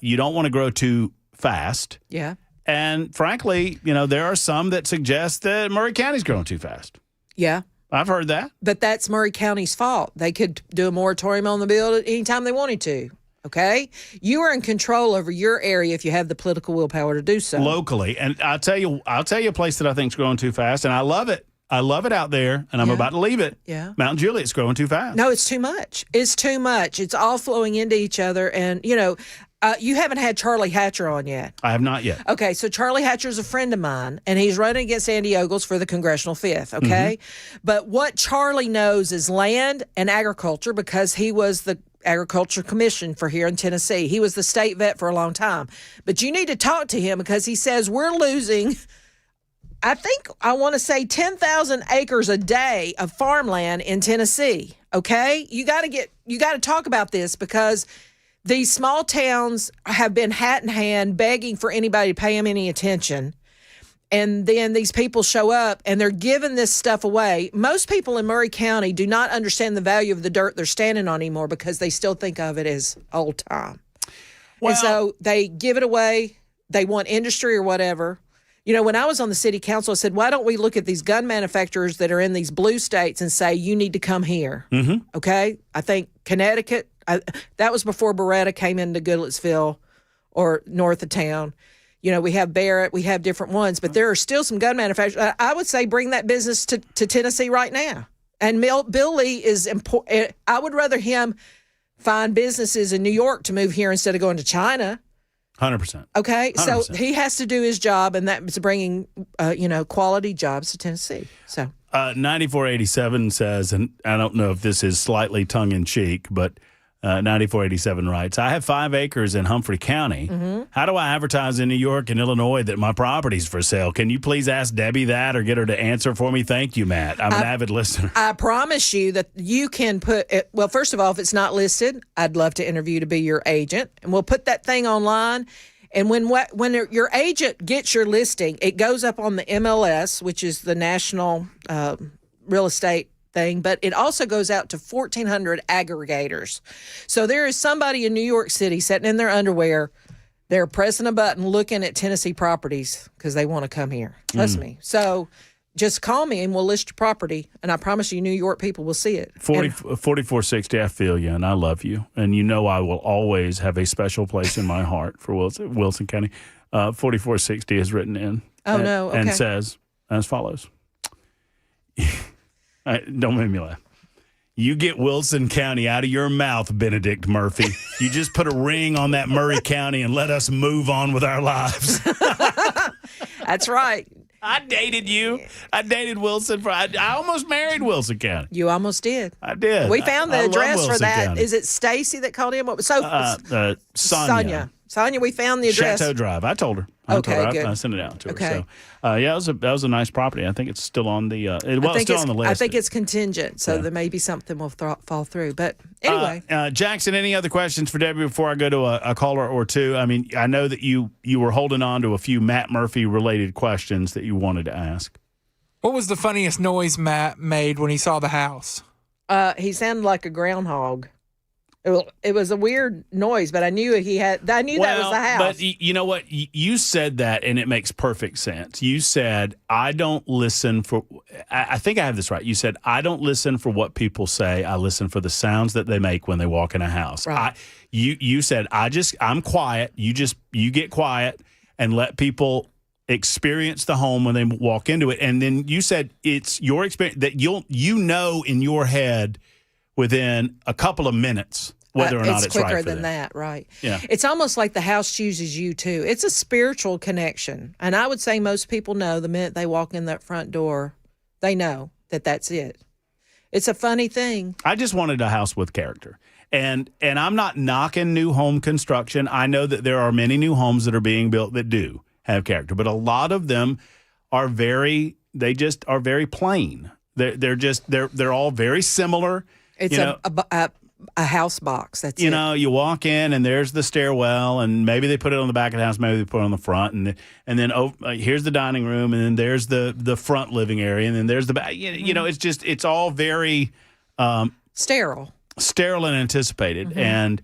You don't want to grow too fast. Yeah. And frankly, there are some that suggest that Murray County's growing too fast. Yeah. I've heard that. But that's Murray County's fault. They could do a moratorium on the bill anytime they wanted to. Okay? You are in control over your area if you have the political willpower to do so. Locally. And I'll tell you a place that I think is growing too fast, and I love it. I love it out there, and I'm about to leave it. Yeah. Mount Juliet's growing too fast. No, it's too much. It's too much. It's all flowing into each other. And, you haven't had Charlie Hatcher on yet. I have not yet. Okay, so Charlie Hatcher is a friend of mine, and he's running against Andy Ogles for the congressional 5th, okay? But what Charlie knows is land and agriculture because he was the Agriculture Commission for here in Tennessee. He was the state vet for a long time. But you need to talk to him because he says we're losing, I want to say 10,000 acres a day of farmland in Tennessee, okay? You got to talk about this because these small towns have been hat in hand begging for anybody to pay them any attention. And then these people show up and they're giving this stuff away. Most people in Murray County do not understand the value of the dirt they're standing on anymore because they still think of it as old time. Well, and so they give it away. They want industry or whatever. When I was on the city council, I said, why don't we look at these gun manufacturers that are in these blue states and say, you need to come here. Okay? I think Connecticut, that was before Beretta came into Goodlettsville or north of town. We have Barrett, we have different ones, but there are still some gun manufacturers. I would say bring that business to Tennessee right now. And Bill Lee is important. I would rather him find businesses in New York to move here instead of going to China. 100%. Okay, 100%. So he has to do his job, and that's bringing, quality jobs to Tennessee. So 9487 says, and I don't know if this is slightly tongue-in-cheek, but 9487 writes, I have 5 acres in Humphrey County. Mm-hmm. How do I advertise in New York and Illinois that my property's for sale? Can you please ask Debbie that or get her to answer for me? Thank you, Matt. I'm an avid listener. I promise you that you can put it. Well, first of all, if it's not listed, I'd love to interview to be your agent. And we'll put that thing online. And when your agent gets your listing, it goes up on the MLS, which is the national real estate thing, but it also goes out to 1,400 aggregators. So there is somebody in New York City sitting in their underwear. They're pressing a button looking at Tennessee properties because they want to come here. Trust me. So just call me and we'll list your property. And I promise you, New York people will see it. 4460, I feel you, and I love you. And you know I will always have a special place in my heart for Wilson County. 4460 is written in. Oh, no. Okay. And says as follows. Don't make me laugh. You get Wilson County out of your mouth, Benedict Murphy. You just put a ring on that Murray County and let us move on with our lives. That's right. I dated you. I dated Wilson. I almost married Wilson County. You almost did. I did. We found the address for that. County. Is it Stacy that called in? Sonia. Sonia, we found the address. Chateau Drive. I told her. Okay, good. I sent it out to her. Okay. So, that was a nice property. I think it's still on the it's still on the list. I think it's contingent, so there may be something will fall through. But anyway, Jackson, any other questions for Debbie before I go to a caller or two? I mean, I know that you were holding on to a few Matt Murphy related questions that you wanted to ask. What was the funniest noise Matt made when he saw the house? He sounded like a groundhog. It was a weird noise, but I knew that was the house. But you know what? You said that, and it makes perfect sense. You said, I don't listen for, I think I have this right. You said, I don't listen for what people say. I listen for the sounds that they make when they walk in a house. Right. You said, I'm quiet. You get quiet and let people experience the home when they walk into it. And then you said it's your experience that you know in your head within a couple of minutes whether or not it's right for them. It's quicker than that, right? Yeah. It's almost like the house chooses you, too. It's a spiritual connection. And I would say most people know the minute they walk in that front door, they know that that's it. It's a funny thing. I just wanted a house with character. And I'm not knocking new home construction. I know that there are many new homes that are being built that do have character, but a lot of them are very plain. They're all very similar. It's a house box. That's you know, you walk in and there's the stairwell, and maybe they put it on the back of the house, maybe they put it on the front, and then here's the dining room, and then there's the front living area, and then there's the back. You know, it's all very sterile and anticipated. Mm-hmm. And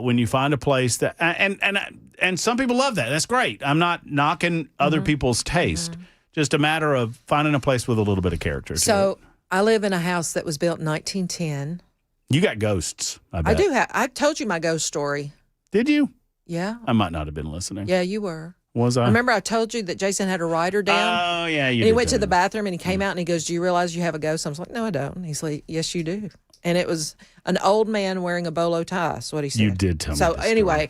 when you find a place that and some people love that, that's great. I'm not knocking other people's taste. Mm-hmm. Just a matter of finding a place with a little bit of character. So I live in a house that was built in 1910. You got ghosts, I bet. I do have. I told you my ghost story. Did you? Yeah. I might not have been listening. Yeah, you were. Was I? Remember I told you that Jason had a rider down? Oh, yeah. And he went to the bathroom and he came out and he goes, do you realize you have a ghost? I was like, no, I don't. And he's like, yes, you do. And it was an old man wearing a bolo tie. That's what he said. You did tell me So this anyway,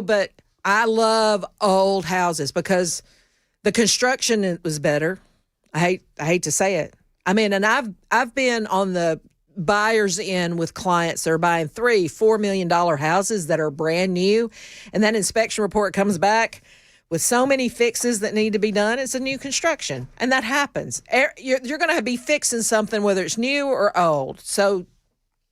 but I love old houses because the construction was better. I hate to say it. I mean, and I've been on the buyer's end with clients that are buying $3-4 million houses that are brand new, and that inspection report comes back with so many fixes that need to be done. It's a new construction, and that happens. You're going to be fixing something whether it's new or old. So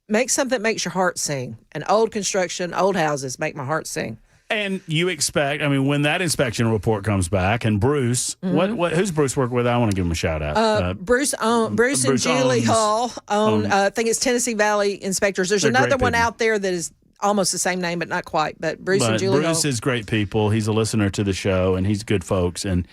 make something that makes your heart sing. And old construction, old houses make my heart sing. And you expect, I mean, when that inspection report comes back, and Bruce, who's Bruce work with? I want to give him a shout out. Bruce and Julie Hall own, I think it's Tennessee Valley Inspectors. There's another one out there that is almost the same name, but not quite. But Bruce and Julie Hall. Bruce is great people. He's a listener to the show, and he's good folks. And,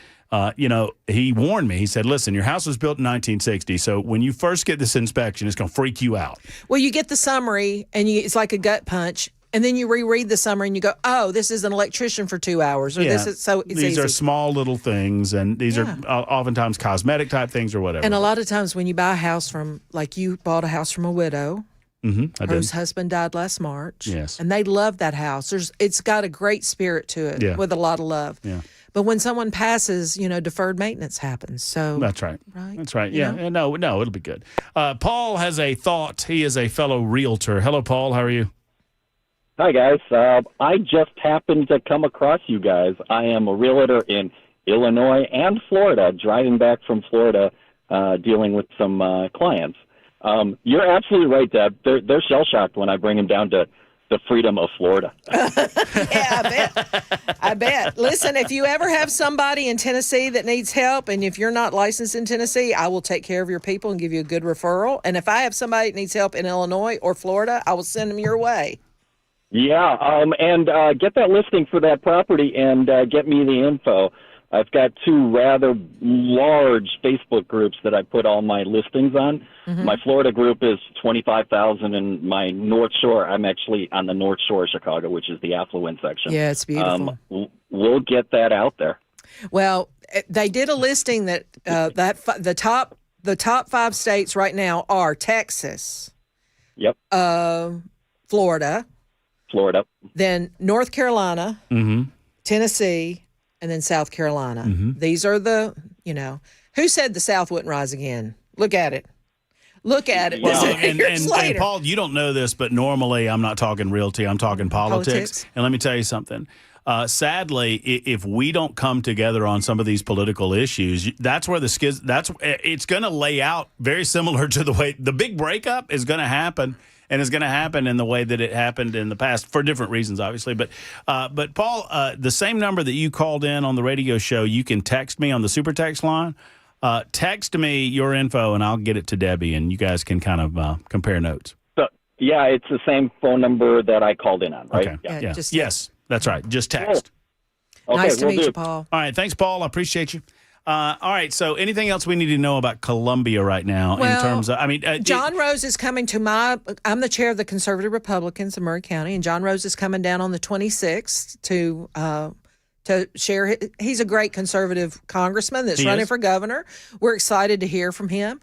he warned me. He said, listen, your house was built in 1960, so when you first get this inspection, it's going to freak you out. Well, you get the summary, and it's like a gut punch. And then you reread the summary and you go, oh, this is an electrician for 2 hours. Or this is so it's these easy. are small little things, and these are oftentimes cosmetic type things or whatever. And a lot of times when you buy a house from, like you bought a house from a widow, whose husband died last March. Yes. And they love that house. It's got a great spirit to it with a lot of love. Yeah. But when someone passes, deferred maintenance happens. So that's right. Right. That's right. Yeah. No, it'll be good. Paul has a thought. He is a fellow realtor. Hello, Paul. How are you? Hi, guys. I just happened to come across you guys. I am a realtor in Illinois and Florida, driving back from Florida, dealing with some clients. You're absolutely right, Deb. They're shell-shocked when I bring them down to the freedom of Florida. Yeah, I bet. Listen, if you ever have somebody in Tennessee that needs help, and if you're not licensed in Tennessee, I will take care of your people and give you a good referral. And if I have somebody that needs help in Illinois or Florida, I will send them your way. Yeah, and get that listing for that property and get me the info. I've got two rather large Facebook groups that I put all my listings on. Mm-hmm. My Florida group is 25,000, and my North Shore, I'm actually on the North Shore of Chicago, which is the affluent section. Yeah, it's beautiful. We'll get that out there. Well, they did a listing that the top 5 states right now are Texas. Yep. Florida. Then North Carolina, Mm-hmm. Tennessee, and then South Carolina. Mm-hmm. These are the, who said the South wouldn't rise again? Look at it. Well, and Paul, you don't know this, but normally I'm not talking realty, I'm talking politics. And let me tell you something. Sadly, if we don't come together on some of these political issues, that's where it's going to lay out very similar to the way the big breakup is going to happen. And it's going to happen in the way that it happened in the past for different reasons, obviously. But Paul, the same number that you called in on the radio show, you can text me on the super text line. Text me your info, and I'll get it to Debbie, and you guys can kind of compare notes. So, yeah, it's the same phone number that I called in on, right? Okay. Yeah. Yes, that's right. Just text. Cool. Nice to meet you, Paul. All right. Thanks, Paul. I appreciate you. All right. So anything else we need to know about Columbia right now in terms of, John Rose is coming to I'm the chair of the Conservative Republicans of Murray County, and John Rose is coming down on the 26th to share. He's a great conservative congressman that's running for governor. We're excited to hear from him.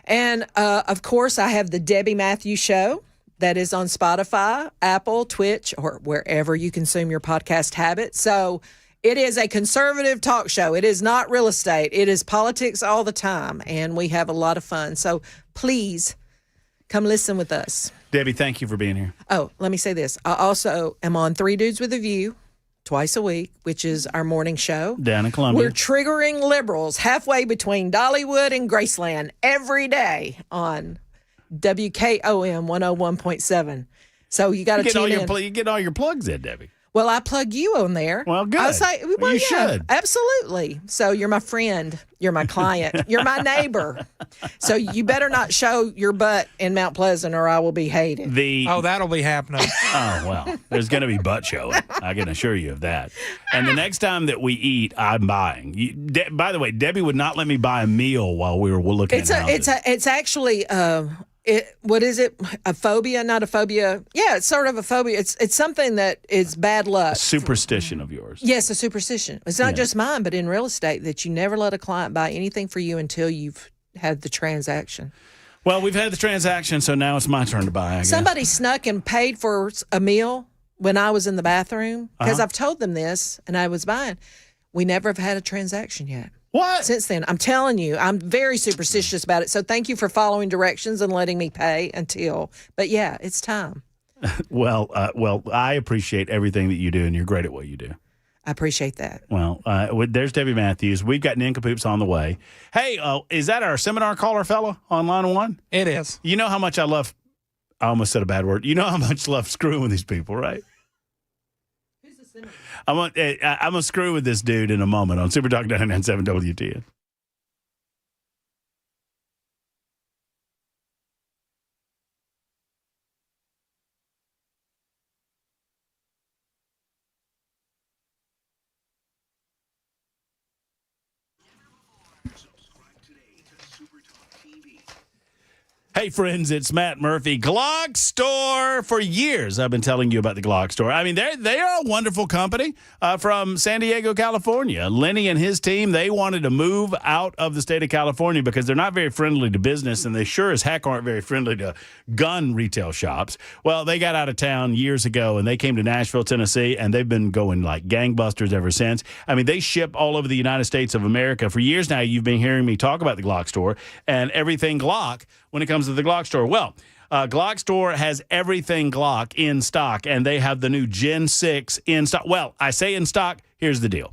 And, of course, I have the Debbie Matthews Show that is on Spotify, Apple, Twitch, or wherever you consume your podcast habits. So it is a conservative talk show. It is not real estate. It is politics all the time, and we have a lot of fun. So please come listen with us. Debbie, thank you for being here. Oh, let me say this. I also am on Three Dudes with a View twice a week, which is our morning show. Down in Columbia. We're triggering liberals halfway between Dollywood and Graceland every day on WKOM 101.7. So you got to tune in. You get all your plugs in, Debbie. Well, I plug you on there. Well, good. I was like, you should. Absolutely. So you're my friend. You're my client. You're my neighbor. So you better not show your butt in Mount Pleasant or I will be hated. That'll be happening. Oh, well, there's going to be butt showing. I can assure you of that. And the next time that we eat, I'm buying. By the way, Debbie would not let me buy a meal while we were looking at houses. It's actually... what is it? A phobia? Not a phobia. Yeah, it's sort of a phobia. It's something that is bad luck. A superstition of yours. Yes, a superstition. It's not just mine, but in real estate, that you never let a client buy anything for you until you've had the transaction. Well, we've had the transaction, so now it's my turn to buy, I guess. Somebody snuck and paid for a meal when I was in the bathroom, because I've told them this, and I was buying. We never have had a transaction yet. What? Since then, I'm telling you, I'm very superstitious about it. So thank you for following directions and letting me pay until. But yeah, it's time. Well, I appreciate everything that you do, and you're great at what you do. I appreciate that. Well, there's Debbie Matthews. We've got Nincompoops on the way. Hey, is that our seminar caller fella on line one? It is. You know how much I love. I almost said a bad word. You know how much I love screwing with these people, right? I'm gonna screw with this dude in a moment on Super Talk 99.7 WTN. Hey, friends, it's Matt Murphy. Glock Store. For years, I've been telling you about the Glock Store. I mean, they are a wonderful company from San Diego, California. Lenny and his team, they wanted to move out of the state of California because they're not very friendly to business, and they sure as heck aren't very friendly to gun retail shops. Well, they got out of town years ago, and they came to Nashville, Tennessee, and they've been going like gangbusters ever since. I mean, they ship all over the United States of America. For years now, you've been hearing me talk about the Glock Store and everything Glock when it comes to the Glock Store. Well, Glock store has everything Glock in stock, and they have the new Gen 6 in stock. Well, I say in stock. Here's the deal.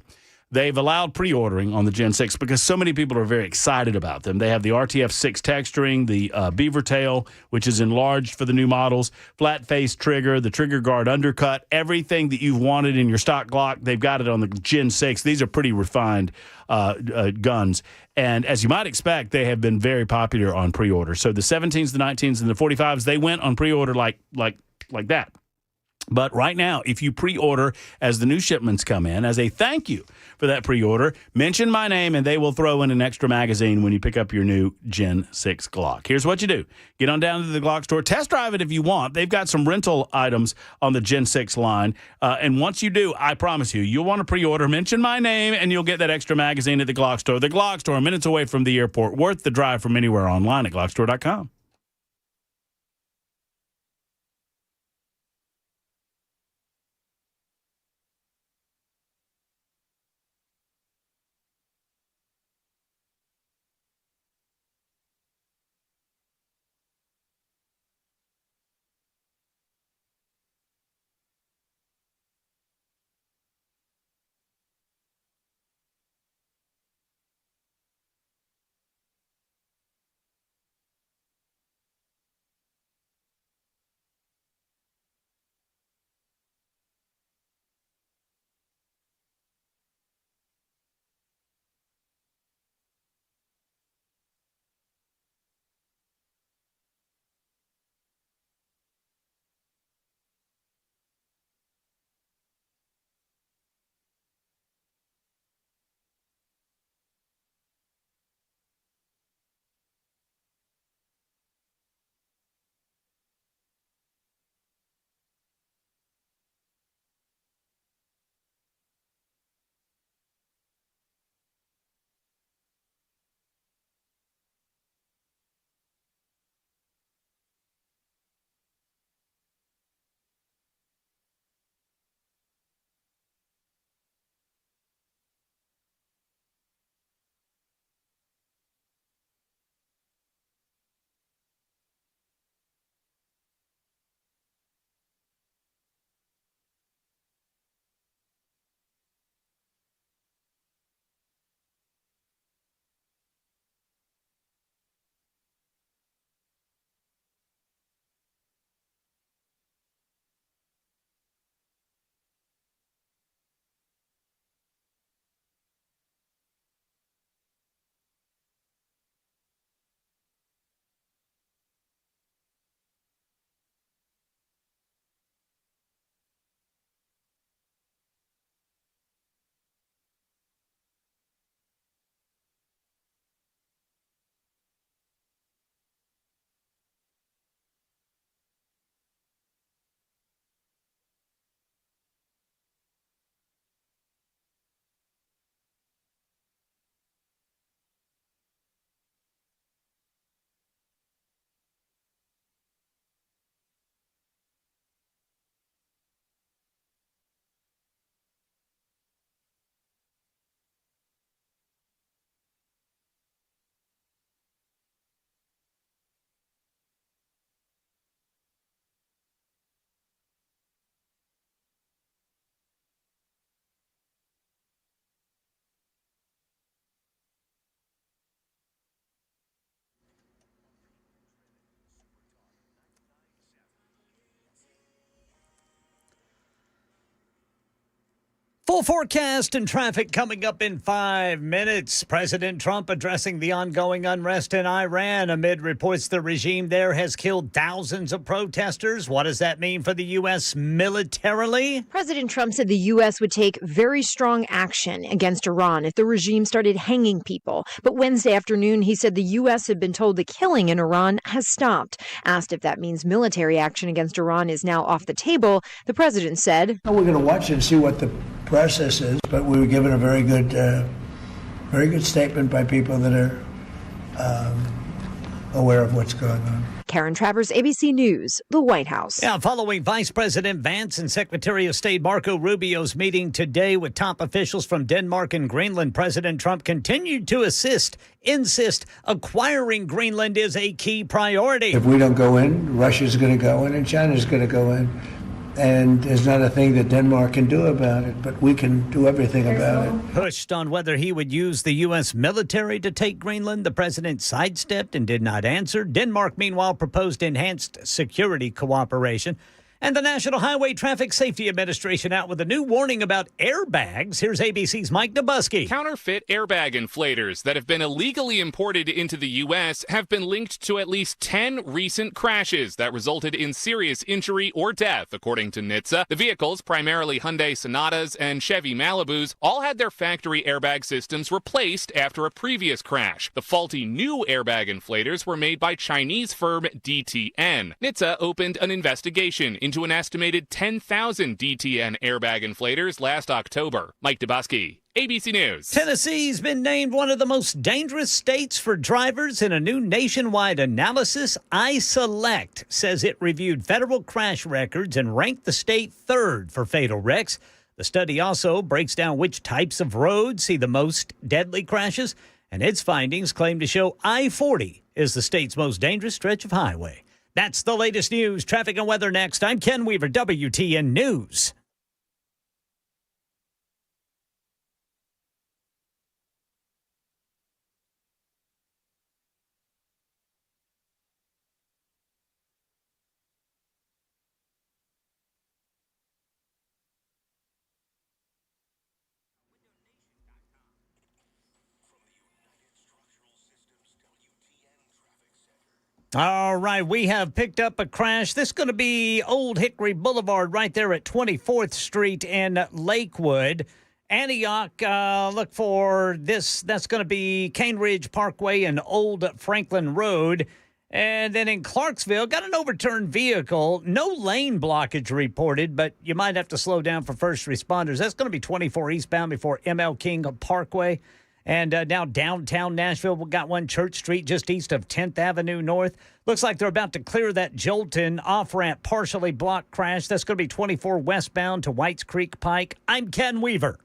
They've allowed pre-ordering on the Gen 6 because so many people are very excited about them. They have the RTF6 texturing, the beaver tail, which is enlarged for the new models, flat face trigger, the trigger guard undercut, everything that you've wanted in your stock Glock, they've got it on the Gen 6. These are pretty refined guns. And as you might expect, they have been very popular on pre-order. So the 17s, the 19s, and the 45s, they went on pre-order like that. But right now, if you pre-order as the new shipments come in, as a thank you for that pre-order, mention my name and they will throw in an extra magazine when you pick up your new Gen 6 Glock. Here's what you do. Get on down to the Glock store. Test drive it if you want. They've got some rental items on the Gen 6 line. And once you do, I promise you, you'll want to pre-order. Mention my name and you'll get that extra magazine at the Glock store. The Glock store, minutes away from the airport. Worth the drive from anywhere online at glockstore.com. Full forecast and traffic coming up in 5 minutes. President Trump addressing the ongoing unrest in Iran amid reports the regime there has killed thousands of protesters. What does that mean for the U.S. militarily? President Trump said the U.S. would take very strong action against Iran if the regime started hanging people. But Wednesday afternoon, he said the U.S. had been told the killing in Iran has stopped. Asked if that means military action against Iran is now off the table, the president said, We're going to watch and see what the process is, but we were given a very good statement by people that are aware of what's going on. Karen Travers, ABC News, the White House. Yeah, following Vice President Vance and Secretary of State Marco Rubio's meeting today with top officials from Denmark and Greenland, President Trump continued to insist acquiring Greenland is a key priority. If we don't go in, Russia's going to go in and China's going to go in. And there's not a thing that Denmark can do about it, but we can do everything about it. Pushed on whether he would use the U.S. military to take Greenland, the president sidestepped and did not answer. Denmark, meanwhile, proposed enhanced security cooperation. And the National Highway Traffic Safety Administration out with a new warning about airbags. Here's ABC's Mike Nabusky. Counterfeit airbag inflators that have been illegally imported into the U.S. have been linked to at least 10 recent crashes that resulted in serious injury or death, according to NHTSA. The vehicles, primarily Hyundai Sonatas and Chevy Malibus, all had their factory airbag systems replaced after a previous crash. The faulty new airbag inflators were made by Chinese firm DTN. NHTSA opened an investigation into an estimated 10,000 DTN airbag inflators last October. Mike Dubosky, ABC News. Tennessee's been named one of the most dangerous states for drivers in a new nationwide analysis. iSelect says it reviewed federal crash records and ranked the state third for fatal wrecks. The study also breaks down which types of roads see the most deadly crashes, and its findings claim to show I-40 is the state's most dangerous stretch of highway. That's the latest news. Traffic and weather next. I'm Ken Weaver, WTN News. All right, we have picked up a crash. This is going to be Old Hickory Boulevard right there at 24th Street in Lakewood. Antioch, look for this. That's going to be Cane Ridge Parkway and Old Franklin Road. And then in Clarksville, got an overturned vehicle. No lane blockage reported, but you might have to slow down for first responders. That's going to be 24 eastbound before M.L. King Parkway. And now downtown Nashville, we got one Church Street just east of 10th Avenue North. Looks like they're about to clear that Jolton off-ramp partially blocked crash. That's going to be 24 westbound to Whites Creek Pike. I'm Ken Weaver.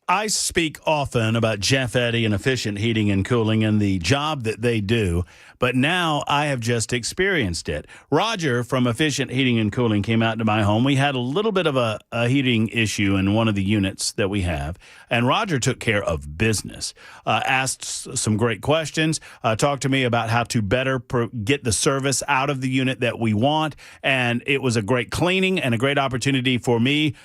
I speak often about Jeff Eddy and Efficient Heating and Cooling and the job that they do, but now I have just experienced it. Roger from Efficient Heating and Cooling came out to my home. We had a little bit of a heating issue in one of the units that we have, and Roger took care of business, asked some great questions, talked to me about how to better get the service out of the unit that we want, and it was a great cleaning and a great opportunity for me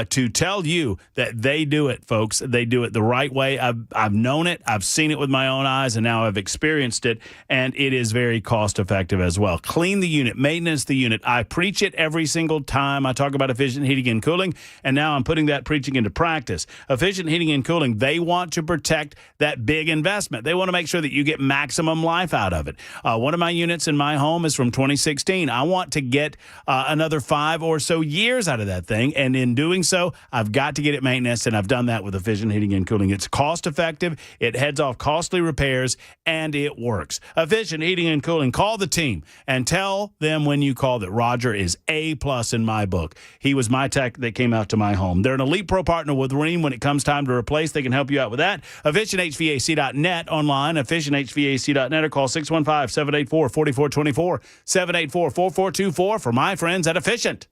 to tell you that they do it, folks. They do it the right way. I've known it. I've seen it with my own eyes, and now I've experienced it, and it is very cost-effective as well. Clean the unit, maintenance the unit. I preach it every single time I talk about efficient heating and cooling, and now I'm putting that preaching into practice. Efficient heating and cooling, they want to protect that big investment. They want to make sure that you get maximum life out of it. One of my units in my home is from 2016. I want to get another 5 or so years out of that thing, and in doing so, I've got to get it maintenance, and I've done that with Efficient Heating and Cooling. It's cost effective, it heads off costly repairs, and it works. Efficient Heating and Cooling. Call the team and tell them when you call that Roger is A+ in my book. He was my tech that came out to my home. They're an Elite Pro partner with Rheem. When it comes time to replace, they can help you out with that. EfficientHVAC.net online, EfficientHVAC.net, or call 615-784-4424, 784-4424 for my friends at Efficient.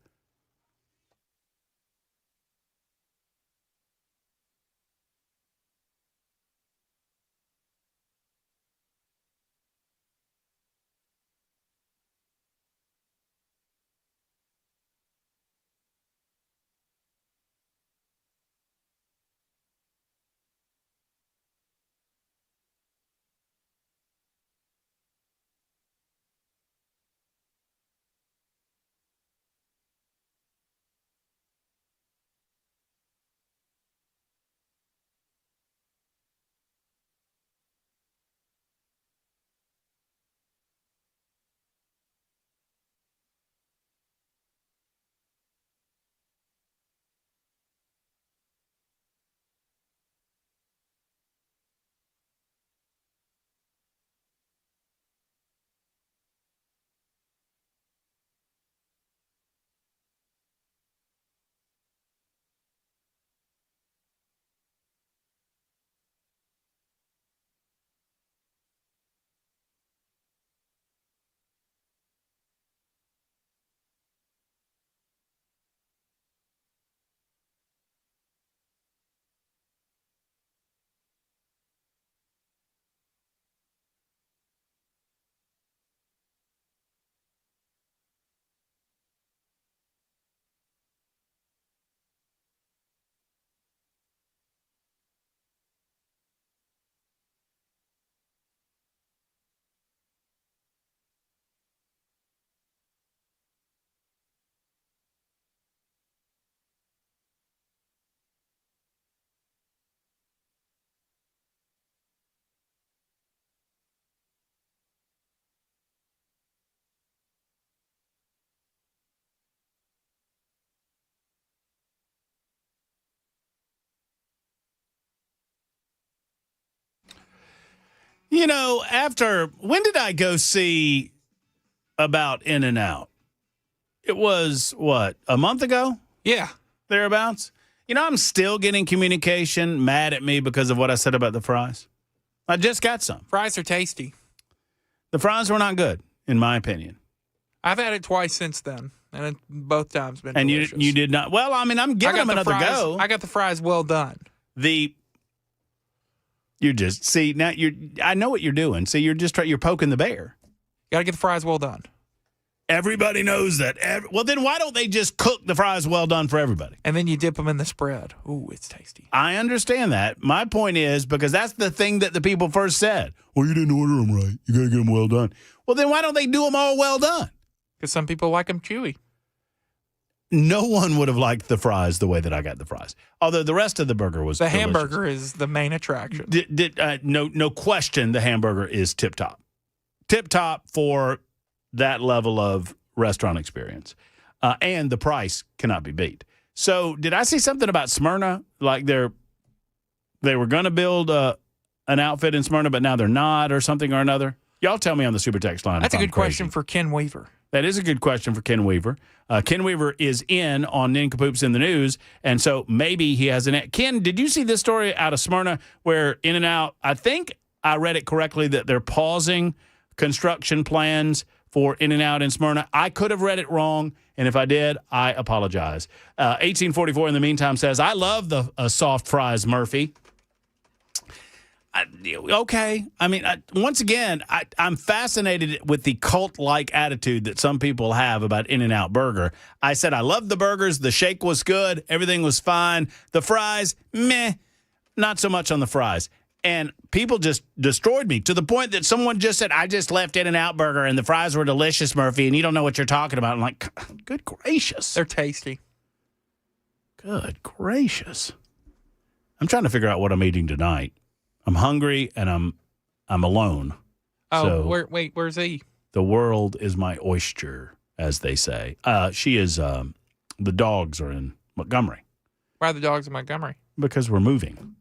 You know, when did I go see about In-N-Out? It was, what, a month ago? Yeah. Thereabouts? You know, I'm still getting communication mad at me because of what I said about the fries. I just got some. Fries are tasty. The fries were not good, in my opinion. I've had it twice since then, and both times been and delicious. you did not. Well, I mean, I'm giving them another go. I got the fries well done. I know what you're doing. See, you're poking the bear. Got to get the fries well done. Everybody knows that. Well, then why don't they just cook the fries well done for everybody? And then you dip them in the spread. Ooh, it's tasty. I understand that. My point is, because that's the thing that the people first said. Well, you didn't order them right. You got to get them well done. Well, then why don't they do them all well done? Because some people like them chewy. No one would have liked the fries the way that I got the fries. Although the rest of the burger was delicious. Hamburger is the main attraction. No question the hamburger is tip-top. Tip-top for that level of restaurant experience. And the price cannot be beat. So did I see something about Smyrna? Like they were going to build an outfit in Smyrna, but now they're not, or something or another? Y'all tell me on the super text line. That's a good question for Ken Weaver. That is a good question for Ken Weaver. Ken Weaver is in on Nincompoops in the News, and so maybe he has an... Ken, did you see this story out of Smyrna where In-N-Out, I think I read it correctly, that they're pausing construction plans for In-N-Out in Smyrna? I could have read it wrong, and if I did, I apologize. 1844 in the meantime says, I love the soft fries, Murphy. Okay. I mean, once again, I'm fascinated with the cult-like attitude that some people have about In-N-Out Burger. I said I loved the burgers. The shake was good. Everything was fine. The fries, meh. Not so much on the fries. And people just destroyed me to the point that someone just said, I just left In-N-Out Burger and the fries were delicious, Murphy, and you don't know what you're talking about. I'm like, good gracious. They're tasty. Good gracious. I'm trying to figure out what I'm eating tonight. I'm hungry and I'm alone. Oh, so where's he? The world is my oyster, as they say. She is. The dogs are in Montgomery. Why are the dogs in Montgomery? Because we're moving.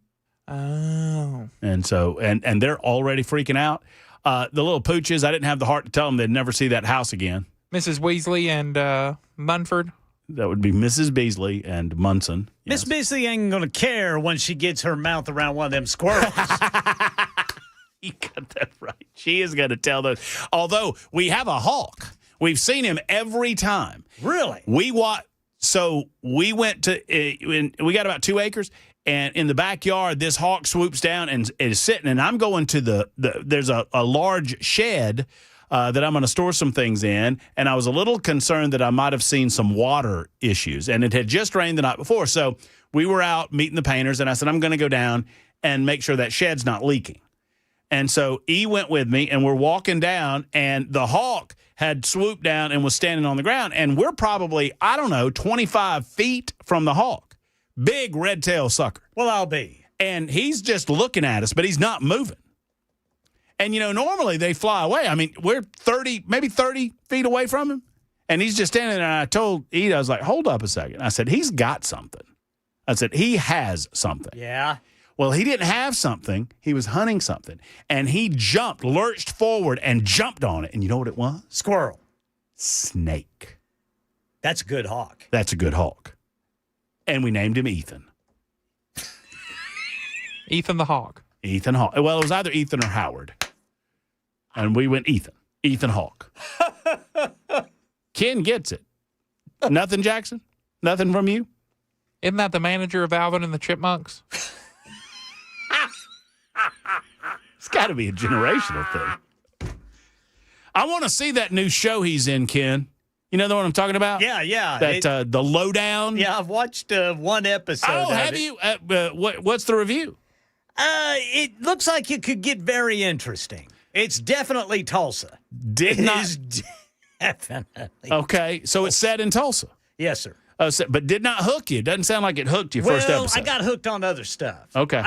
Oh. And so and they're already freaking out. The little pooches. I didn't have the heart to tell them they'd never see that house again. Mrs. Weasley and Munford. That would be Mrs. Beasley and Munson. Miss Beasley ain't going to care when she gets her mouth around one of them squirrels. You got that right. She is going to tell those. Although we have a hawk. We've seen him every time. Really? We went to, we got about 2 acres, and in the backyard, this hawk swoops down and is sitting, and I'm going to there's a large shed that I'm going to store some things in, and I was a little concerned that I might have seen some water issues, and it had just rained the night before, so we were out meeting the painters, and I said, I'm going to go down and make sure that shed's not leaking. And so E went with me, and we're walking down, and the hawk had swooped down and was standing on the ground, and we're probably, 25 feet from the hawk. Big red-tailed sucker. Well, I'll be. And he's just looking at us, but he's not moving. And, normally they fly away. I mean, we're 30 feet away from him. And he's just standing there. And I told Eda, I was like, hold up a second. I said, he's got something. I said, he has something. Yeah. Well, he didn't have something. He was hunting something. And he lurched forward and jumped on it. And you know what it was? Squirrel. Snake. That's a good hawk. That's a good hawk. And we named him Ethan. Ethan the Hawk. Ethan Hawk. Well, it was either Ethan or Howard. And we went Ethan. Ethan Hawk. Ken gets it. Nothing, Jackson? Nothing from you? Isn't that the manager of Alvin and the Chipmunks? It's got to be a generational thing. I want to see that new show he's in, Ken. You know the one I'm talking about? Yeah. That The Lowdown? Yeah, I've watched one episode. Oh, have you? What's the review? It looks like it could get very interesting. It's definitely Tulsa. Definitely. Okay, so it's set in Tulsa. Yes, sir. But did not hook you. It doesn't sound like it hooked you first episode. I got hooked on other stuff. Okay.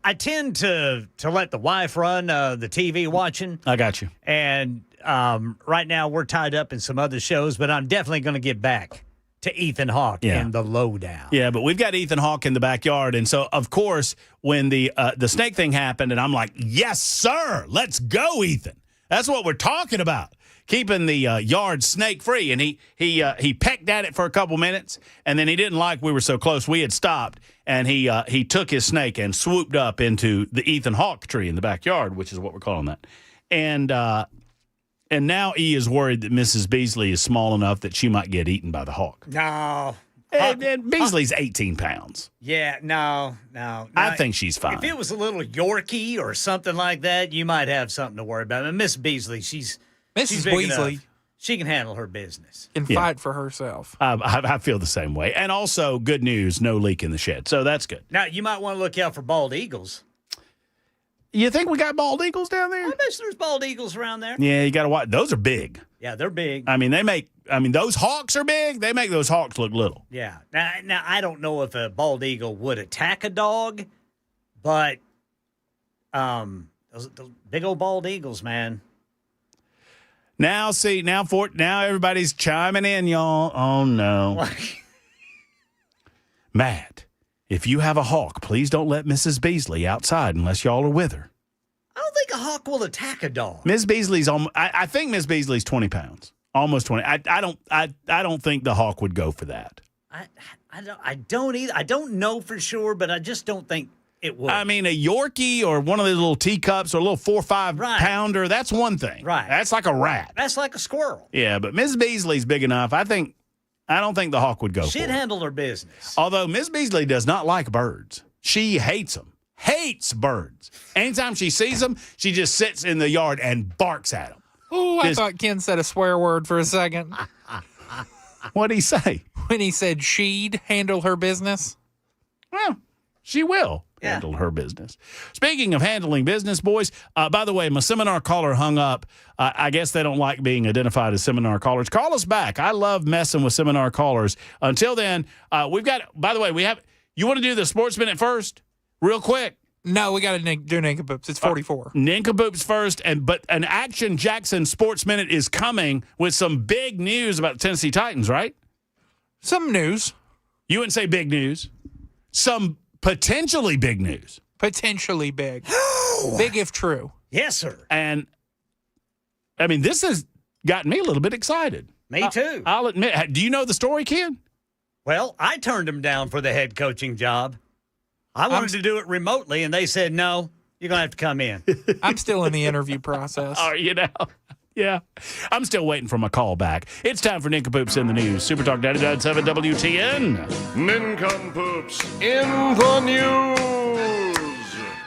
I tend to let the wife run the TV watching. I got you. And right now we're tied up in some other shows, but I'm definitely going to get back to Ethan Hawke in the lowdown. Yeah, but we've got Ethan Hawke in the backyard. And so, of course, when the snake thing happened, and I'm like, yes, sir, let's go, Ethan. That's what we're talking about. Keeping the yard snake free. And he pecked at it for a couple minutes, and then he didn't like we were so close. We had stopped, and he took his snake and swooped up into the Ethan Hawke tree in the backyard, which is what we're calling that. And now E is worried that Mrs. Beasley is small enough that she might get eaten by the hawk. No. And Beasley's 18 pounds. Yeah, no. I think she's fine. If it was a little Yorkie or something like that, you might have something to worry about. And Miss Beasley, she's Mrs. big Beasley enough. She can handle her business. can fight for herself. I feel the same way. And also, good news, no leak in the shed. So that's good. Now, you might want to look out for bald eagles. You think we got bald eagles down there? I bet there's bald eagles around there. Yeah, you got to watch. Those are big. Yeah, they're big. I mean, those hawks are big. They make those hawks look little. Yeah. Now I don't know if a bald eagle would attack a dog, but those big old bald eagles, man. Now everybody's chiming in, y'all. Oh, no. Matt, if you have a hawk, please don't let Mrs. Beasley outside unless y'all are with her. I don't think a hawk will attack a dog. Miss Beasley's I think Miss Beasley's 20 pounds, almost 20. I don't think the hawk would go for that. I don't either. I don't know for sure, but I just don't think it would. I mean, a Yorkie or one of those little teacups or a little 4 or 5 pounder, that's one thing. Right. That's like a rat. That's like a squirrel. Yeah, but Miss Beasley's big enough. I don't think the hawk would go for She'd it. handle her business. Although Miss Beasley does not like birds. She hates them. Hates birds. Anytime she sees them, she just sits in the yard and barks at them. Oh, I thought Ken said a swear word for a second. What'd he say? When he said she'd handle her business. Well, she will handle her business. Speaking of handling business, boys, by the way, my seminar caller hung up. I guess they don't like being identified as seminar callers. Call us back. I love messing with seminar callers. Until then, we've got, by the way, you want to do the Sports Minute first? Real quick. No, we got to do Nincompoops. It's 44. Nincompoops first, but an Action Jackson Sports Minute is coming with some big news about the Tennessee Titans, right? Some news. You wouldn't say big news. Some potentially big news. Potentially big. Big if true. Yes, sir. And, I mean, this has gotten me a little bit excited. Me too. I'll admit. Do you know the story, Ken? Well, I turned him down for the head coaching job. I wanted to do it remotely, and they said, no, you're going to have to come in. I'm still in the interview process. Are you now? Yeah. I'm still waiting for my call back. It's time for Nincompoops in the News. Super Talk 99.7 WTN. Nincompoops in the News.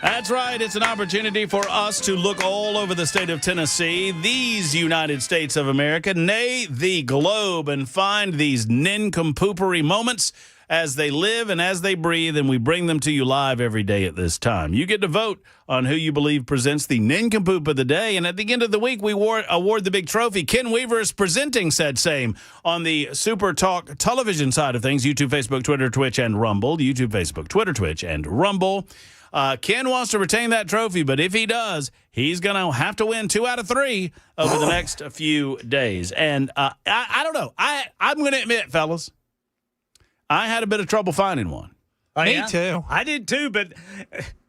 That's right. It's an opportunity for us to look all over the state of Tennessee, these United States of America, nay, the globe, and find these nincompoopery moments as they live and as they breathe, and we bring them to you live every day at this time. You get to vote on who you believe presents the nincompoop of the day, and at the end of the week, we award the big trophy. Ken Weaver is presenting said same on the Super Talk television side of things, YouTube, Facebook, Twitter, Twitch, and Rumble. YouTube, Facebook, Twitter, Twitch, and Rumble. Ken wants to retain that trophy, but if he does, he's going to have to win 2 out of 3 over the next few days. And I don't know. I'm going to admit, fellas, I had a bit of trouble finding one. Me too. I did too, but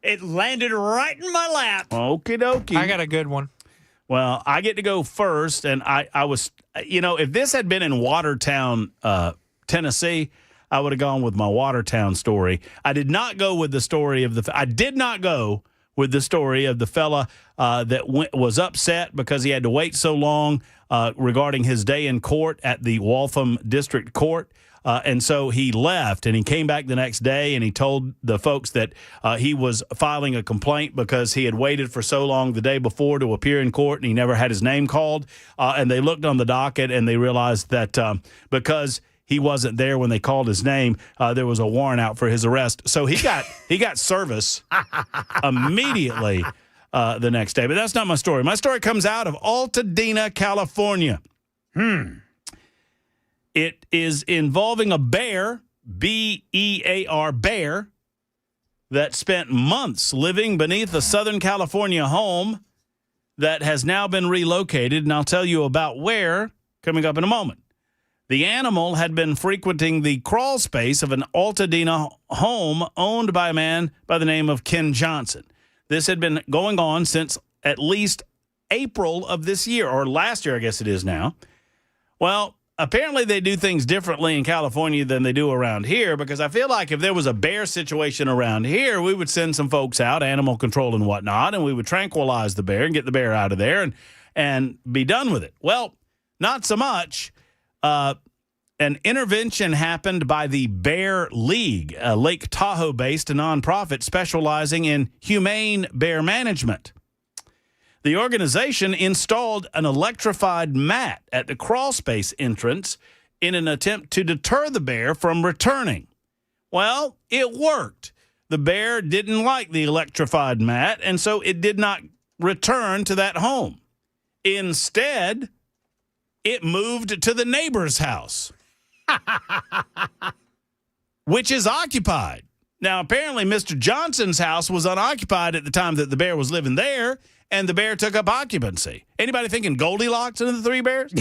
it landed right in my lap. Okie dokie. I got a good one. Well, I get to go first, and I was, if this had been in Watertown, Tennessee, I would have gone with my Watertown story. I did not go with the story of the fella that was upset because he had to wait so long regarding his day in court at the Waltham District Court. And so he left, and he came back the next day, and he told the folks that he was filing a complaint because he had waited for so long the day before to appear in court, and he never had his name called. And they looked on the docket, and they realized that because he wasn't there when they called his name, there was a warrant out for his arrest. So he got service immediately the next day. But that's not my story. My story comes out of Altadena, California. It is involving a bear, B-E-A-R, bear, that spent months living beneath a Southern California home that has now been relocated, and I'll tell you about where coming up in a moment. The animal had been frequenting the crawl space of an Altadena home owned by a man by the name of Ken Johnson. This had been going on since at least April of this year, or last year, I guess it is now. Well, apparently they do things differently in California than they do around here, because I feel like if there was a bear situation around here, we would send some folks out, animal control and whatnot, and we would tranquilize the bear and get the bear out of there and be done with it. Well, not so much. An intervention happened by the Bear League, a Lake Tahoe-based nonprofit specializing in humane bear management. The organization installed an electrified mat at the crawl space entrance in an attempt to deter the bear from returning. Well, it worked. The bear didn't like the electrified mat, and so it did not return to that home. Instead, it moved to the neighbor's house, which is occupied. Now, apparently, Mr. Johnson's house was unoccupied at the time that the bear was living there, and the bear took up occupancy. Anybody thinking Goldilocks and the Three Bears?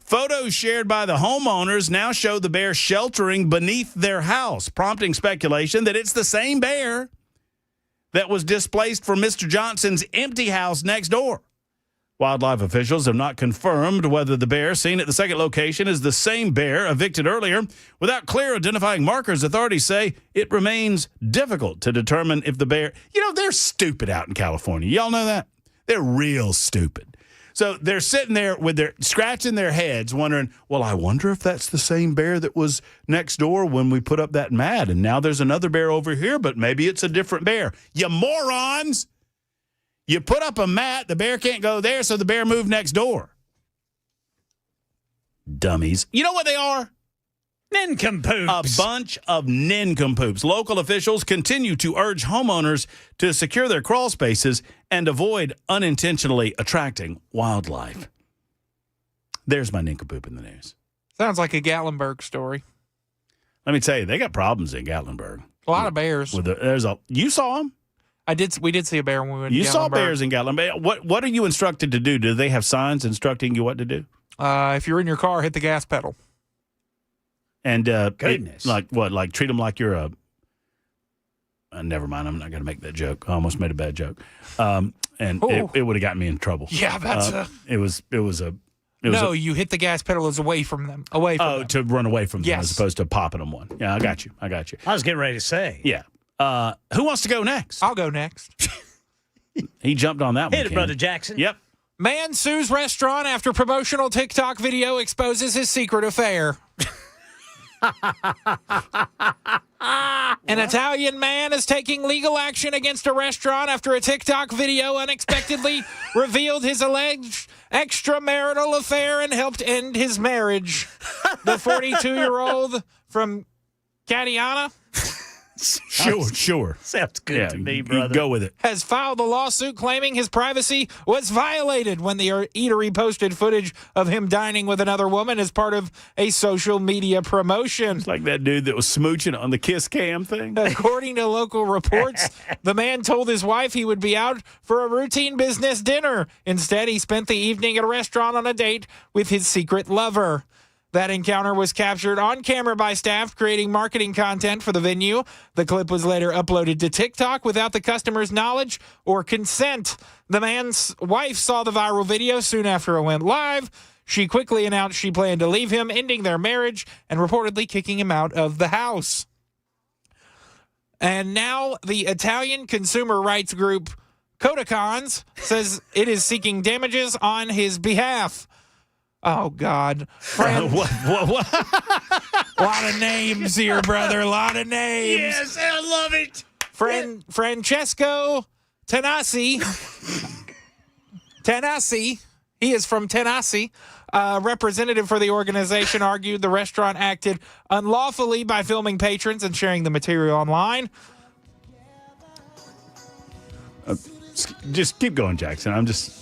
Photos shared by the homeowners now show the bear sheltering beneath their house, prompting speculation that it's the same bear that was displaced from Mr. Johnson's empty house next door. Wildlife officials have not confirmed whether the bear seen at the second location is the same bear evicted earlier. Without clear identifying markers, authorities say it remains difficult to determine if the bear... they're stupid out in California. Y'all know that? They're real stupid. So they're sitting there scratching their heads, wondering, well, I wonder if that's the same bear that was next door when we put up that mat, and now there's another bear over here, but maybe it's a different bear. You morons! You put up a mat, the bear can't go there, so the bear moved next door. Dummies. You know what they are? Nincompoops. A bunch of nincompoops. Local officials continue to urge homeowners to secure their crawl spaces and avoid unintentionally attracting wildlife. There's my nincompoop in the news. Sounds like a Gatlinburg story. Let me tell you, they got problems in Gatlinburg. A lot of bears. You saw them? We did see a bear when we went to Gatlinburg. You saw bears in Gatlinburg. What are you instructed to do? Do they have signs instructing you what to do? If you're in your car, hit the gas pedal. And goodness, like treat them like you're a. Never mind. I'm not going to make that joke. I almost made a bad joke, and it would have gotten me in trouble. Yeah, that's you hit the gas pedal as away from them. To run away from them Yes. as opposed to popping them one. Yeah, I got you. I was getting ready to say. Yeah. Who wants to go next? I'll go next. He jumped on that one. Hit it, Brother Jackson. Yep. Man sues restaurant after promotional TikTok video exposes his secret affair. An Italian man is taking legal action against a restaurant after a TikTok video unexpectedly revealed his alleged extramarital affair and helped end his marriage. The 42-year-old from Cadiana Sure. Sounds good to me, brother. Go with it. has filed a lawsuit claiming his privacy was violated when the eatery posted footage of him dining with another woman as part of a social media promotion. It's like that dude that was smooching on the kiss cam thing. According to local reports, the man told his wife he would be out for a routine business dinner. Instead, he spent the evening at a restaurant on a date with his secret lover. That encounter was captured on camera by staff creating marketing content for the venue. The clip was later uploaded to TikTok without the customer's knowledge or consent. The man's wife saw the viral video soon after it went live. She quickly announced she planned to leave him, ending their marriage and reportedly kicking him out of the house. And now the Italian consumer rights group Codicons says it is seeking damages on his behalf. Oh, God. What? A lot of names here, brother. A lot of names. Yes, I love it. Francesco Tenassi. He is from Tennessee. Representative for the organization argued the restaurant acted unlawfully by filming patrons and sharing the material online. Just keep going, Jackson.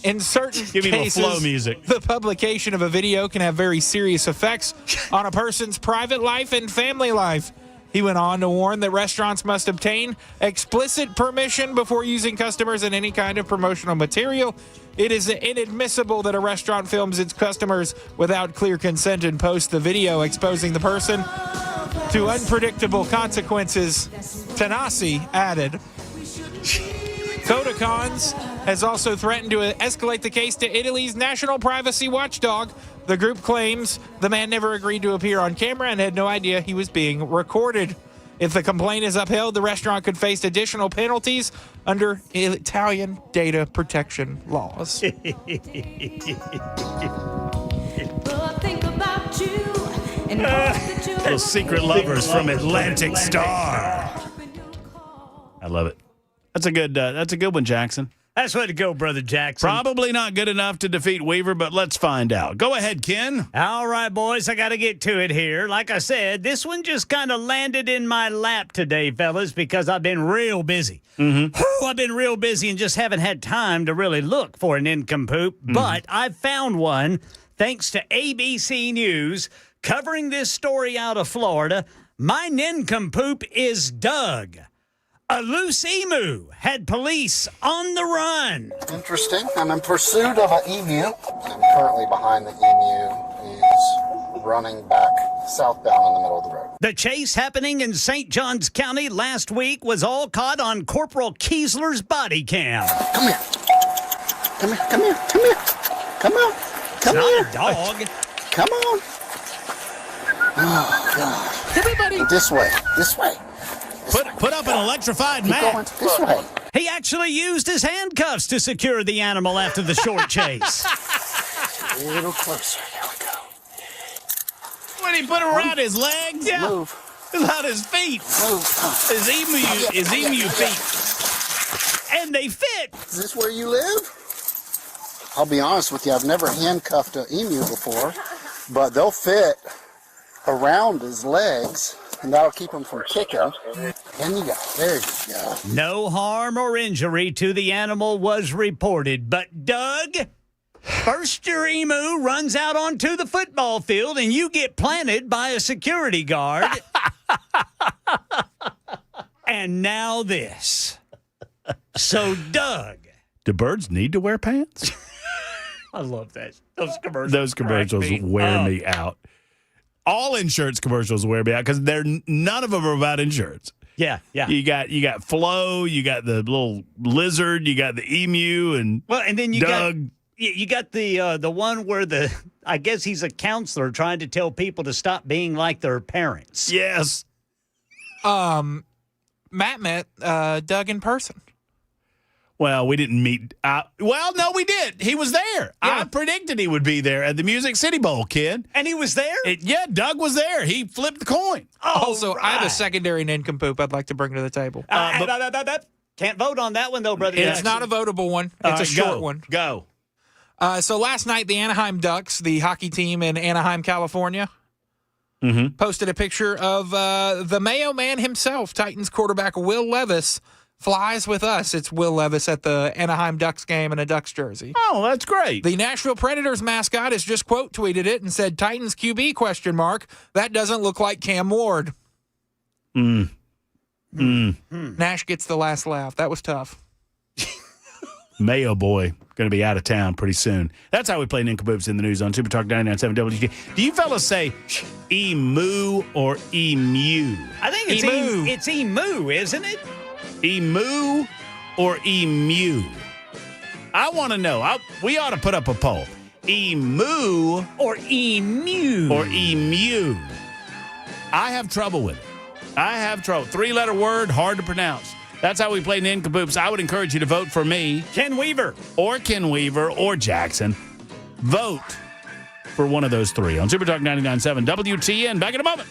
In certain give me cases, flow music. The publication of a video can have very serious effects on a person's private life and family life. He went on to warn that restaurants must obtain explicit permission before using customers in any kind of promotional material. It is inadmissible that a restaurant films its customers without clear consent and posts the video exposing the person to unpredictable consequences, Tanasi added. Kodakons has also threatened to escalate the case to Italy's national privacy watchdog. The group claims the man never agreed to appear on camera and had no idea he was being recorded. If the complaint is upheld, the restaurant could face additional penalties under Italian data protection laws. Those secret lovers from Atlantic Star. I love it. That's a good one, Jackson. That's way to go, Brother Jackson. Probably not good enough to defeat Weaver, but let's find out. Go ahead, Ken. All right, boys, I got to get to it here. Like I said, this one just kind of landed in my lap today, fellas, because I've been real busy. I've been real busy and just haven't had time to really look for an nincompoop, but I've found one thanks to ABC News covering this story out of Florida. My nincompoop is Doug. A loose emu had police on the run. Interesting. I'm in pursuit of an emu. I'm currently behind the emu. He's running back southbound in the middle of the road. The chase happening in St. Johns County last week was all caught on Corporal Kiesler's body cam. Come here. Come here. Come here. Come here. Come on. Come It's here. not a dog. Come on. Oh, God. Everybody. This way. This way. Put up an electrified Keep mat. going this way. He actually used his handcuffs to secure the animal after the short chase. A little closer. Here we go. When he put it around his legs? Yeah. Move. Around his feet. Move. His emu feet. And they fit. Is this where you live? I'll be honest with you. I've never handcuffed an emu before, but they'll fit around his legs. And that'll keep him from kicking. And you go. There you go. No harm or injury to the animal was reported, but Doug, first your emu runs out onto the football field and you get planted by a security guard. And now this. So, Doug. Do birds need to wear pants? I love that. Those Those commercials wear me out. All insurance commercials wear me out because none of them are about insurance. Yeah. You got Flo, you got the little lizard, you got the emu, and then you Doug. got the one where I guess he's a counselor trying to tell people to stop being like their parents. Yes. Matt met Doug in person. Well, we didn't meet. No, we did. He was there. Yeah. I predicted he would be there at the Music City Bowl, kid. And he was there? Doug was there. He flipped the coin. Also, I have a secondary nincompoop I'd like to bring to the table. Can't vote on that one, though, brother. It's not a votable one. It's a short one. Go. So last night, the Anaheim Ducks, the hockey team in Anaheim, California, posted a picture of the Mayo Man himself, Titans quarterback Will Levis, flies with us. It's Will Levis at the Anaheim Ducks game in a Ducks jersey. Oh, that's great. The Nashville Predators mascot has just quote tweeted it and said, Titans QB ? That doesn't look like Cam Ward. Nash gets the last laugh. That was tough. Mayo boy going to be out of town pretty soon. That's how we play Nincompoops in the news on Super Talk 99.7 WG. Do you fellas say emu or emu? I think it's emu. It's emu, isn't it? Emu or emu? I want to know. We ought to put up a poll. Emu or emu? Or emu. I have trouble with it. I have trouble. 3-letter word, hard to pronounce. That's how we play Nincompoops. I would encourage you to vote for me. Ken Weaver. Or Jackson. Vote for one of those three on Super Talk 99.7 WTN. Back in a moment.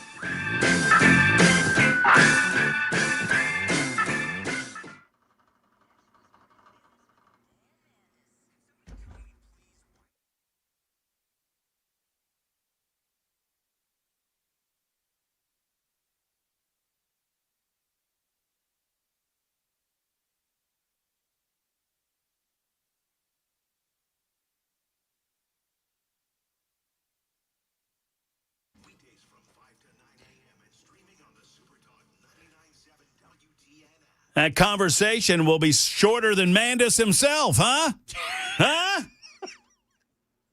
That conversation will be shorter than Mandus himself, huh? Huh?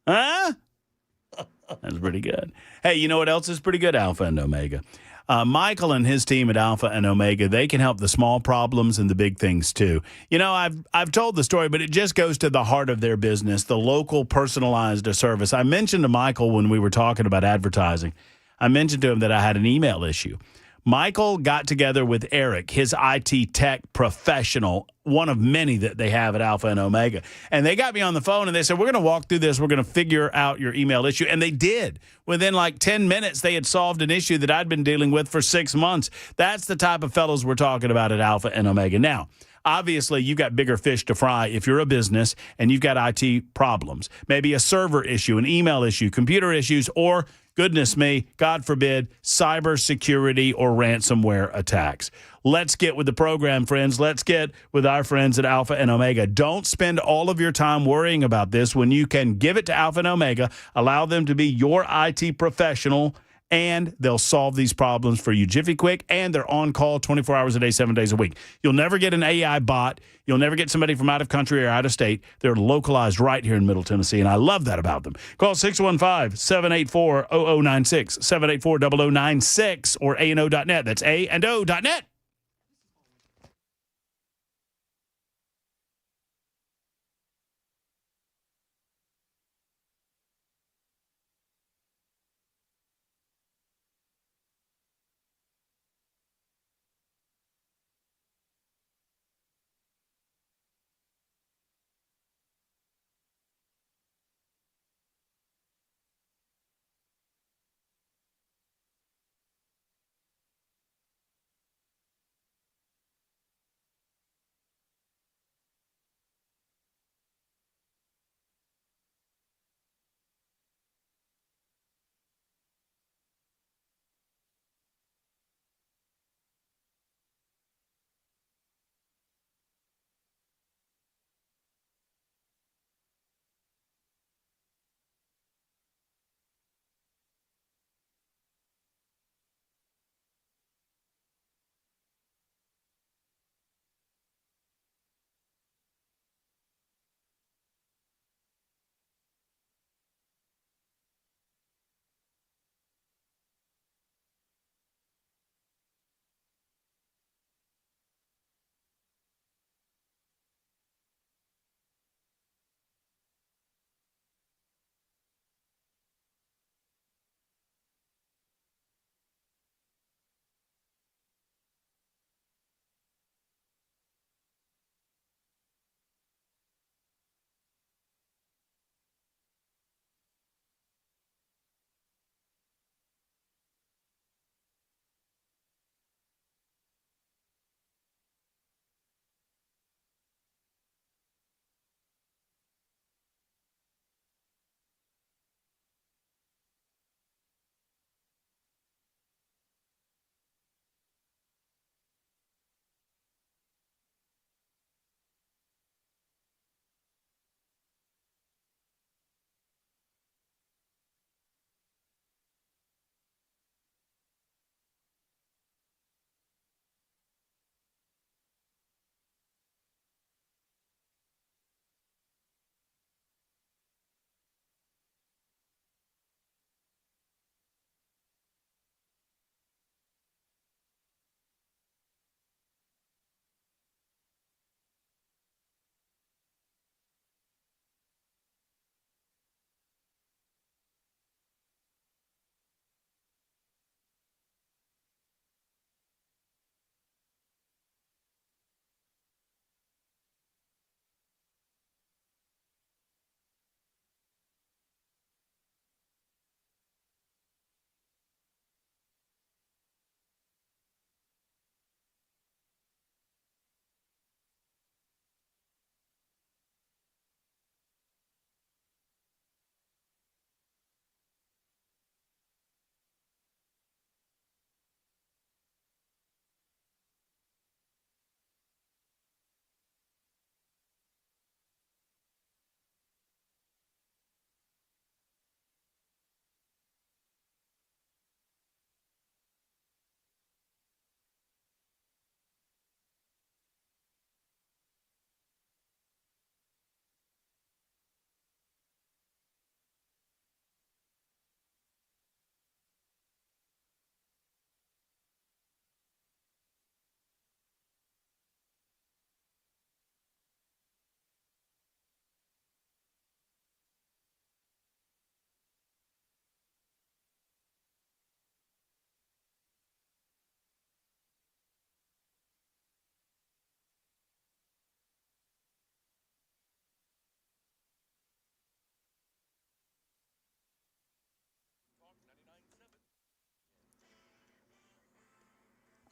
Huh? That's pretty good. Hey, you know what else is pretty good? Alpha and Omega. Michael and his team at Alpha and Omega, they can help the small problems and the big things too. You know, I've told the story, but it just goes to the heart of their business, the local personalized service. I mentioned to Michael when we were talking about advertising, I mentioned to him that I had an email issue. Michael got together with Eric, his IT tech professional, one of many that they have at Alpha and Omega. And they got me on the phone and they said, we're going to walk through this. We're going to figure out your email issue. And they did. Within like 10 minutes, they had solved an issue that I'd been dealing with for 6 months. That's the type of fellows we're talking about at Alpha and Omega. Now, obviously, you've got bigger fish to fry if you're a business and you've got IT problems, maybe a server issue, an email issue, computer issues, or goodness me, God forbid, cybersecurity or ransomware attacks. Let's get with the program, friends. Let's get with our friends at Alpha and Omega. Don't spend all of your time worrying about this when you can give it to Alpha and Omega, allow them to be your IT professional, and they'll solve these problems for you jiffy quick, and they're on call 24 hours a day, 7 days a week. You'll never get an AI bot. You'll never get somebody from out of country or out of state. They're localized right here in Middle Tennessee, and I love that about them. Call 615-784-0096, 784-0096, or ANO.net. That's A&O.net.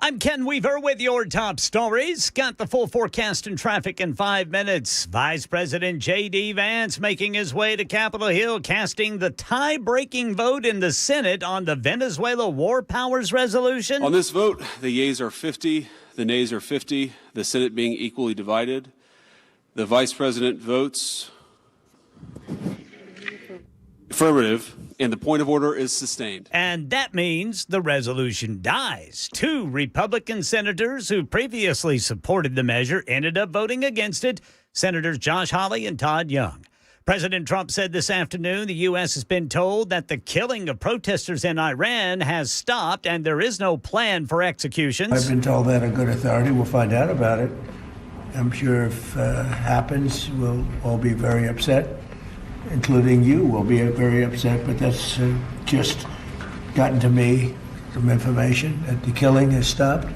I'm Ken Weaver with your top stories. Got the full forecast and traffic in 5 minutes. Vice President J.D. Vance making his way to Capitol Hill, casting the tie-breaking vote in the Senate on the Venezuela War Powers Resolution. On this vote, the yeas are 50, the nays are 50, the Senate being equally divided. The Vice President votes affirmative, and the point of order is sustained. And that means the resolution dies. 2 Republican senators who previously supported the measure ended up voting against it, Senators Josh Hawley and Todd Young. President Trump said this afternoon the U.S. has been told that the killing of protesters in Iran has stopped and there is no plan for executions. I've been told that a good authority will find out about it. I'm sure if it happens, we'll all be very upset. Including you, will be very upset, but that's just gotten to me, some information that the killing has stopped,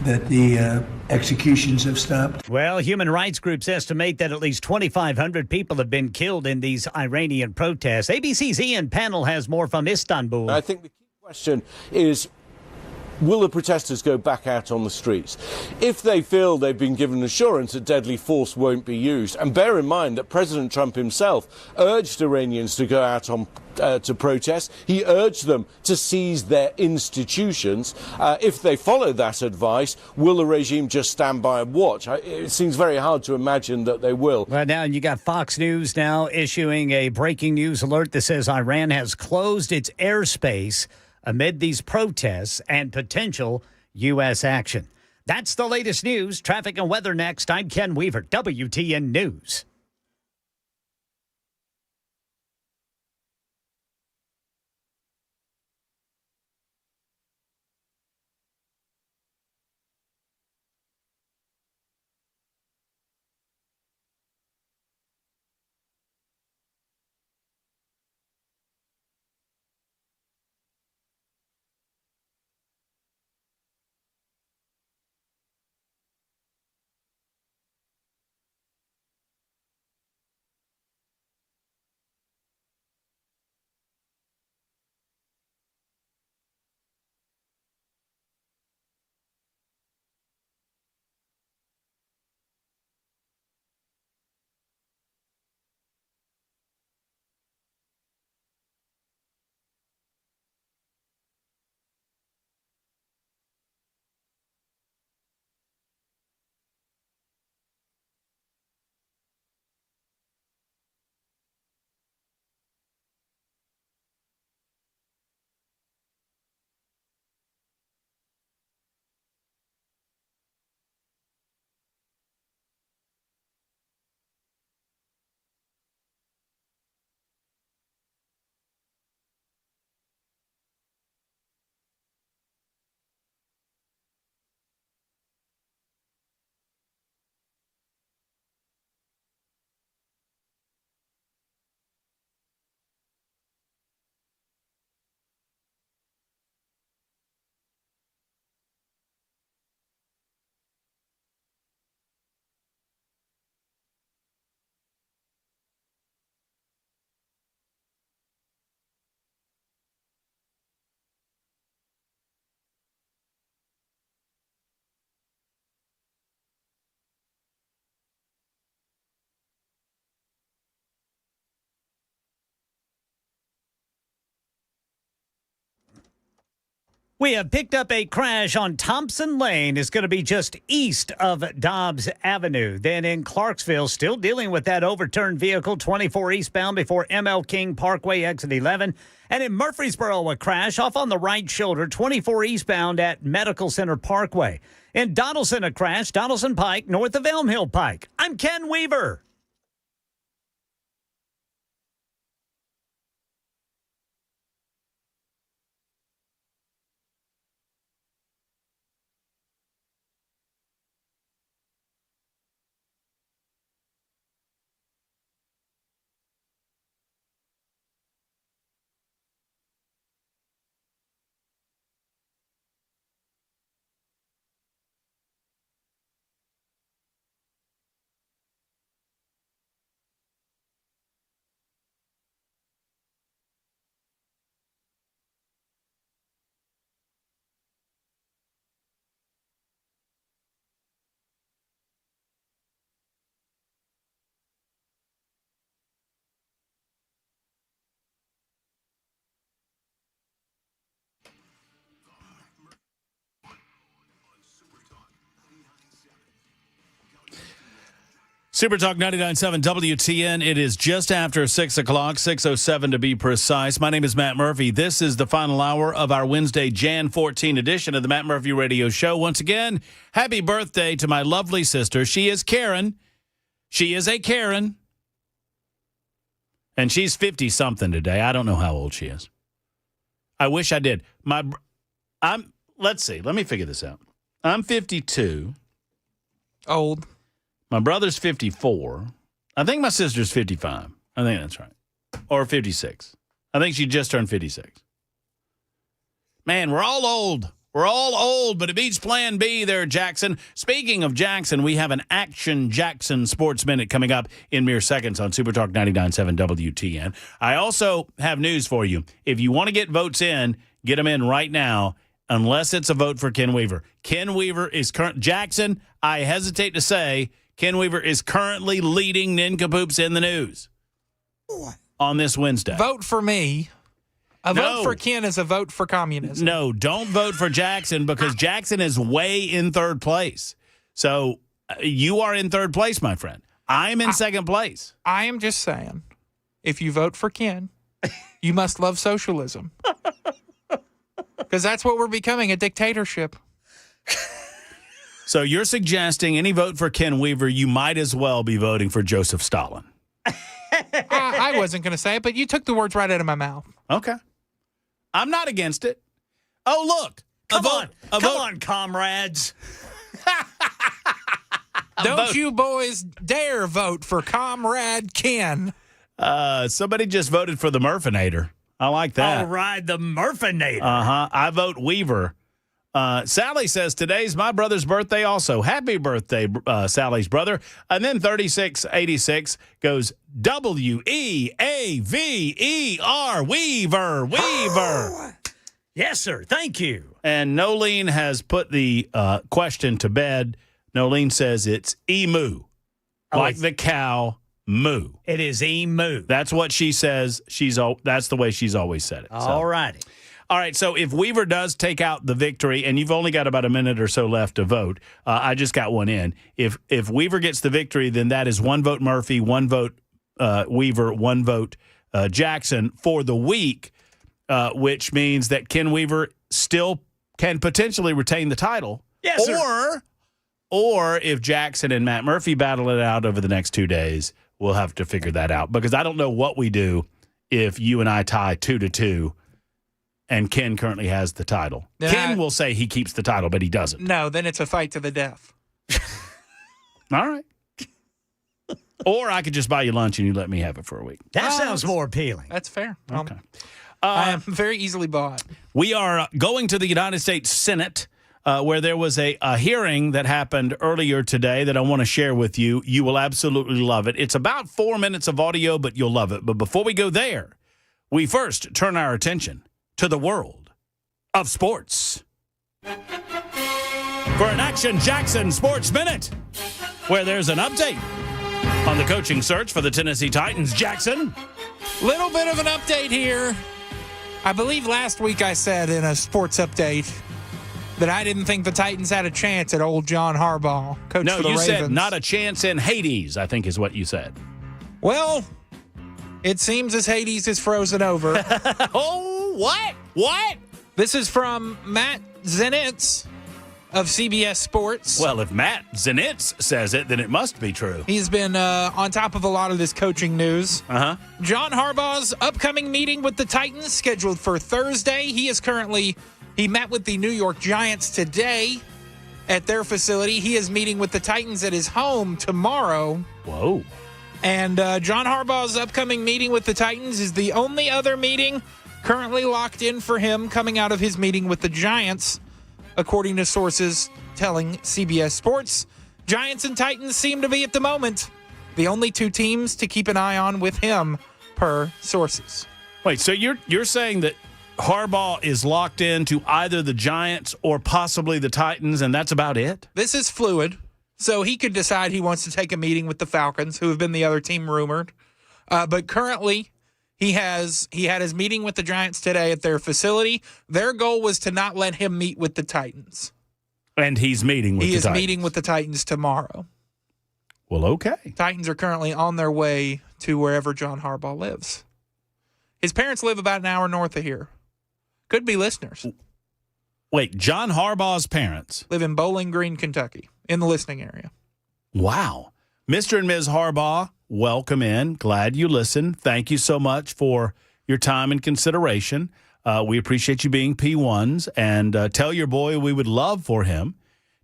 that the executions have stopped. Well, human rights groups estimate that at least 2,500 people have been killed in these Iranian protests. ABC's Ian Pannell has more from Istanbul. I think the key question is, will the protesters go back out on the streets? If they feel they've been given assurance that deadly force won't be used, and bear in mind that President Trump himself urged Iranians to go out on to protest. He urged them to seize their institutions. If they follow that advice, will the regime just stand by and watch? It seems very hard to imagine that they will. Well, now you got Fox News now issuing a breaking news alert that says Iran has closed its airspace amid these protests and potential U.S. action. That's the latest news. Traffic and weather next. I'm Ken Weaver, WTN News. We have picked up a crash on Thompson Lane. It's going to be just east of Dobbs Avenue. Then in Clarksville, still dealing with that overturned vehicle, 24 eastbound before ML King Parkway, exit 11. And in Murfreesboro, a crash off on the right shoulder, 24 eastbound at Medical Center Parkway. In Donaldson, a crash, Donaldson Pike, north of Elm Hill Pike. I'm Ken Weaver. Super Talk 99.7 WTN. It is just after 6 o'clock, 6:07 to be precise. My name is Matt Murphy. This is the final hour of our Wednesday, Jan 14 edition of the Matt Murphy Radio Show. Once again, happy birthday to my lovely sister. She is Karen. She is a Karen. And she's 50-something today. I don't know how old she is. I wish I did. Let's see. Let me figure this out. I'm 52. Old. My brother's 54. I think my sister's 55. I think that's right. Or 56. I think she just turned 56. Man, we're all old. We're all old, but it beats Plan B there, Jackson. Speaking of Jackson, we have an Action Jackson Sports Minute coming up in mere seconds on Super Talk 99.7 WTN. I also have news for you. If you want to get votes in, get them in right now, unless it's a vote for Ken Weaver. Ken Weaver is Jackson, I hesitate to say, Ken Weaver is currently leading nincompoops in the news on this Wednesday. Vote for me. A vote for Ken is a vote for communism. No, don't vote for Jackson because Jackson is way in third place. So you are in third place, my friend. I'm in second place. I am just saying, if you vote for Ken, you must love socialism. Because that's what we're becoming, a dictatorship. So you're suggesting any vote for Ken Weaver, you might as well be voting for Joseph Stalin. I wasn't going to say it, but you took the words right out of my mouth. Okay. I'm not against it. Oh, look. Come on, comrades. Don't you boys dare vote for Comrade Ken. Somebody just voted for the Murphinator. I like that. All right, the Murphinator. Uh-huh. I vote Weaver. Sally says, today's my brother's birthday also. Happy birthday, Sally's brother. And then 3686 goes W-E-A-V-E-R, Weaver, Weaver. Yes, sir. Thank you. And Nolene has put the question to bed. Nolene says it's emu, like the cow moo. It is emu. That's what she says. That's the way she's always said it. All righty. All right, so if Weaver does take out the victory, and you've only got about a minute or so left to vote, I just got one in. If Weaver gets the victory, then that is one vote Murphy, one vote Weaver, one vote Jackson for the week, which means that Ken Weaver still can potentially retain the title. Yes, sir. Or if Jackson and Matt Murphy battle it out over the next 2 days, we'll have to figure that out. Because I don't know what we do if you and I tie 2-2. And Ken currently has the title. Ken will say he keeps the title, but he doesn't. No, then it's a fight to the death. All right. Or I could just buy you lunch and you let me have it for a week. That sounds more appealing. That's fair. Okay. I am very easily bought. We are going to the United States Senate, where there was a hearing that happened earlier today that I want to share with you. You will absolutely love it. It's about 4 minutes of audio, but you'll love it. But before we go there, we first turn our attention to the world of sports. For an Action Jackson Sports Minute, where there's an update on the coaching search for the Tennessee Titans. Jackson? Little bit of an update here. I believe last week I said in a sports update that I didn't think the Titans had a chance at old John Harbaugh, coach No, for the you Ravens. said not a chance in Hades, I think is what you said. Well, it seems as Hades is frozen over. Oh, what? What? This is from Matt Zenitz of CBS Sports. Well, if Matt Zenitz says it, then it must be true. He's been on top of a lot of this coaching news. Uh-huh. John Harbaugh's upcoming meeting with the Titans scheduled for Thursday. He met with the New York Giants today at their facility. He is meeting with the Titans at his home tomorrow. Whoa. And John Harbaugh's upcoming meeting with the Titans is the only other meeting currently locked in for him coming out of his meeting with the Giants, according to sources telling CBS Sports. Giants and Titans seem to be, at the moment, the only two teams to keep an eye on with him, per sources. Wait, so you're saying that Harbaugh is locked into either the Giants or possibly the Titans, and that's about it? This is fluid. So he could decide he wants to take a meeting with the Falcons, who have been the other team rumored. But currently, he had his meeting with the Giants today at their facility. Their goal was to not let him meet with the Titans. And he's meeting with the Titans. He is meeting with the Titans tomorrow. Well, okay. Titans are currently on their way to wherever John Harbaugh lives. His parents live about an hour north of here. Could be listeners. Wait, John Harbaugh's parents live in Bowling Green, Kentucky, in the listening area. Wow. Mr. and Ms. Harbaugh, welcome in. Glad you listened. Thank you so much for your time and consideration. We appreciate you being P1s. And tell your boy we would love for him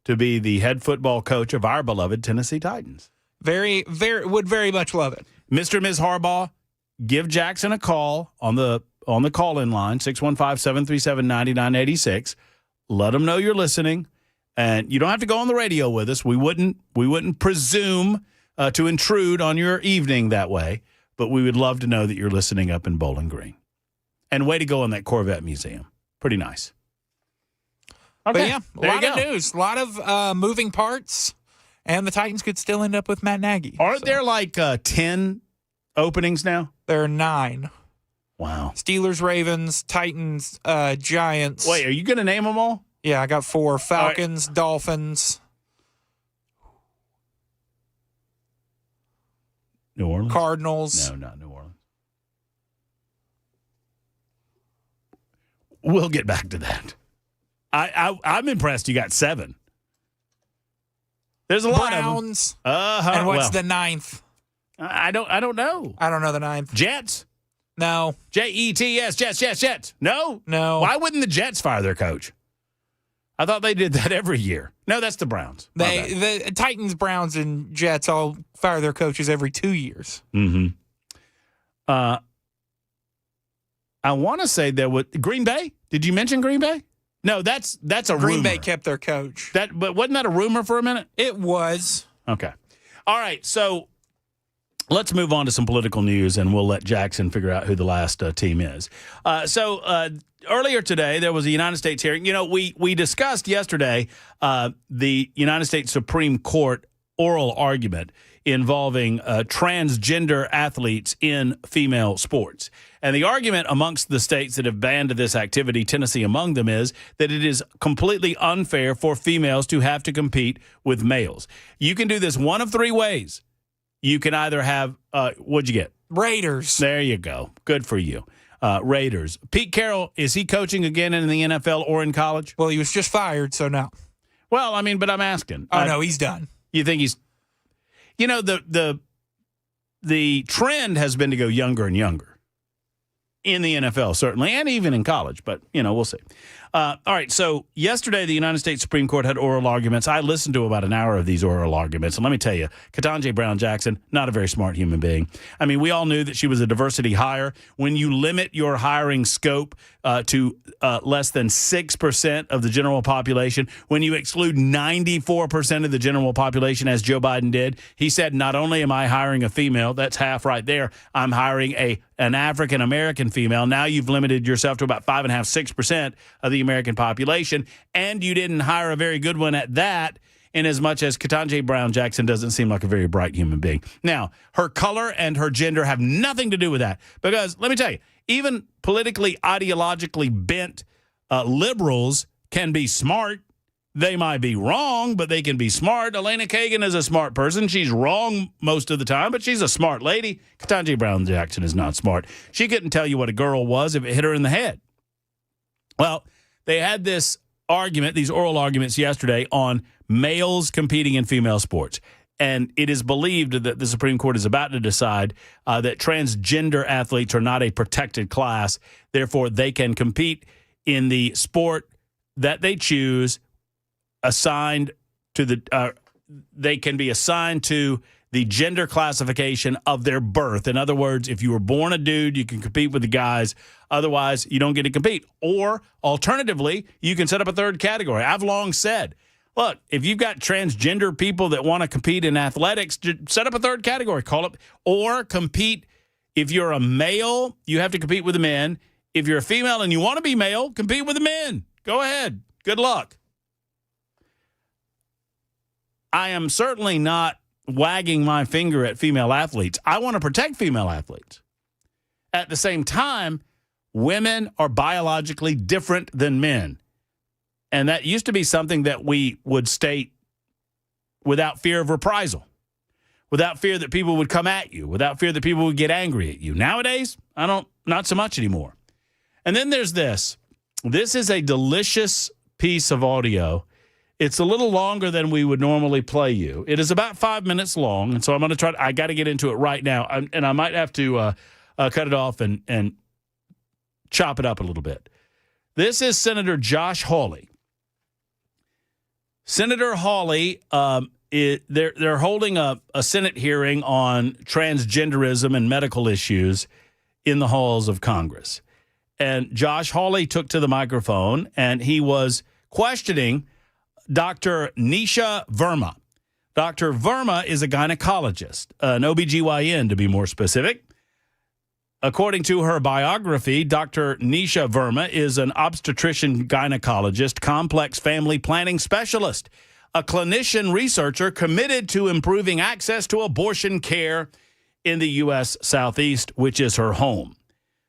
to be the head football coach of our beloved Tennessee Titans. Would very much love it. Mr. and Ms. Harbaugh, give Jackson a call on the call-in line, 615-737-9986. Let him know you're listening. And you don't have to go on the radio with us. We wouldn't presume to intrude on your evening that way, but we would love to know that you're listening up in Bowling Green. And way to go on that Corvette Museum. Pretty nice. Okay, but yeah, a lot of news, a lot of moving parts, and the Titans could still end up with Matt Nagy. Aren't there like 10 openings now? There are 9. Wow. Steelers, Ravens, Titans, Giants. Wait, are you going to name them all? Yeah, I got 4. Falcons, Dolphins. New Orleans? Cardinals. No, not New Orleans. We'll get back to that. I'm impressed you got 7. There's a lot Browns. of them. And what's the 9th? I don't know. I don't know the 9th. Jets? No. Jets, Jets. No? No. Why wouldn't the Jets fire their coach? I thought they did that every year. No, that's the Browns. The Titans, Browns, and Jets all fire their coaches every 2 years. Mm-hmm. I want to say there was Green Bay. Did you mention Green Bay? No, that's a rumor. Green Bay kept their coach. But wasn't that a rumor for a minute? It was. Okay. All right. So let's move on to some political news, and we'll let Jackson figure out who the last team is. Earlier today, there was a United States hearing. You know, we discussed yesterday the United States Supreme Court oral argument involving transgender athletes in female sports. And the argument amongst the states that have banned this activity, Tennessee among them, is that it is completely unfair for females to have to compete with males. You can do this one of 3 ways. You can either have, what'd you get? Raiders. There you go. Good for you. Raiders. Pete Carroll, is he coaching again in the NFL or in college? Well, he was just fired, so no. Well, I mean, but I'm asking. Oh, no, he's done. You think he's... You know, the trend has been to go younger and younger in the NFL, certainly, and even in college. But, you know, we'll see. All right, so yesterday the United States Supreme Court had oral arguments. I listened to about an hour of these oral arguments, and let me tell you, Ketanji Brown Jackson, not a very smart human being. I mean, we all knew that she was a diversity hire. When you limit your hiring scope to less than 6% of the general population, when you exclude 94% of the general population, as Joe Biden did, he said, not only am I hiring a female, that's half right there, I'm hiring an African-American female. Now you've limited yourself to about 5.5%, 6% of the American population, and you didn't hire a very good one at that, in as much as Ketanji Brown Jackson doesn't seem like a very bright human being. Now, her color and her gender have nothing to do with that, because let me tell you, even politically, ideologically bent liberals can be smart. They might be wrong, but they can be smart. Elena Kagan is a smart person. She's wrong most of the time, but she's a smart lady. Ketanji Brown Jackson is not smart. She couldn't tell you what a girl was if it hit her in the head. Well, they had this argument, these oral arguments yesterday on males competing in female sports. And it is believed that the Supreme Court is about to decide that transgender athletes are not a protected class. Therefore, they can compete in the sport that they choose, assigned to they can be assigned to the gender classification of their birth. In other words, if you were born a dude, you can compete with the guys. Otherwise, you don't get to compete. Or alternatively, you can set up a third category. I've long said, look, if you've got transgender people that want to compete in athletics, set up a third category. Call it, or compete. If you're a male, you have to compete with the men. If you're a female and you want to be male, compete with the men. Go ahead. Good luck. I am certainly not wagging my finger at female athletes. I want to protect female athletes. At the same time, women are biologically different than men. And that used to be something that we would state without fear of reprisal. without fear that people would come at you, without fear that people would get angry at you. Nowadays, not so much anymore. And then there's this. This is a delicious piece of audio. It's a little longer than we would normally play you. It is about 5 minutes long, and so I'm going to I got to get into it right now, and I might have to cut it off and chop it up a little bit. This is Senator Josh Hawley. Senator Hawley, they're holding a Senate hearing on transgenderism and medical issues in the halls of Congress. And Josh Hawley took to the microphone, and he was questioning Dr. Nisha Verma. Dr. Verma is a gynecologist, an OBGYN to be more specific. According to her biography, Dr. Nisha Verma is an obstetrician gynecologist, complex family planning specialist, a clinician researcher committed to improving access to abortion care in the U.S. Southeast, which is her home.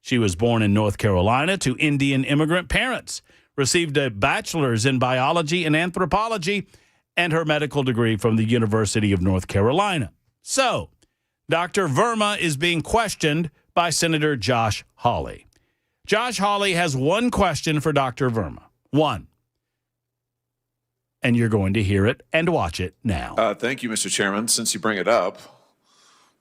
She was born in North Carolina to Indian immigrant parents, received a bachelor's in biology and anthropology, and her medical degree from the University of North Carolina. So, Dr. Verma is being questioned by Senator Josh Hawley. Josh Hawley has one question for Dr. Verma. One. And you're going to hear it and watch it now. Thank you, Mr. Chairman. Since you bring it up,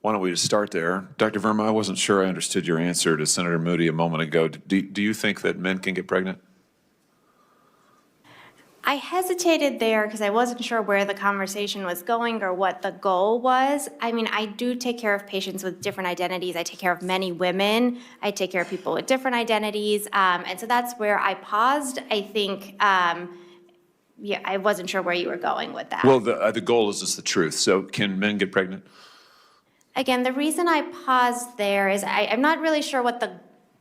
why don't we just start there? Dr. Verma, I wasn't sure I understood your answer to Senator Moody a moment ago. Do you think that men can get pregnant? I hesitated there because I wasn't sure where the conversation was going or what the goal was. I mean, I do take care of patients with different identities. I take care of many women. I take care of people with different identities. And so that's where I paused. I think, I wasn't sure where you were going with that. Well, the goal is just the truth. So can men get pregnant? Again, the reason I paused there is I'm not really sure what the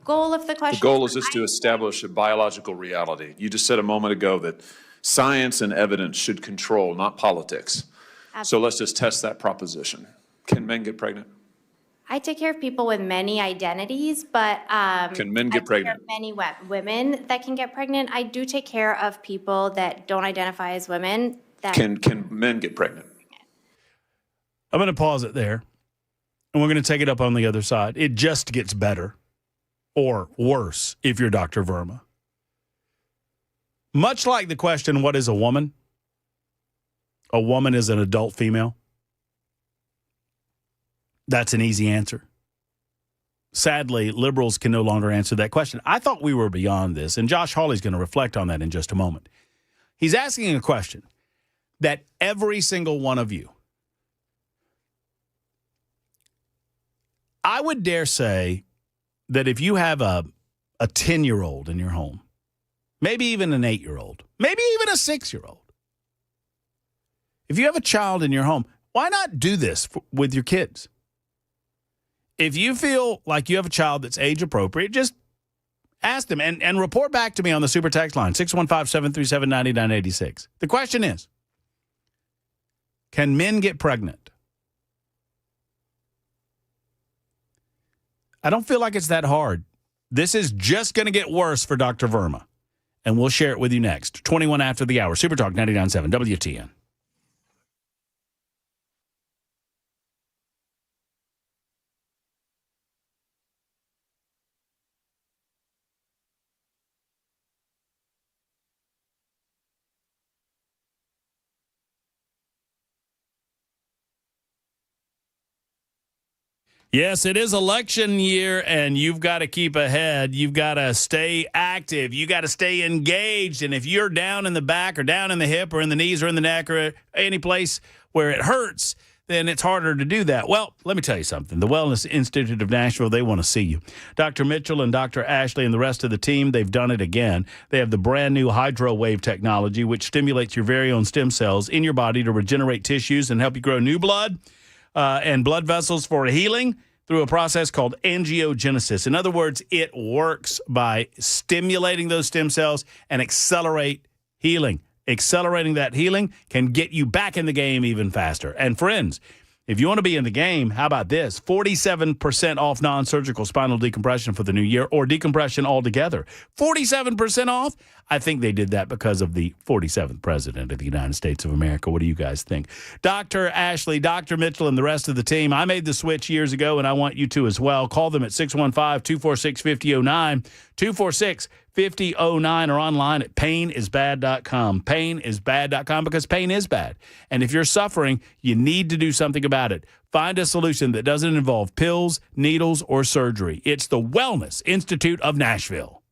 goal of the question is. The goal is just to establish a biological reality. You just said a moment ago that science and evidence should control, not politics. Absolutely. So let's just test that proposition. Can men get pregnant? I take care of people with many identities, but can men get pregnant? Many women that can get pregnant. I do take care of people that don't identify as women. Can men get pregnant? I'm going to pause it there, and we're going to take it up on the other side. It just gets better or worse if you're Dr. Verma. Much like the question, what is a woman? A woman is an adult female. That's an easy answer. Sadly, liberals can no longer answer that question. I thought we were beyond this, and Josh Hawley's going to reflect on that in just a moment. He's asking a question that every single one of you, I would dare say that if you have a 10-year-old in your home, maybe even an 8-year-old, maybe even a 6-year-old, if you have a child in your home, why not do this with your kids? If you feel like you have a child that's age appropriate, just ask them and report back to me on the super text line, 615-737-9986. The question is, can men get pregnant? I don't feel like it's that hard. This is just going to get worse for Dr. Verma, and we'll share it with you next. 21 after the hour, Super Talk 99.7 WTN. Yes, it is election year, and you've got to keep ahead. You've got to stay active. You got to stay engaged. And if you're down in the back or down in the hip or in the knees or in the neck or any place where it hurts, then it's harder to do that. Well, let me tell you something. The Wellness Institute of Nashville, they want to see you. Dr. Mitchell and Dr. Ashley and the rest of the team, they've done it again. They have the brand new HydroWave technology, which stimulates your very own stem cells in your body to regenerate tissues and help you grow new blood and blood vessels for healing through a process called angiogenesis. In other words, it works by stimulating those stem cells and accelerate healing. Accelerating that healing can get you back in the game even faster. And friends, If you want to be in the game, how about this? 47% off non-surgical spinal decompression for the new year, or decompression altogether. 47% off? I think they did that because of the 47th president of the United States of America. What do you guys think? Dr. Ashley, Dr. Mitchell, and the rest of the team, I made the switch years ago, and I want you to as well. Call them at 615-246-5009, 246-5009, or online at painisbad.com. Painisbad.com, because pain is bad. And if you're suffering, you need to do something about it. Find a solution that doesn't involve pills, needles, or surgery. It's the Wellness Institute of Nashville.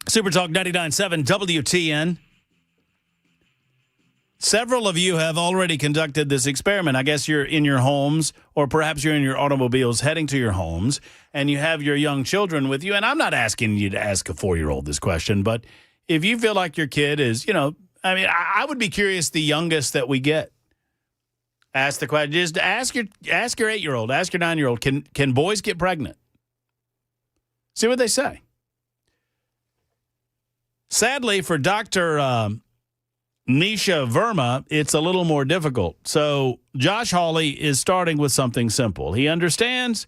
Super Talk 99.7 WTN. Several of you have already conducted this experiment. I guess you're in your homes, or perhaps you're in your automobiles heading to your homes, and you have your young children with you. And I'm not asking you to ask a 4-year-old this question, but if you feel like your kid is, I would be curious, the youngest that we get. Ask the question. Just ask your 8-year-old, ask your 9-year-old, can boys get pregnant? See what they say. Sadly, for Dr. Nisha Verma, it's a little more difficult. So Josh Hawley is starting with something simple. He understands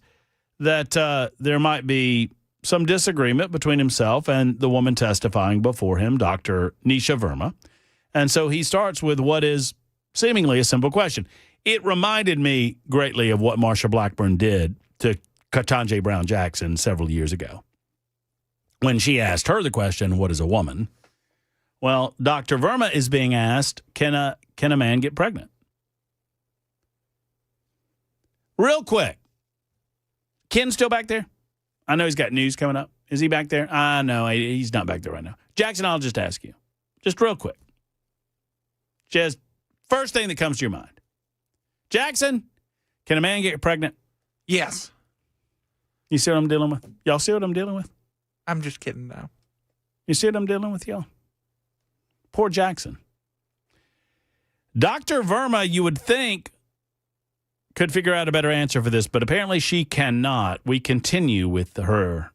that there might be some disagreement between himself and the woman testifying before him, Dr. Nisha Verma. And so he starts with what is seemingly a simple question. It reminded me greatly of what Marsha Blackburn did to Ketanji Brown Jackson several years ago, when she asked her the question, what is a woman? Well, Dr. Verma is being asked, can a man get pregnant? Real quick. Ken's still back there? I know he's got news coming up. Is he back there? No, he's not back there right now. Jackson, I'll just ask you, just real quick. Just first thing that comes to your mind. Jackson, can a man get pregnant? Yes. You see what I'm dealing with? Y'all see what I'm dealing with? I'm just kidding, though. You see what I'm dealing with, y'all? Poor Jackson. Dr. Verma, you would think, could figure out a better answer for this, but apparently she cannot. We continue with her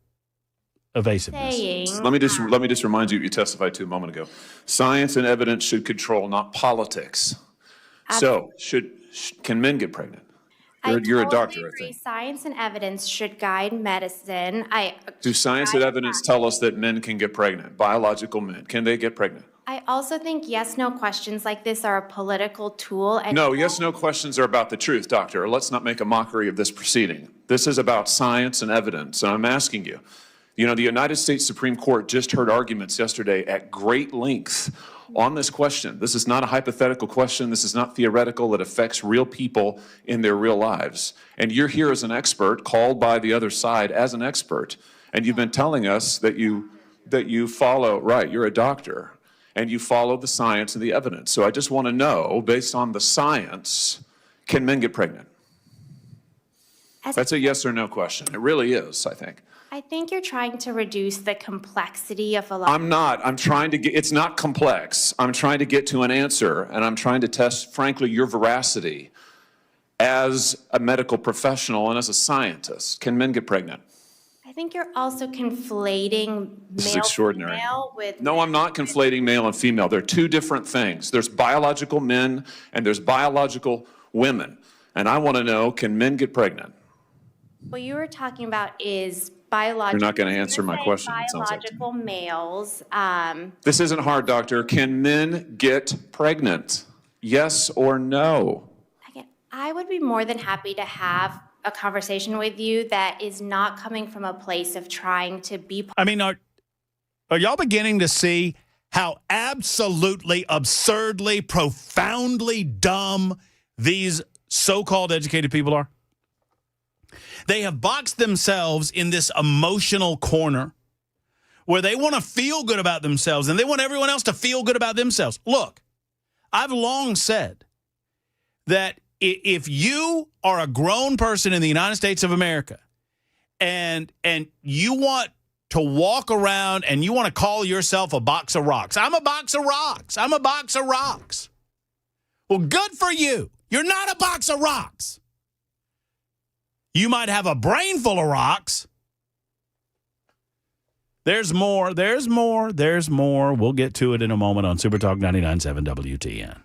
evasiveness. Let me just remind you what you testified to a moment ago. Science and evidence should control, not politics. So, can men get pregnant? You're a doctor, I think. Science and evidence should guide medicine. Do science and evidence tell us that men can get pregnant? Biological men, can they get pregnant? I also think yes/no questions like this are a political tool. And No, yes/no questions are about the truth, doctor. Let's not make a mockery of this proceeding. This is about science and evidence, and I'm asking you. You know, the United States Supreme Court just heard arguments yesterday at great length on this question. This is not a hypothetical question. This is not theoretical. It affects real people in their real lives. And you're here as an expert, called by the other side as an expert, and you've been telling us that you follow, right, you're a doctor, and you follow the science and the evidence. So I just want to know, based on the science, can men get pregnant? That's a yes or no question. It really is, I think. I think you're trying to reduce the complexity of a lot. I'm not. I'm trying to get, it's not complex. I'm trying to get to an answer, and I'm trying to test, frankly, your veracity as a medical professional and as a scientist. Can men get pregnant? I think you're also conflating This is male extraordinary. female with No, I'm not conflating male and female. They're two different things. There's biological men and there's biological women. And I want to know, can men get pregnant? what you were talking about is biological. You're not going to answer my question, it sounds like. Biological males. This isn't hard, doctor. Can men get pregnant? Yes or no? Again, I would be more than happy to have a conversation with you that is not coming from a place of trying to be. I mean, are y'all beginning to see how absolutely, absurdly, profoundly dumb these so-called educated people are? They have boxed themselves in this emotional corner where they want to feel good about themselves and they want everyone else to feel good about themselves. Look, I've long said that if you are a grown person in the United States of America and you want to walk around and you want to call yourself a box of rocks, I'm a box of rocks. I'm a box of rocks. Well, good for you. You're not a box of rocks. You might have a brain full of rocks. There's more, there's more, there's more. We'll get to it in a moment on Super Talk 99.7 WTN.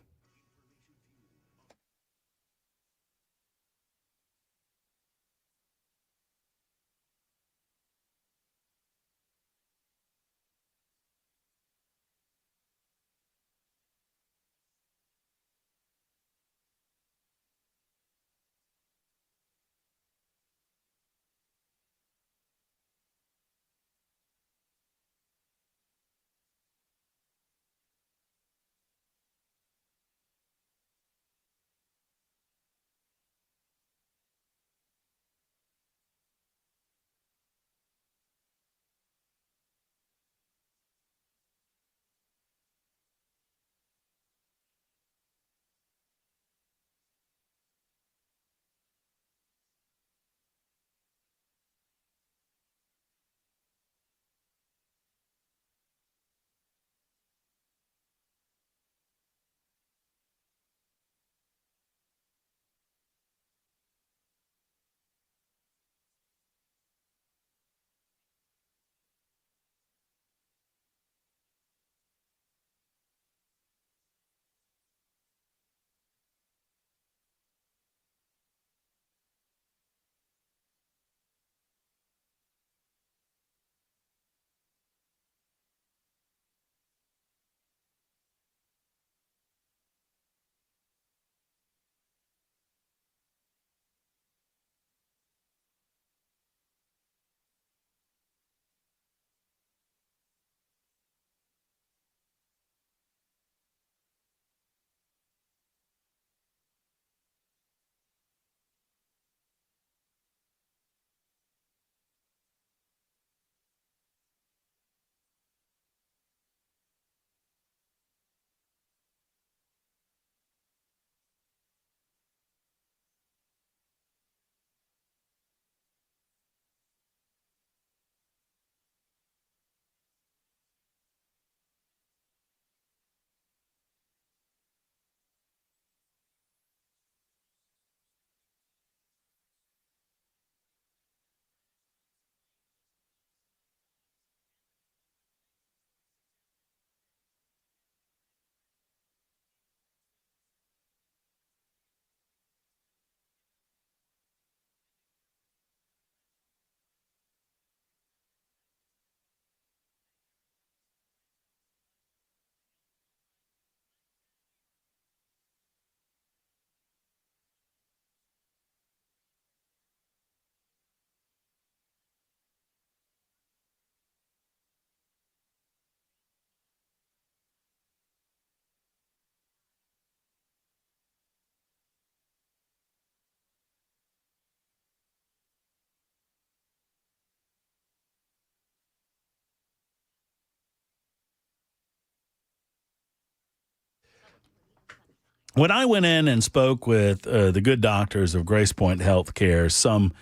when I went in and spoke with the good doctors of Grace Point Healthcare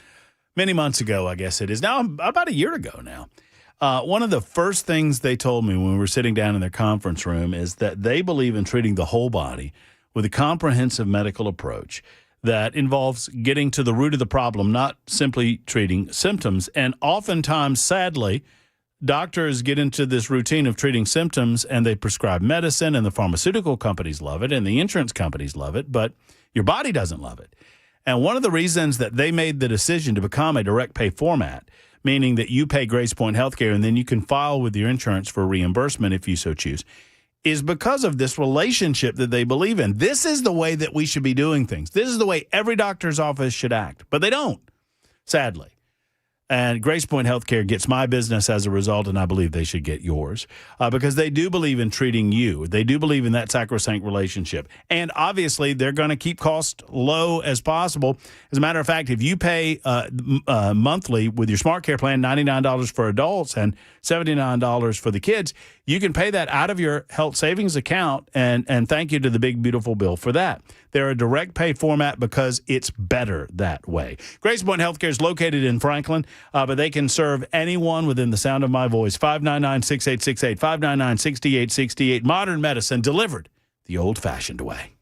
many months ago, I guess it is now, about a year ago now, one of the first things they told me when we were sitting down in their conference room is that they believe in treating the whole body with a comprehensive medical approach that involves getting to the root of the problem, not simply treating symptoms. And oftentimes, sadly, doctors get into this routine of treating symptoms and they prescribe medicine, and the pharmaceutical companies love it and the insurance companies love it, but your body doesn't love it. And one of the reasons that they made the decision to become a direct pay format, meaning that you pay Grace Point Healthcare and then you can file with your insurance for reimbursement if you so choose, is because of this relationship that they believe in. This is the way that we should be doing things. This is the way every doctor's office should act, but they don't, sadly. And Grace Point Healthcare gets my business as a result, and I believe they should get yours because they do believe in treating you. They do believe in that sacrosanct relationship. And obviously, they're going to keep costs low as possible. As a matter of fact, if you pay monthly with your Smart Care plan, $99 for adults and $79 for the kids, you can pay that out of your health savings account, and thank you to the big, beautiful bill for that. They're a direct pay format because it's better that way. Grace Point Healthcare is located in Franklin, but they can serve anyone within the sound of my voice. 599-6868, 599-6868. Modern medicine delivered the old-fashioned way.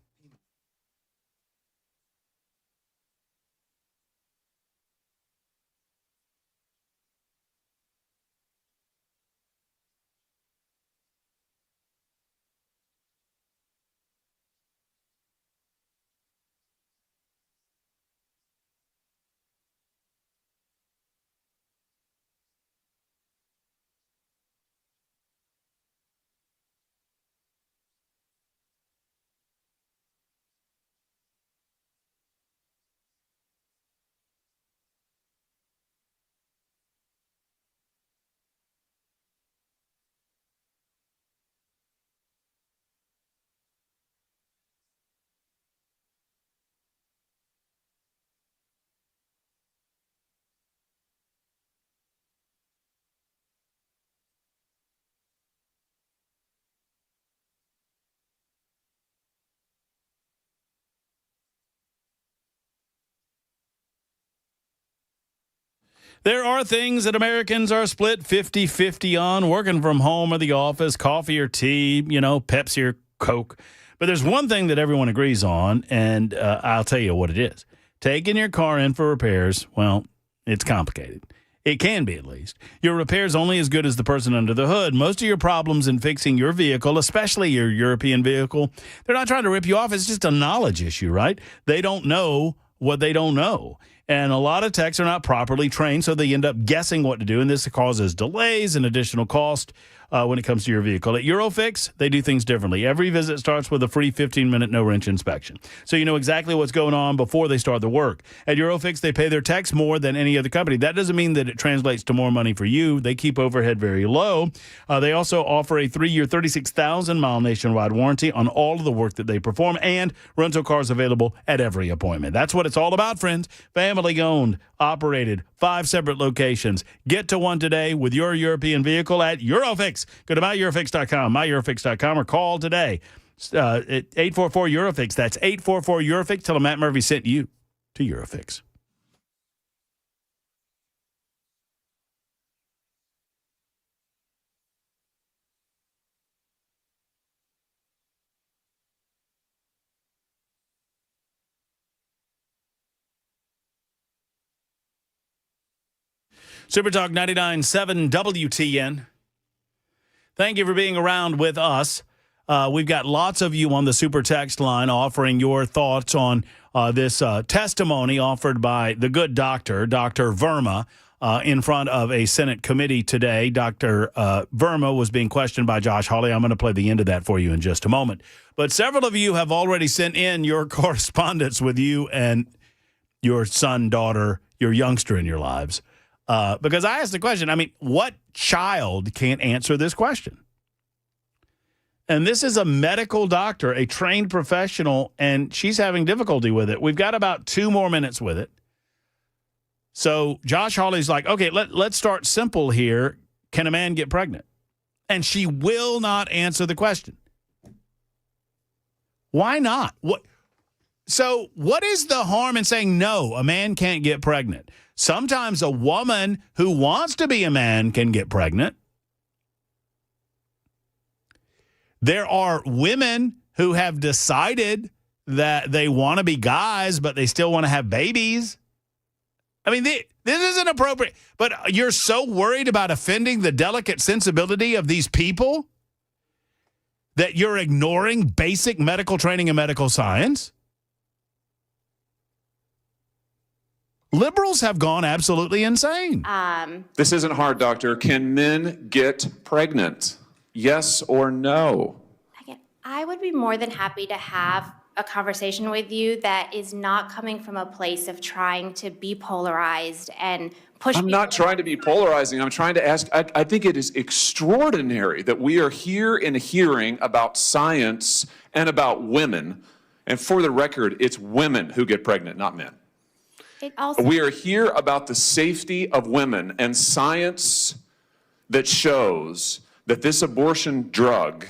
There are things that Americans are split 50-50 on, working from home or the office, coffee or tea, Pepsi or Coke. But there's one thing that everyone agrees on, and I'll tell you what it is. Taking your car in for repairs, well, it's complicated. It can be, at least. Your repair's only as good as the person under the hood. Most of your problems in fixing your vehicle, especially your European vehicle, they're not trying to rip you off. It's just a knowledge issue, right? They don't know what they don't know. And a lot of techs are not properly trained, so they end up guessing what to do, and this causes delays and additional cost when it comes to your vehicle. At Eurofix, they do things differently. Every visit starts with a free 15-minute no-wrench inspection, so you know exactly what's going on before they start the work. At Eurofix, they pay their techs more than any other company. That doesn't mean that it translates to more money for you. They keep overhead very low. They also offer a 3-year, 36,000-mile nationwide warranty on all of the work that they perform, and rental cars available at every appointment. That's what it's all about, friends. Family-owned, operated, 5 separate locations. Get to one today with your European vehicle at Eurofix. Go to myyurofix.com, or call today at 844-EUROFIX. That's 844-EUROFIX. Tell them Matt Murphy sent you to Eurofix. Super Talk 99.7 WTN. Thank you for being around with us. We've got lots of you on the super text line offering your thoughts on this testimony offered by the good doctor, Dr. Verma, in front of a Senate committee today. Dr. Verma was being questioned by Josh Hawley. I'm going to play the end of that for you in just a moment. But several of you have already sent in your correspondence with you and your son, daughter, your youngster in your lives. Because I asked the question, what child can't answer this question? And this is a medical doctor, a trained professional, and she's having difficulty with it. We've got about 2 more minutes with it. So Josh Hawley's like, okay, let's start simple here. Can a man get pregnant? And she will not answer the question. Why not? So what is the harm in saying, no, a man can't get pregnant? Sometimes a woman who wants to be a man can get pregnant. There are women who have decided that they want to be guys, but they still want to have babies. I mean, this isn't appropriate. But you're so worried about offending the delicate sensibility of these people that you're ignoring basic medical training and medical science? Liberals have gone absolutely insane. This isn't hard, doctor. Can men get pregnant? Yes or no? I would be more than happy to have a conversation with you that is not coming from a place of trying to be polarized and push. I'm not trying to be polarizing. I'm trying to ask. I think it is extraordinary that we are here in a hearing about science and about women. And for the record, it's women who get pregnant, not men. We are here about the safety of women and science that shows that this abortion drug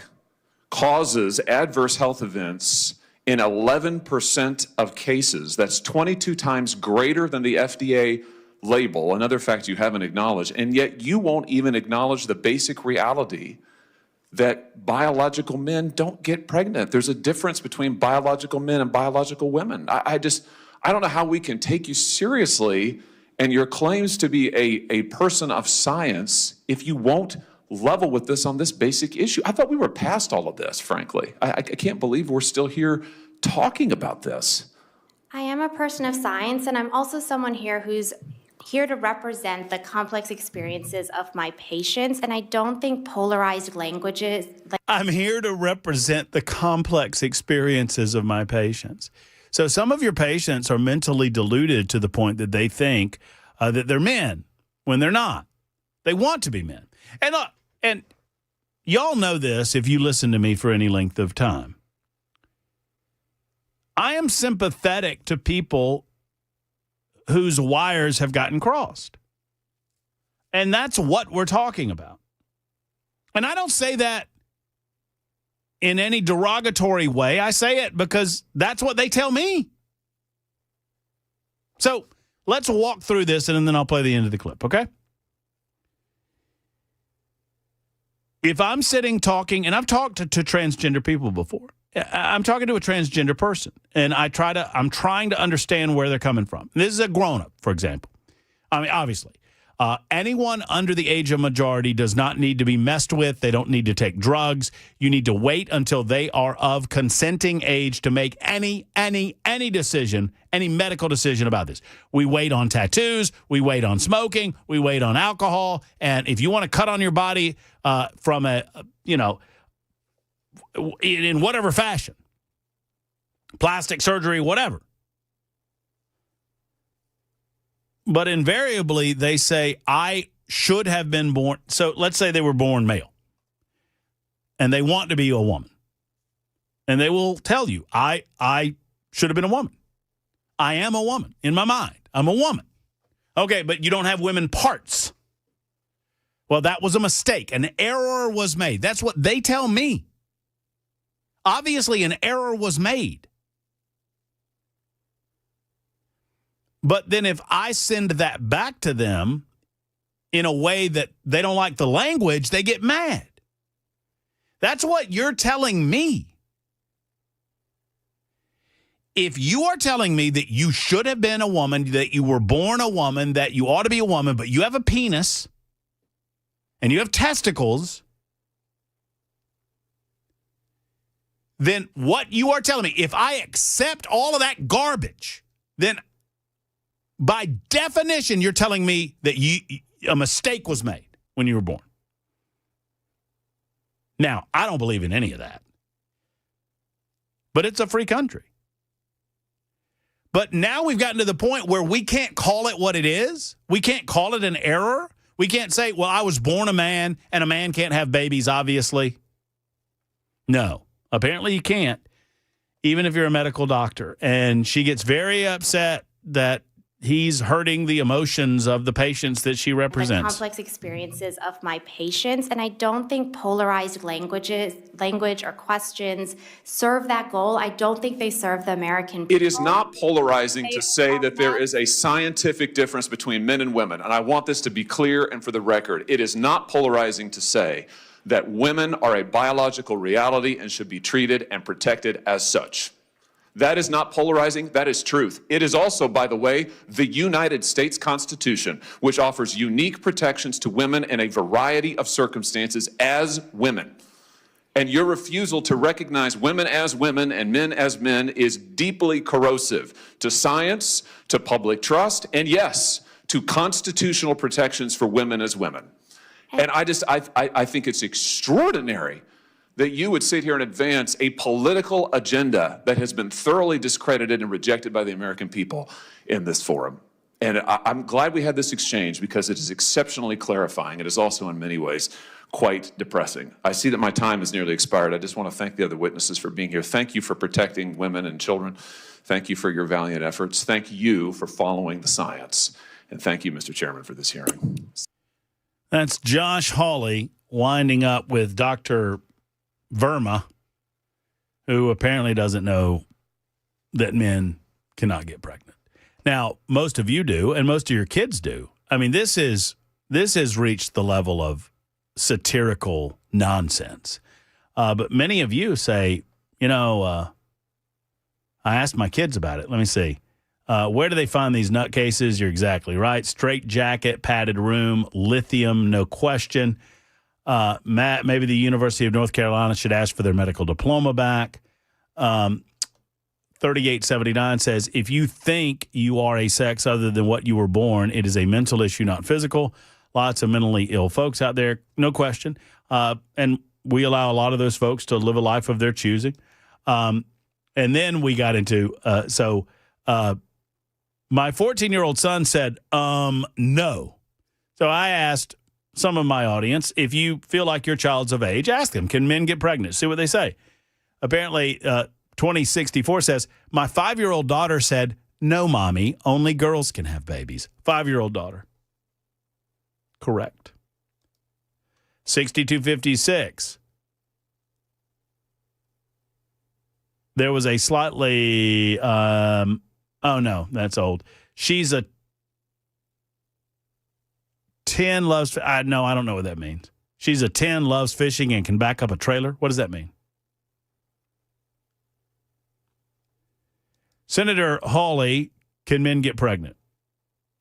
causes adverse health events in 11% of cases. That's 22 times greater than the FDA label, another fact you haven't acknowledged, and yet you won't even acknowledge the basic reality that biological men don't get pregnant. There's a difference between biological men and biological women. I don't know how we can take you seriously and your claims to be a person of science if you won't level with this on this basic issue. I thought we were past all of this, frankly. I can't believe we're still here talking about this. I am a person of science, and I'm also someone here who's here to represent the complex experiences of my patients, and I don't think polarized languages... I'm here to represent the complex experiences of my patients. So some of your patients are mentally deluded to the point that they think that they're men when they're not. They want to be men. And y'all know this if you listen to me for any length of time. I am sympathetic to people whose wires have gotten crossed. And that's what we're talking about. And I don't say that in any derogatory way. I say it because that's what they tell me. So let's walk through this and then I'll play the end of the clip, okay? If I'm sitting talking, and I've talked to transgender people before. I'm talking to a transgender person, and I'm trying to understand where they're coming from. This is a grown-up, for example. I mean, obviously. Anyone under the age of majority does not need to be messed with. They don't need to take drugs. You need to wait until they are of consenting age to make any decision, any medical decision about this. We wait on tattoos. We wait on smoking. We wait on alcohol. And if you want to cut on your body from in whatever fashion, plastic surgery, whatever. But invariably, they say, I should have been born. So let's say they were born male and they want to be a woman. And they will tell you, I should have been a woman. I am a woman in my mind. I'm a woman. Okay, but you don't have women parts. Well, that was a mistake. An error was made. That's what they tell me. Obviously, an error was made. But then if I send that back to them in a way that they don't like the language, they get mad. That's what you're telling me. If you are telling me that you should have been a woman, that you were born a woman, that you ought to be a woman, but you have a penis and you have testicles, then what you are telling me, if I accept all of that garbage, then by definition, you're telling me that a mistake was made when you were born. Now, I don't believe in any of that. But it's a free country. But now we've gotten to the point where we can't call it what it is. We can't call it an error. We can't say, well, I was born a man and a man can't have babies, obviously. No, apparently you can't, even if you're a medical doctor. And she gets very upset that he's hurting the emotions of the patients that she The represents. complex experiences of my patients, and I don't think polarized language or questions serve that goal. I don't think they serve the American people. It is not polarizing to say that there is a scientific difference between men and women, and I want this to be clear and for the record. It is not polarizing to say that women are a biological reality and should be treated and protected as such. That is not polarizing, that is truth. It is also, by the way, the United States Constitution, which offers unique protections to women in a variety of circumstances as women. And your refusal to recognize women as women and men as men is deeply corrosive to science, to public trust, and yes, to constitutional protections for women as women. And I think it's extraordinary that you would sit here and advance a political agenda that has been thoroughly discredited and rejected by the American people in this forum. And I'm glad we had this exchange because it is exceptionally clarifying. It is also in many ways quite depressing. I see that my time has nearly expired. I just want to thank the other witnesses for being here. Thank you for protecting women and children. Thank you for your valiant efforts. Thank you for following the science. And thank you, Mr. Chairman, for this hearing. That's Josh Hawley winding up with Dr. Verma, who apparently doesn't know that men cannot get pregnant. Now, most of you do, and most of your kids do. I mean, this has reached the level of satirical nonsense. But many of you say, I asked my kids about it. Let me see. Where do they find these nutcases? You're exactly right. Straight jacket, padded room, lithium, no question. Matt, maybe the University of North Carolina should ask for their medical diploma back. 3879 says, if you think you are a sex other than what you were born, it is a mental issue, not physical. Lots of mentally ill folks out there, no question. And we allow a lot of those folks to live a life of their choosing. And then we got into, my 14-year-old son said, no. So I asked some of my audience, if you feel like your child's of age, ask them, can men get pregnant? See what they say. Apparently, 2064 says, my 5-year-old daughter said, no, mommy, only girls can have babies. 5-year-old daughter. Correct. 6256. There was a slightly, oh no, that's old. She's a 10 loves, no, I don't know what that means. She's a 10, loves fishing, and can back up a trailer. What does that mean? Senator Hawley, can men get pregnant?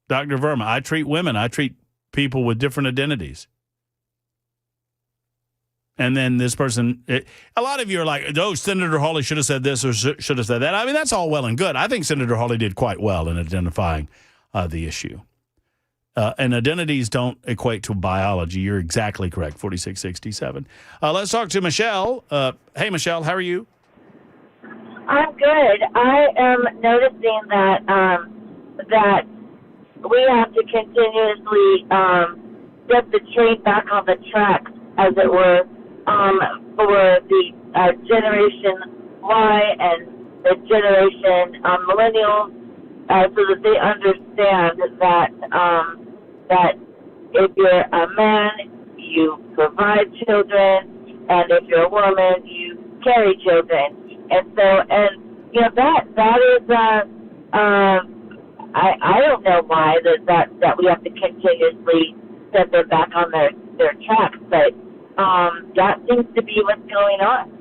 Dr. Verma, I treat women. I treat people with different identities. And then this person, a lot of you are like, oh, Senator Hawley should have said this or should have said that. I mean, that's all well and good. I think Senator Hawley did quite well in identifying the issue. And identities don't equate to biology. You're exactly correct, 4667. Let's talk to Michelle. Hey, Michelle, how are you? I'm good. I am noticing that we have to continuously get the train back on the tracks, as it were, for the Generation Y and the Generation Millennials, so that they understand that if you're a man, you provide children, and if you're a woman, you carry children. And so, that is, I don't know why that we have to continuously set them back on their tracks, but that seems to be what's going on.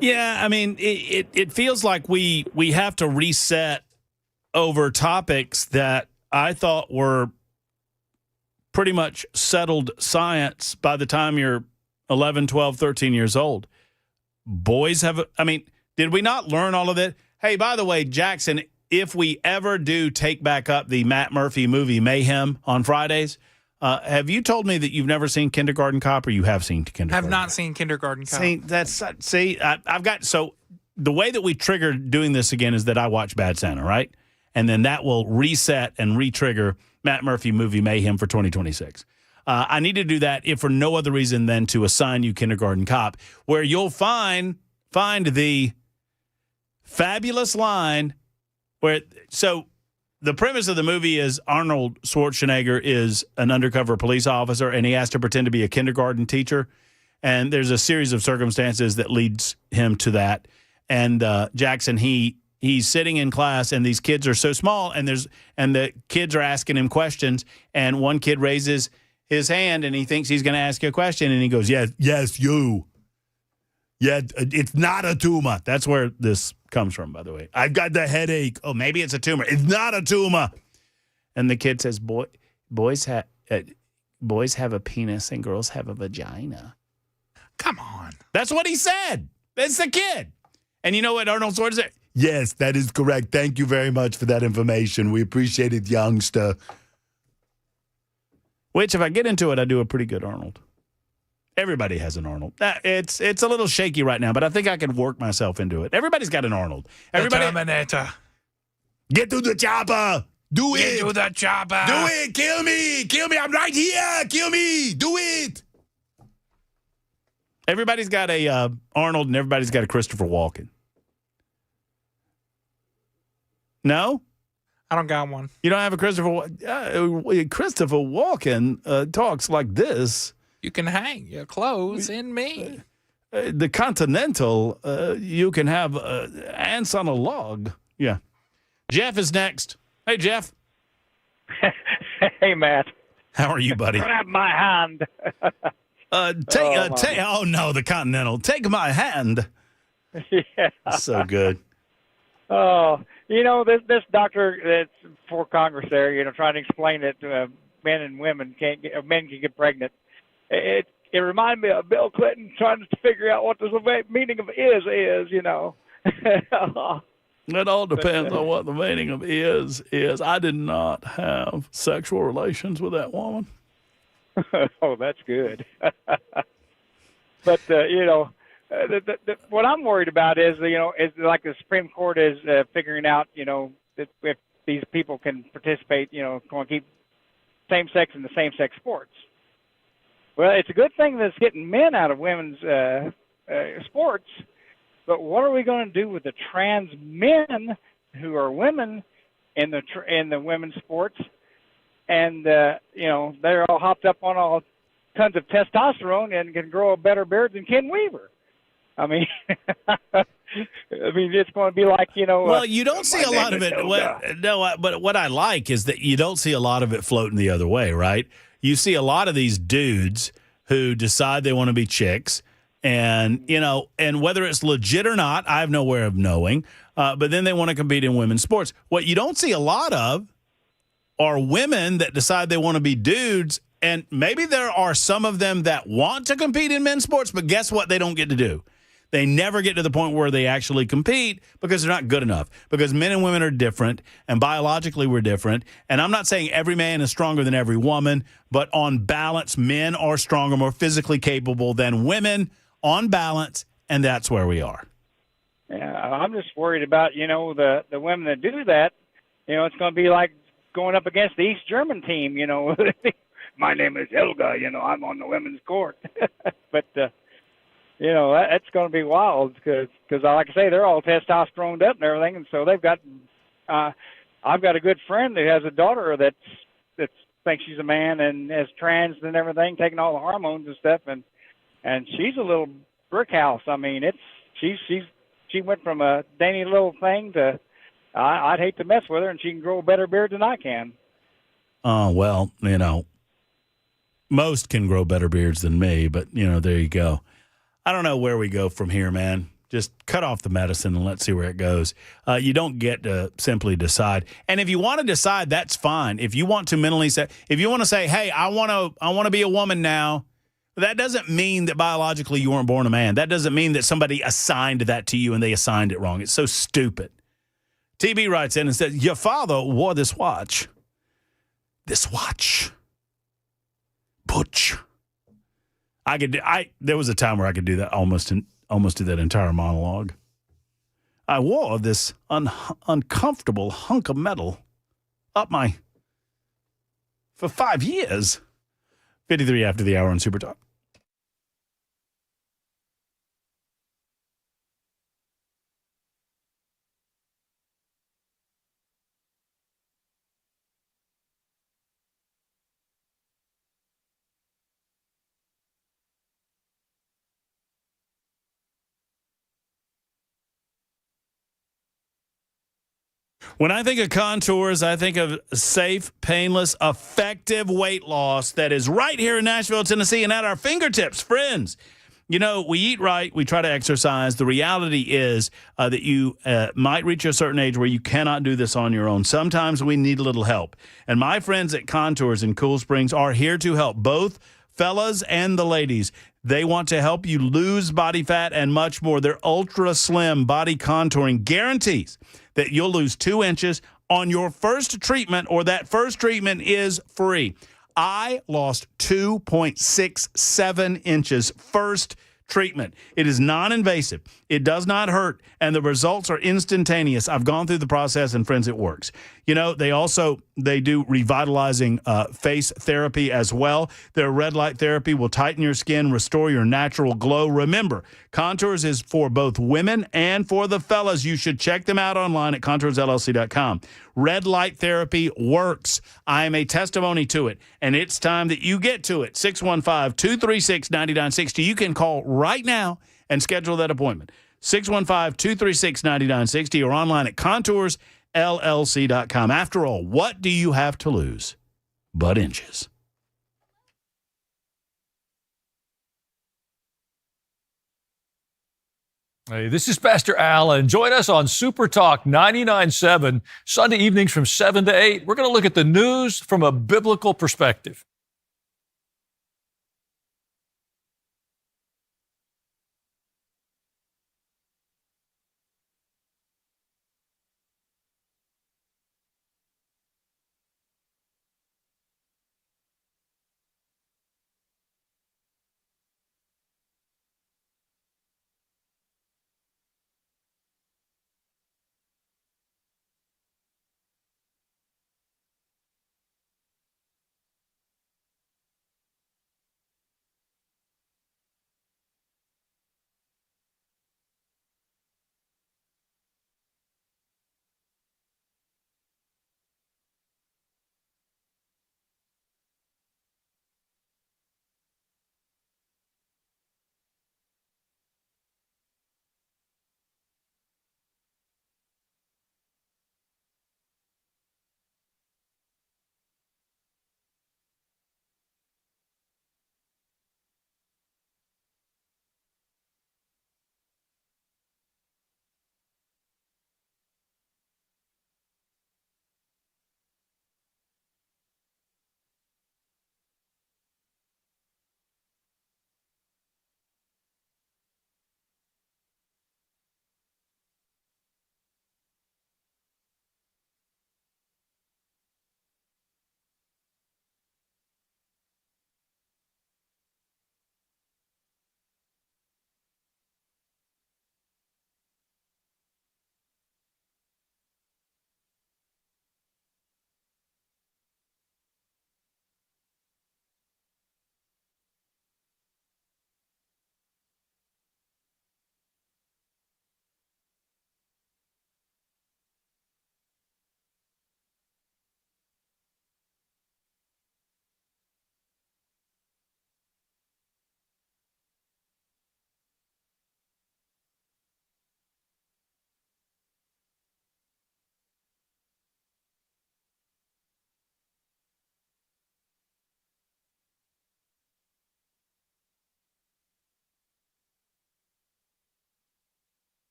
Yeah, I mean, it feels like we have to reset over topics that I thought were pretty much settled science by the time you're 11, 12, 13 years old. Boys have, did we not learn all of that? Hey, by the way, Jackson, if we ever do take back up the Matt Murphy movie Mayhem on Fridays, have you told me that you've never seen Kindergarten Cop, or you have seen Kindergarten Cop? Have not seen Kindergarten Cop. I've got, so the way that we trigger doing this again is that I watch Bad Santa, right? And then that will reset and re-trigger Matt Murphy movie Mayhem for 2026. I need to do that if for no other reason than to assign you Kindergarten Cop, where you'll find the fabulous line So the premise of the movie is Arnold Schwarzenegger is an undercover police officer, and he has to pretend to be a kindergarten teacher. And there's a series of circumstances that leads him to that. And Jackson, he's sitting in class, and these kids are so small, and the kids are asking him questions, and one kid raises his hand, and he thinks he's going to ask you a question, and he goes, yes, you. Yeah, it's not a tumor. That's where this comes from, by the way. I've got the headache. Oh, maybe it's a tumor. It's not a tumor. And the kid says, boys have a penis and girls have a vagina. Come on. That's what he said. It's the kid. And you know what Arnold Schwarzenegger said? Yes, that is correct. Thank you very much for that information. We appreciate it, youngster. Which, if I get into it, I do a pretty good Arnold. Everybody has an Arnold. It's a little shaky right now, but I think I can work myself into it. Everybody's got an Arnold. Everybody, Terminator. Get to the chopper. Do it. Get to the chopper. Do it. Kill me. Kill me. I'm right here. Kill me. Do it. Everybody's got a Arnold, and everybody's got a Christopher Walken. No? I don't got one. You don't have a Christopher Christopher Walken talks like this. You can hang your clothes in me. The Continental, you can have ants on a log. Yeah. Jeff is next. Hey, Jeff. Hey, Matt. How are you, buddy? Grab my hand. Oh, no, the Continental. Take my hand. Yeah. So good. Oh, this doctor that's for Congress there, trying to explain that men and women men can get pregnant. It reminded me of Bill Clinton trying to figure out what the meaning of is. It all depends on what the meaning of is. I did not have sexual relations with that woman. Oh, that's good. But, what I'm worried about is like the Supreme Court is figuring out, that if these people can participate, going to keep same-sex in the same-sex sports. Well, it's a good thing that it's getting men out of women's sports, but what are we going to do with the trans men who are women in the women's sports? And they're all hopped up on all tons of testosterone and can grow a better beard than Ken Weaver. I mean, it's going to be like, Well, you don't see a lot of it. But what I like is that you don't see a lot of it floating the other way, right? You see a lot of these dudes who decide they want to be chicks, and whether it's legit or not, I have no way of knowing. But then they want to compete in women's sports. What you don't see a lot of are women that decide they want to be dudes, and maybe there are some of them that want to compete in men's sports, but guess what? They don't get to do. They never get to the point where they actually compete because they're not good enough. Because men and women are different, and biologically we're different. And I'm not saying every man is stronger than every woman, but on balance, men are stronger, more physically capable than women on balance, and that's where we are. Yeah, I'm just worried about, the women that do that. It's going to be like going up against the East German team, My name is Helga, I'm on the women's court. But, that's going to be wild because, like I say, they're all testosterone up and everything. And so they've got, I've got a good friend that has a daughter that thinks she's a man and is trans and everything, taking all the hormones and stuff. And she's a little brick house. I mean, she went from a dainty little thing to, I'd hate to mess with her, and she can grow a better beard than I can. Oh, well, most can grow better beards than me, but, there you go. I don't know where we go from here, man. Just cut off the medicine and let's see where it goes. You don't get to simply decide. And if you want to decide, that's fine. If you want to mentally say, if you want to say, hey, I want to be a woman now, that doesn't mean that biologically you weren't born a man. That doesn't mean that somebody assigned that to you and they assigned it wrong. It's so stupid. TB writes in and says, your father wore this watch. This watch. Butch. There was a time where I could do that almost do that entire monologue. I wore this uncomfortable hunk of metal up for 5 years. 53 after the hour on Super Talk. When I think of Contours, I think of safe, painless, effective weight loss that is right here in Nashville, Tennessee, and at our fingertips. Friends, you know, we eat right, we try to exercise. The reality is that you might reach a certain age where you cannot do this on your own. Sometimes we need a little help. And my friends at Contours in Cool Springs are here to help both fellas and the ladies. They want to help you lose body fat and much more. Their ultra slim body contouring guarantees that you'll lose 2 inches on your first treatment, or that first treatment is free. I lost 2.67 inches first treatment. It is non-invasive. It does not hurt, and the results are instantaneous. I've gone through the process, and friends, it works. You know, they do revitalizing face therapy as well. Their red light therapy will tighten your skin, restore your natural glow. Remember, Contours is for both women and for the fellas. You should check them out online at contoursllc.com. Red light therapy works. I am a testimony to it, and it's time that you get to it. 615-236-9960. You can call right now and schedule that appointment. 615-236-9960 or online at contoursllc.com. After all, what do you have to lose but inches? Hey, this is Pastor Allen. Join us on Super Talk 99.7, Sunday evenings from 7 to 8. We're going to look at the news from a biblical perspective.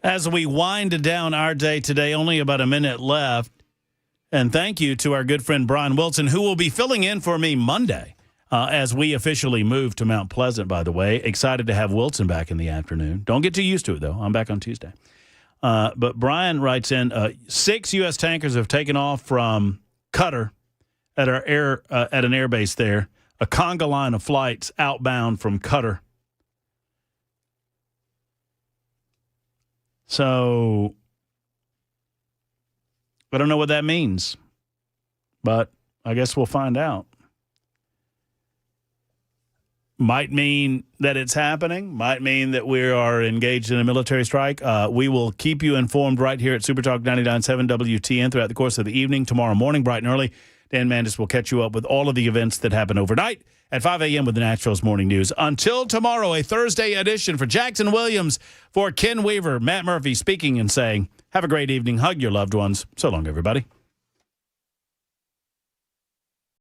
As we wind down our day today, only about a minute left. And thank you to our good friend Brian Wilson, who will be filling in for me Monday as we officially move to Mount Pleasant, by the way. Excited to have Wilson back in the afternoon. Don't get too used to it, though. I'm back on Tuesday. But Brian writes in, 6 U.S. tankers have taken off from Qatar at an air base there. A conga line of flights outbound from Qatar. So I don't know what that means, but I guess we'll find out. Might mean that it's happening. Might mean that we are engaged in a military strike. We will keep you informed right here at Super Talk 99.7 WTN throughout the course of the evening. Tomorrow morning, bright and early, Dan Mandis will catch you up with all of the events that happen overnight at 5 a.m. with the Naturals Morning News. Until tomorrow, a Thursday edition for Jackson Williams, for Ken Weaver, Matt Murphy speaking and saying, have a great evening. Hug your loved ones. So long, everybody.